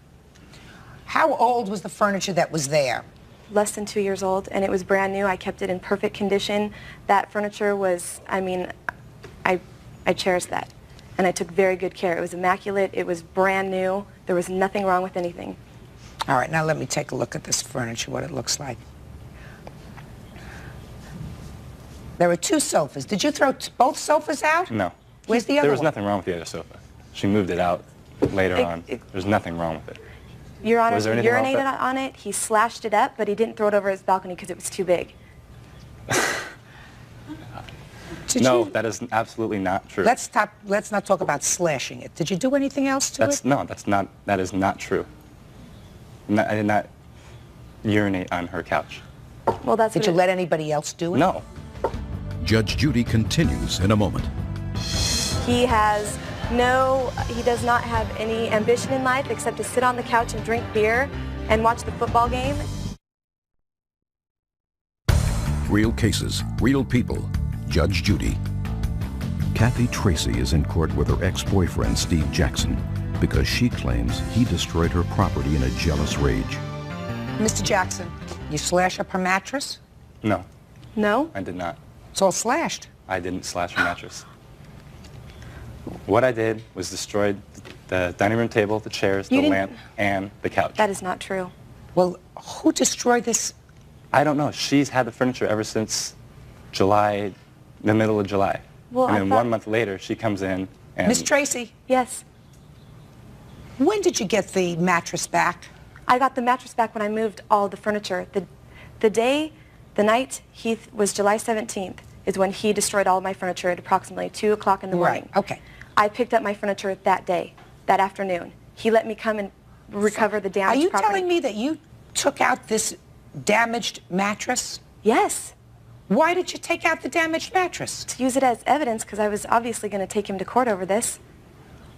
Speaker 2: How old was the furniture that was there?
Speaker 3: Less than 2 years old, and it was brand new. I kept it in perfect condition. That furniture was, I mean, I cherished that. And I took very good care. It was immaculate. It was brand new. There was nothing wrong with anything.
Speaker 2: All right, now let me take a look at this furniture, what it looks like. There were 2 sofas. Did you throw both sofas out?
Speaker 4: No.
Speaker 2: Where's the other
Speaker 4: There was
Speaker 2: one?
Speaker 4: nothing wrong with the other sofa. She moved it out later on. There's nothing wrong with it.
Speaker 3: Your Honor,
Speaker 4: Was there
Speaker 3: he
Speaker 4: anything wrong with
Speaker 3: urinated on it. He slashed it up, but he didn't throw it over his balcony because it was too big.
Speaker 4: No, that is absolutely not true.
Speaker 2: Let's not talk about slashing it. Did you do anything else to it?
Speaker 4: No, that is not true. I did not urinate on her couch.
Speaker 3: Well, that's
Speaker 2: Did you let anybody else do it?
Speaker 4: No.
Speaker 5: Judge Judy continues in a moment.
Speaker 3: He does not have any ambition in life except to sit on the couch and drink beer and watch the football game.
Speaker 5: Real cases, real people. Judge Judy. Kathy Tracy is in court with her ex-boyfriend, Steve Jackson, because she claims he destroyed her property in a jealous rage.
Speaker 2: Mr. Jackson, you slash up her mattress?
Speaker 4: No,
Speaker 2: No?
Speaker 4: I did not.
Speaker 2: It's all slashed.
Speaker 4: I didn't slash her mattress. What I did was destroy the dining room table, the chairs,
Speaker 3: You
Speaker 4: the
Speaker 3: didn't-
Speaker 4: lamp, and the couch.
Speaker 3: That is not true.
Speaker 2: Well, who destroyed this?
Speaker 4: I don't know. She's had the furniture ever since July, the middle of July.
Speaker 3: Well,
Speaker 4: and
Speaker 3: I
Speaker 4: then
Speaker 3: thought-
Speaker 4: 1 month later, she comes in and...
Speaker 2: Miss Tracy?
Speaker 3: Yes.
Speaker 2: When did you get the mattress back?
Speaker 3: I got the mattress back when I moved all the furniture. The night was July 17th, is when he destroyed all of my furniture at approximately 2 o'clock in the morning.
Speaker 2: Right, okay.
Speaker 3: I picked up my furniture that day, that afternoon. He let me come and recover the damaged
Speaker 2: Are you
Speaker 3: property.
Speaker 2: telling me that you took out this damaged mattress?
Speaker 3: Yes.
Speaker 2: Why did you take out the damaged mattress?
Speaker 3: To use it as evidence, because I was obviously going to take him to court over this.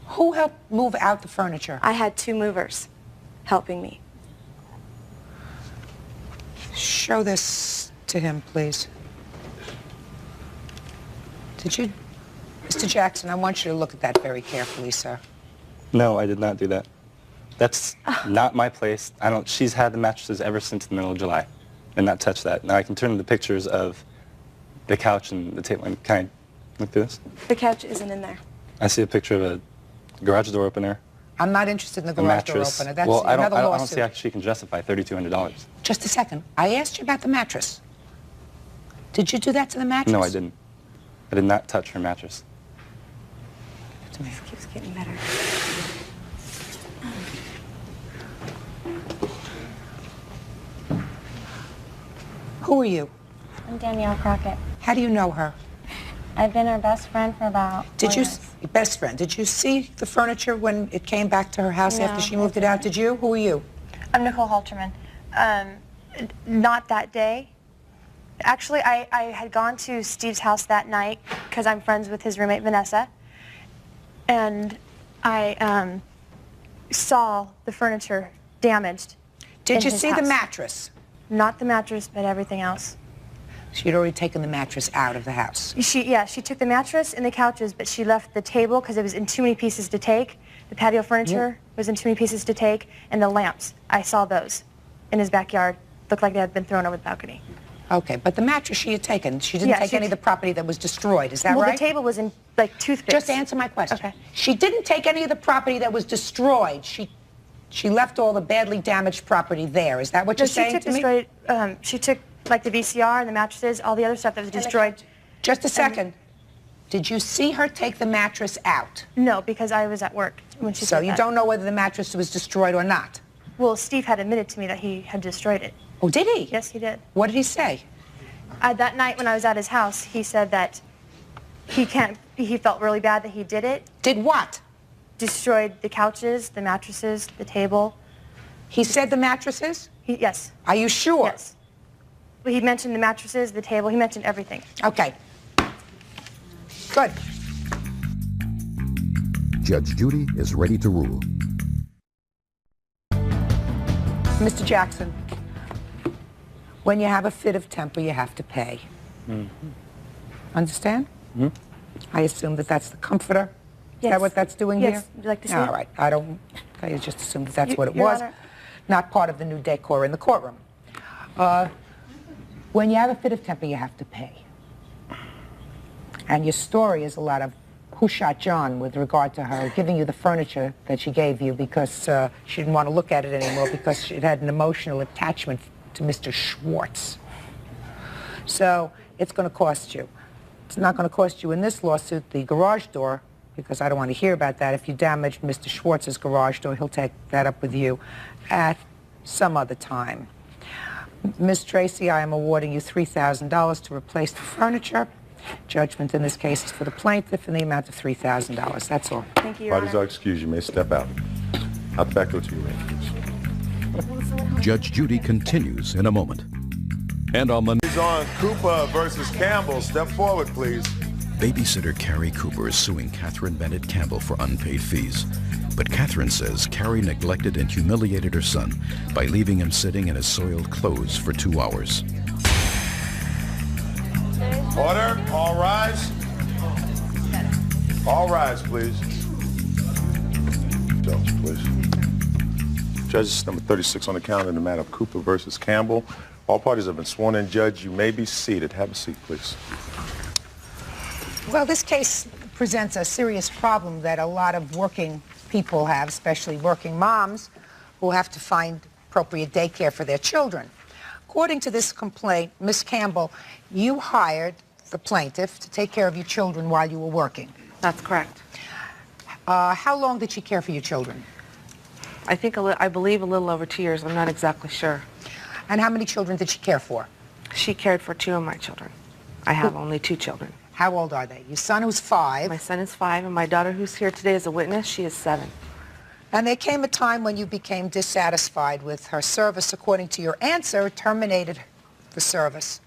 Speaker 2: Who helped move out the furniture?
Speaker 3: I had 2 movers helping me.
Speaker 2: Show this to him, please. Did you... Mr. Jackson, I want you to look at that very carefully, sir.
Speaker 4: No, I did not do that. That's not my place. She's had the mattresses ever since the middle of July and not touched that. Now I can turn to the pictures of the couch and the table. Can I look through this?
Speaker 3: The couch isn't in there.
Speaker 4: I see a picture of a garage door opener,
Speaker 2: I'm not interested in the
Speaker 4: a
Speaker 2: garage door
Speaker 4: mattress.
Speaker 2: opener. That's
Speaker 4: well, I
Speaker 2: another
Speaker 4: don't
Speaker 2: lawsuit.
Speaker 4: see how she can justify $3,200.
Speaker 2: Just a second. I asked you about the mattress. Did you do that to the mattress?
Speaker 4: No, I didn't. I did not touch her mattress.
Speaker 3: This keeps getting better.
Speaker 2: Who are you?
Speaker 8: I'm Danielle Crockett.
Speaker 2: How do you know her?
Speaker 8: I've been her best friend for about 4 years.
Speaker 2: Best friend, did you see the furniture when it came back to her house
Speaker 8: No,
Speaker 2: after she moved it out? Did you? Who are you?
Speaker 10: I'm Nicole Halterman. Not that day. Actually, I had gone to Steve's house that night because I'm friends with his roommate, Vanessa. And I saw the furniture damaged.
Speaker 2: Did you see the mattress?
Speaker 10: Not the mattress, but everything else.
Speaker 2: She'd already taken the mattress out of the house.
Speaker 10: She took the mattress and the couches, but she left the table because it was in too many pieces to take. The patio furniture was in too many pieces to take, and the lamps. I saw those in his backyard. Looked like they had been thrown over the balcony.
Speaker 2: Okay, but the mattress she had taken, she didn't take any of the property that was destroyed, is that
Speaker 10: well,
Speaker 2: right?
Speaker 10: the table was in, like, toothpicks.
Speaker 2: Just answer my question.
Speaker 10: Okay.
Speaker 2: She didn't take any of the property that was destroyed. She left all the badly damaged property there. Is that what you're saying to me?
Speaker 10: She took, like, the VCR and the mattresses, all the other stuff that was destroyed.
Speaker 2: Just a second. Did you see her take the mattress out?
Speaker 10: No, because I was at work when she
Speaker 2: So
Speaker 10: did
Speaker 2: you
Speaker 10: that.
Speaker 2: don't know whether the mattress was destroyed or not?
Speaker 10: Well, Steve had admitted to me that he had destroyed it.
Speaker 2: Oh, did he?
Speaker 10: Yes, he did.
Speaker 2: What did he say?
Speaker 10: That night when I was at his house, he said that he felt really bad that he did it.
Speaker 2: Did what?
Speaker 10: Destroyed the couches, the mattresses, the table.
Speaker 2: He said the mattresses?
Speaker 10: Yes.
Speaker 2: Are you sure?
Speaker 10: Yes. He mentioned the mattresses, the table, he mentioned everything.
Speaker 2: Okay. Good.
Speaker 5: Judge Judy is ready to rule.
Speaker 2: Mr. Jackson, when you have a fit of temper, you have to pay. Understand? I assume that that's the comforter. Is that what that's doing here?
Speaker 10: Yes. Would you like to see
Speaker 2: All
Speaker 10: it?
Speaker 2: right. I just assumed that that's what it
Speaker 10: Your
Speaker 2: was.
Speaker 10: Honor.
Speaker 2: Not part of the new decor in the courtroom. When you have a fit of temper, you have to pay. And your story is a lot of who shot John with regard to her giving you the furniture that she gave you because she didn't want to look at it anymore because it had an emotional attachment to Mr. Schwartz. So it's going to cost you. It's not going to cost you in this lawsuit the garage door, because I don't want to hear about that. If you damaged Mr. Schwartz's garage door, he'll take that up with you at some other time. Ms. Tracy, I am awarding you $3,000 to replace the furniture. Judgment in this case is for the plaintiff in the amount of $3,000. That's all.
Speaker 10: Thank you, Your
Speaker 1: Parties are excused. You may step out. I'll back to you,
Speaker 5: Judge Judy continues in a moment. And on the...
Speaker 1: He's on Cooper versus Campbell. Step forward, please.
Speaker 5: Babysitter Carrie Cooper is suing Catherine Bennett Campbell for unpaid fees. But Catherine says Carrie neglected and humiliated her son by leaving him sitting in his soiled clothes for 2 hours.
Speaker 1: sides, please. Judge, please. Judge number 36 on the calendar in the matter of Cooper versus Campbell. All parties have been sworn in. Judge, you may be seated. Have a seat, please.
Speaker 2: Well, this case presents a serious problem that a lot of working people have, especially working moms, who have to find appropriate daycare for their children. According to this complaint, Ms. Campbell, you hired the plaintiff to take care of your children while you were working.
Speaker 7: That's correct.
Speaker 2: How long did she care for your children?
Speaker 7: I believe a little over 2 years. I'm not exactly sure.
Speaker 2: And how many children did she care for?
Speaker 7: She cared for 2 of my children. I have only 2 children.
Speaker 2: How old are they? Your son who's 5.
Speaker 7: My son is 5, and my daughter who's here today as a witness, she is 7.
Speaker 2: And there came a time when you became dissatisfied with her service. According to your answer, terminated the service.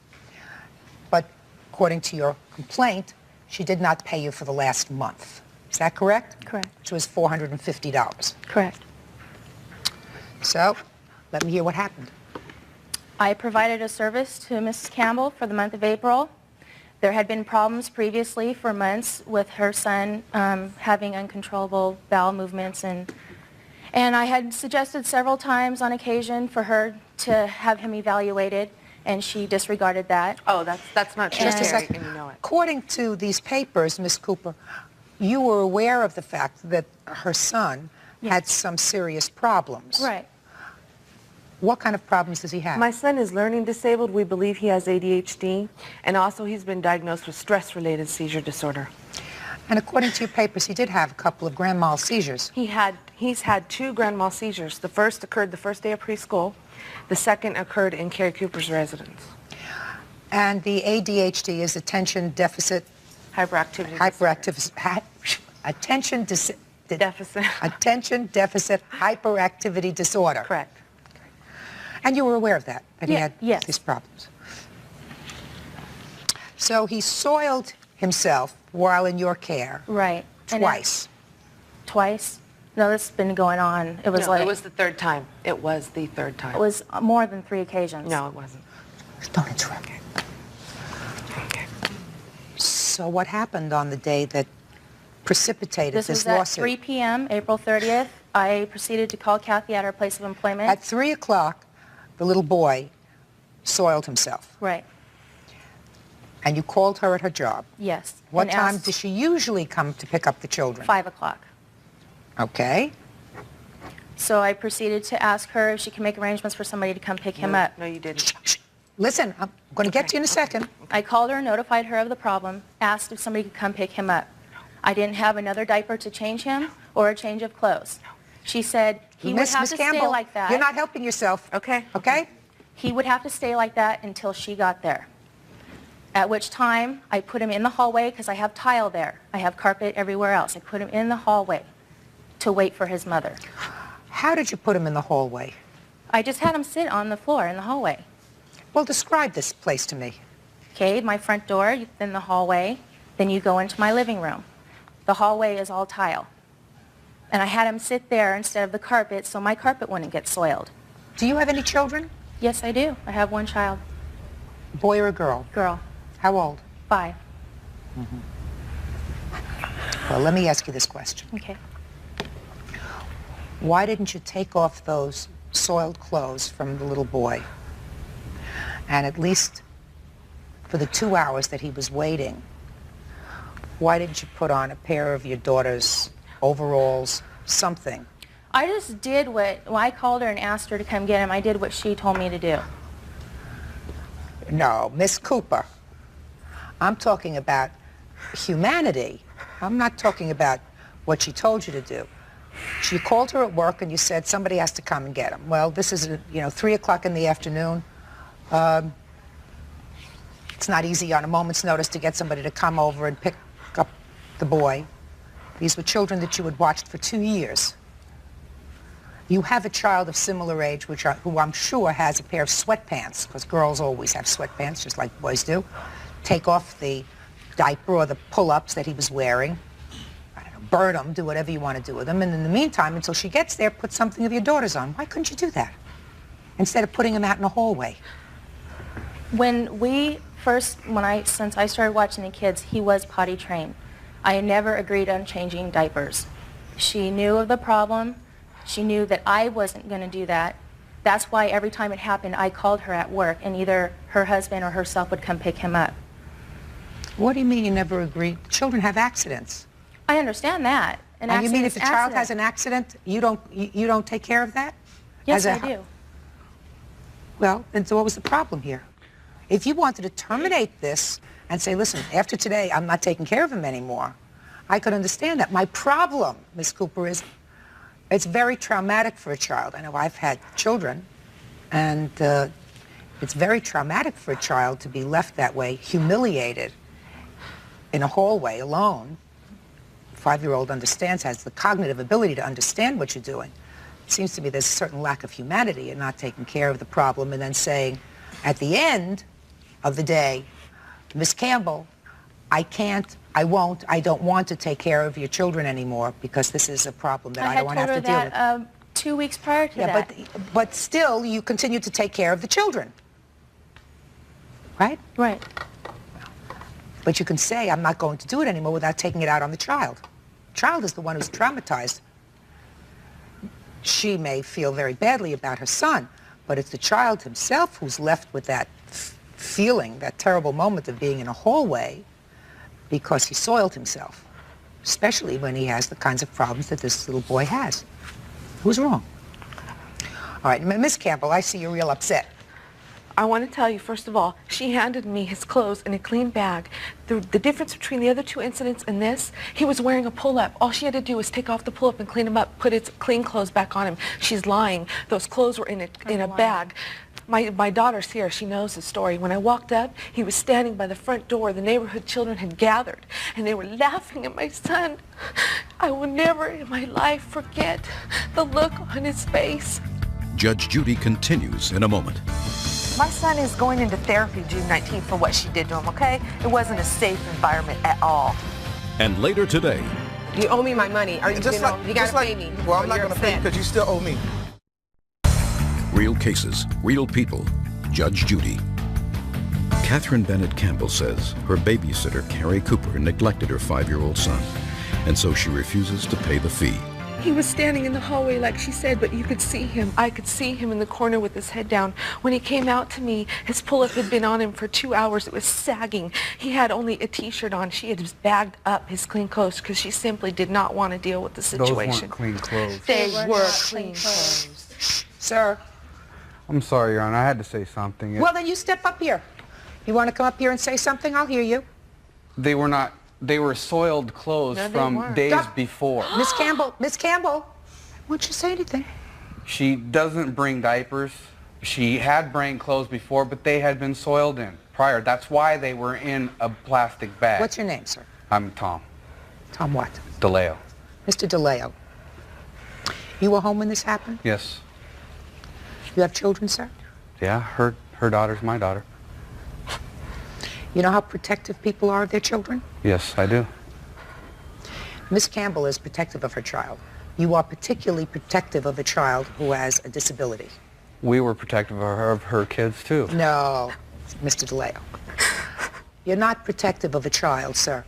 Speaker 2: But according to your complaint, she did not pay you for the last month. Is that correct?
Speaker 3: Correct.
Speaker 2: Which was $450.
Speaker 3: Correct.
Speaker 2: So, let me hear what happened.
Speaker 3: I provided a service to Mrs. Campbell for the month of April. There had been problems previously for months with her son having uncontrollable bowel movements, and I had suggested several times on occasion for her to have him evaluated, and she disregarded that.
Speaker 7: Oh, that's not true.
Speaker 2: Just a second.
Speaker 7: And you know it.
Speaker 2: According to these papers, Ms. Cooper, you were aware of the fact that her son had some serious problems.
Speaker 3: Right.
Speaker 2: What kind of problems does he have?
Speaker 7: My son is learning disabled. We believe he has ADHD, and also he's been diagnosed with stress-related seizure disorder.
Speaker 2: And according to your papers, he did have a couple of grand mal seizures.
Speaker 7: He's had 2 grand mal seizures. The first occurred the first day of preschool. The second occurred in Carrie Cooper's residence.
Speaker 2: And the ADHD is attention deficit
Speaker 7: hyperactivity
Speaker 2: attention deficit hyperactivity disorder.
Speaker 7: Correct.
Speaker 2: And you were aware of that he had
Speaker 3: yes.
Speaker 2: these problems. So he soiled himself while in your care.
Speaker 3: Right.
Speaker 2: Twice.
Speaker 3: Twice? No, this has been going on. It was
Speaker 7: it was the 3rd time. It was the 3rd time.
Speaker 3: It was more than 3 occasions.
Speaker 7: No, it wasn't.
Speaker 2: Don't interrupt. Okay. So what happened on the day that precipitated this
Speaker 3: was
Speaker 2: lawsuit?
Speaker 3: At 3 p.m., April 30th. I proceeded to call Kathy at her place of employment.
Speaker 2: At 3 o'clock, the little boy soiled himself.
Speaker 3: Right.
Speaker 2: And you called her at her job.
Speaker 3: Yes.
Speaker 2: What time does she usually come to pick up the children?
Speaker 3: 5 o'clock.
Speaker 2: Okay.
Speaker 3: So I proceeded to ask her if she can make arrangements for somebody to come pick him up.
Speaker 7: No, you didn't.
Speaker 2: Listen, I'm going to get to you in a second.
Speaker 3: I called her, notified her of the problem, asked if somebody could come pick him up. I didn't have another diaper to change him or a change of clothes. She said he would have to stay like that.
Speaker 2: You're not helping yourself.
Speaker 7: Okay.
Speaker 2: Okay?
Speaker 3: He would have to stay like that until she got there. At which time, I put him in the hallway because I have tile there. I have carpet everywhere else. I put him in the hallway to wait for his mother.
Speaker 2: How did you put him in the hallway?
Speaker 3: I just had him sit on the floor in the hallway.
Speaker 2: Well, describe this place to me.
Speaker 3: Okay, my front door, then the hallway, then you go into my living room. The hallway is all tile. And I had him sit there instead of the carpet so my carpet wouldn't get soiled.
Speaker 2: Do you have any children?
Speaker 3: Yes, I do. I have 1 child.
Speaker 2: Boy or a girl?
Speaker 3: Girl.
Speaker 2: How old?
Speaker 3: 5.
Speaker 2: Well, let me ask you this question.
Speaker 3: Okay.
Speaker 2: Why didn't you take off those soiled clothes from the little boy? And at least for the 2 hours that he was waiting, why didn't you put on a pair of your daughter's overalls, something?
Speaker 3: I just did I called her and asked her to come get him. I did what she told me to do.
Speaker 2: No, Miss Cooper, I'm talking about humanity. I'm not talking about what she told you to do. She called her at work and you said somebody has to come and get him. Well, this is 3 o'clock in the afternoon. It's not easy on a moment's notice to get somebody to come over and pick up the boy. These were children that you had watched for 2 years. You have a child of similar age, who I'm sure has a pair of sweatpants, because girls always have sweatpants, just like boys do. Take off the diaper or the pull-ups that he was wearing. I don't know, burn them, do whatever you want to do with them. And in the meantime, until she gets there, put something of your daughter's on. Why couldn't you do that? Instead of putting him out in the hallway.
Speaker 3: Since I started watching the kids, he was potty trained.
Speaker 9: I never agreed on changing diapers. She knew of the problem. She knew that I wasn't going to do that. That's why every time it happened, I called her at work, and either her husband or herself would come pick him up.
Speaker 2: What do you mean you never agreed? Children have accidents.
Speaker 9: I understand that.
Speaker 2: And you mean if a child has an accident, you don't take care of that?
Speaker 9: Yes, I do.
Speaker 2: Well, and so what was the problem here? If you wanted to terminate this and say, listen, after today, I'm not taking care of him anymore, I could understand that. My problem, Ms. Cooper, is it's very traumatic for a child. I know I've had children, and it's very traumatic for a child to be left that way, humiliated in a hallway alone. A 5-year-old understands, has the cognitive ability to understand what you're doing. It seems to me there's a certain lack of humanity in not taking care of the problem and then saying, at the end of the day, Miss Campbell, I can't, I won't, I don't want to take care of your children anymore because this is a problem that I don't want to have to deal with.
Speaker 9: I had told her that 2 weeks prior to that.
Speaker 2: But still, you continue to take care of the children, right?
Speaker 9: Right.
Speaker 2: But you can say, I'm not going to do it anymore without taking it out on the child. The child is the one who's traumatized. She may feel very badly about her son, but it's the child himself who's left with that feeling, that terrible moment of being in a hallway because he soiled himself, especially when he has the kinds of problems that this little boy has. Who's wrong? All right, Miss Campbell, I see you're real upset.
Speaker 7: I want to tell you, first of all, she handed me his clothes in a clean bag. The difference between the other two incidents and this, he was wearing a pull-up. All she had to do was take off the pull-up and clean him up, put his clean clothes back on him. She's lying. Those clothes were in a bag. My daughter's here. She knows the story. When I walked up, he was standing by the front door. The neighborhood children had gathered, and they were laughing at my son. I will never in my life forget the look on his face.
Speaker 5: Judge Judy continues in a moment.
Speaker 12: My son is going into therapy June 19th for what she did to him, okay? It wasn't a safe environment at all.
Speaker 5: And later today...
Speaker 23: You owe me my money. You gotta pay me. Well, I'm not gonna pay you because you still owe me.
Speaker 5: Real cases, real people. Judge Judy. Catherine Bennett Campbell says her babysitter, Carrie Cooper, neglected her 5-year-old son, and so she refuses to pay the fee.
Speaker 7: He was standing in the hallway like she said, but you could see him. I could see him in the corner with his head down. When he came out to me, his pull-up had been on him for 2 hours. It was sagging. He had only a t-shirt on. She had just bagged up his clean clothes because she simply did not want to deal with the situation.
Speaker 24: Those weren't clean clothes.
Speaker 7: They were clean clothes.
Speaker 2: Sir.
Speaker 24: I'm sorry, Your Honor. I had to say something.
Speaker 2: Well, then you step up here. You want to come up here and say something? I'll hear you.
Speaker 24: They were not... They were soiled clothes from days before.
Speaker 2: Miss Campbell, why don't you say anything?
Speaker 24: She doesn't bring diapers. She had bring clothes before, but they had been soiled in prior. That's why they were in a plastic bag.
Speaker 2: What's your name, sir?
Speaker 24: I'm Tom.
Speaker 2: Tom what?
Speaker 24: DeLeo.
Speaker 2: Mr. DeLeo. You were home when this happened?
Speaker 24: Yes.
Speaker 2: You have children, sir?
Speaker 24: Yeah, her daughter's my daughter.
Speaker 2: You know how protective people are of their children?
Speaker 24: Yes, I do.
Speaker 2: Miss Campbell is protective of her child. You are particularly protective of a child who has a disability.
Speaker 24: We were protective of her kids, too.
Speaker 2: No, Mr. DeLeo. You're not protective of a child, sir,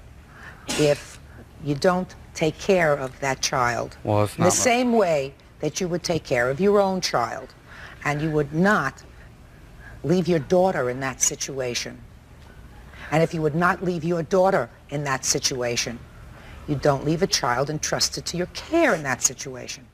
Speaker 2: if you don't take care of that child.
Speaker 24: Well, it's not
Speaker 2: in the same way that you would take care of your own child, and you would not leave your daughter in that situation. And if you would not leave your daughter in that situation, you don't leave a child entrusted to your care in that situation.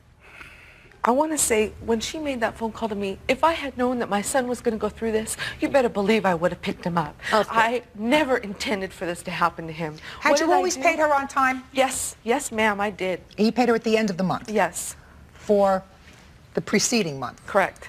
Speaker 7: I want to say, when she made that phone call to me, if I had known that my son was going to go through this, you better believe I would have picked him up. I never intended for this to happen to him.
Speaker 2: Had you always paid her on time?
Speaker 7: Yes. Yes, ma'am, I did.
Speaker 2: And you paid her at the end of the month?
Speaker 7: Yes.
Speaker 2: For the preceding month?
Speaker 7: Correct.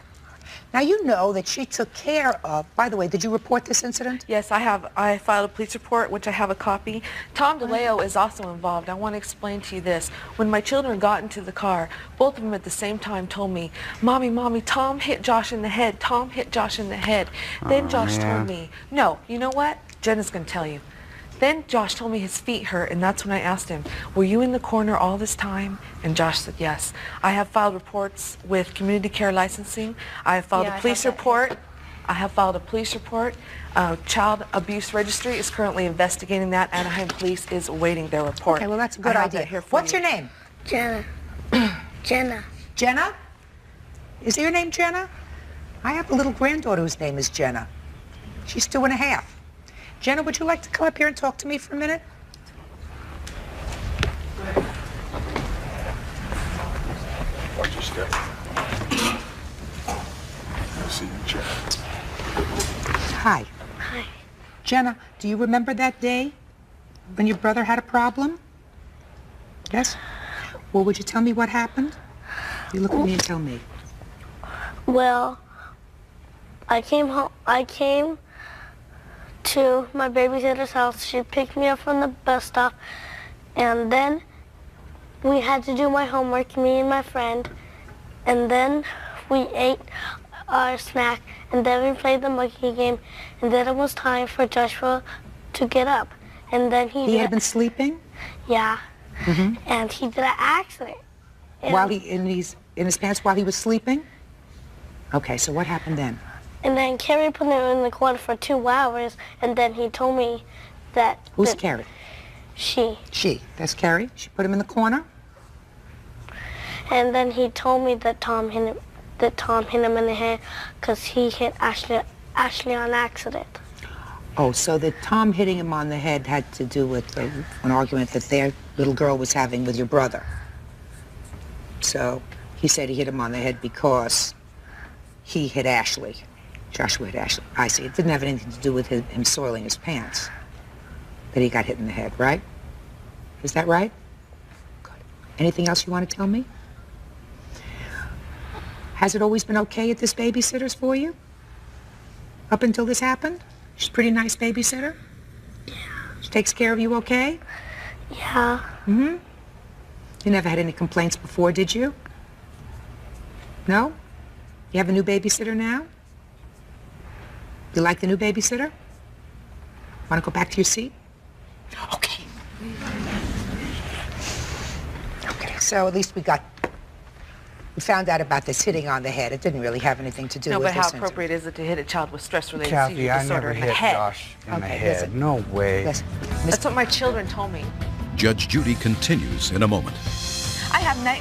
Speaker 2: Now, you know that she took care of, by the way, did you report this incident?
Speaker 7: Yes, I filed a police report, which I have a copy. Tom DeLeo is also involved. I want to explain to you this. When my children got into the car, both of them at the same time told me, Mommy, Tom hit Josh in the head. Tom hit Josh in the head. Then Josh told me, no, you know what? Jenna's going to tell you. Then Josh told me his feet hurt, and that's when I asked him, were you in the corner all this time? And Josh said yes. I have filed reports with community care licensing. I have filed a police report. I have filed a police report. Child Abuse Registry is currently investigating that. Anaheim Police is awaiting their report.
Speaker 2: Okay, well, that's a good idea. What's your name?
Speaker 11: Jenna. Jenna.
Speaker 2: Jenna? Is your name Jenna? I have a little granddaughter whose name is Jenna. She's 2.5. Jenna, would you like to come up here and talk to me for a minute?
Speaker 1: Watch your step. See you, Jenna.
Speaker 2: Hi.
Speaker 11: Hi.
Speaker 2: Jenna, do you remember that day when your brother had a problem? Yes? Well, would you tell me what happened? You look at me and tell me.
Speaker 11: Well, I came to my babysitter's house. She picked me up from the bus stop, and then we had to do my homework, me and my friend, and then we ate our snack, and then we played the monkey game, and then it was time for Joshua to get up, and then he
Speaker 2: had been sleeping?
Speaker 11: Yeah. And he did an accident. And
Speaker 2: While in his pants while he was sleeping? Okay, so what happened then?
Speaker 11: And then Carrie put him in the corner for 2 hours, and then he told me that...
Speaker 2: Who's Carrie?
Speaker 11: She.
Speaker 2: She. That's Carrie? She put him in the corner?
Speaker 11: And then he told me that Tom hit him in the head because he hit Ashley on accident.
Speaker 2: Oh, so that Tom hitting him on the head had to do with an argument that their little girl was having with your brother. So he said he hit him on the head because he hit Ashley. Joshua hit Ashley. I see. It didn't have anything to do with him soiling his pants that he got hit in the head, right? Is that right? Good. Anything else you want to tell me? Has it always been okay at this babysitter's for you? Up until this happened? She's a pretty nice babysitter?
Speaker 11: Yeah.
Speaker 2: She takes care of you okay?
Speaker 11: Yeah.
Speaker 2: Mm-hmm. You never had any complaints before, did you? No? You have a new babysitter now? You like the new babysitter? Want to go back to your seat? Okay. Okay, so at least we found out about this hitting on the head. It didn't really have anything to do with
Speaker 7: but how
Speaker 2: this
Speaker 7: appropriate is it to hit a child with stress-related
Speaker 24: Kathy,
Speaker 7: seizure
Speaker 24: I
Speaker 7: disorder
Speaker 24: never
Speaker 7: in the
Speaker 24: hit
Speaker 7: head?
Speaker 24: Josh in the
Speaker 2: Okay,
Speaker 24: head.
Speaker 2: listen.
Speaker 24: No way.
Speaker 2: Listen.
Speaker 7: That's what my children told me.
Speaker 5: Judge Judy continues in a moment.
Speaker 7: I have nightmares.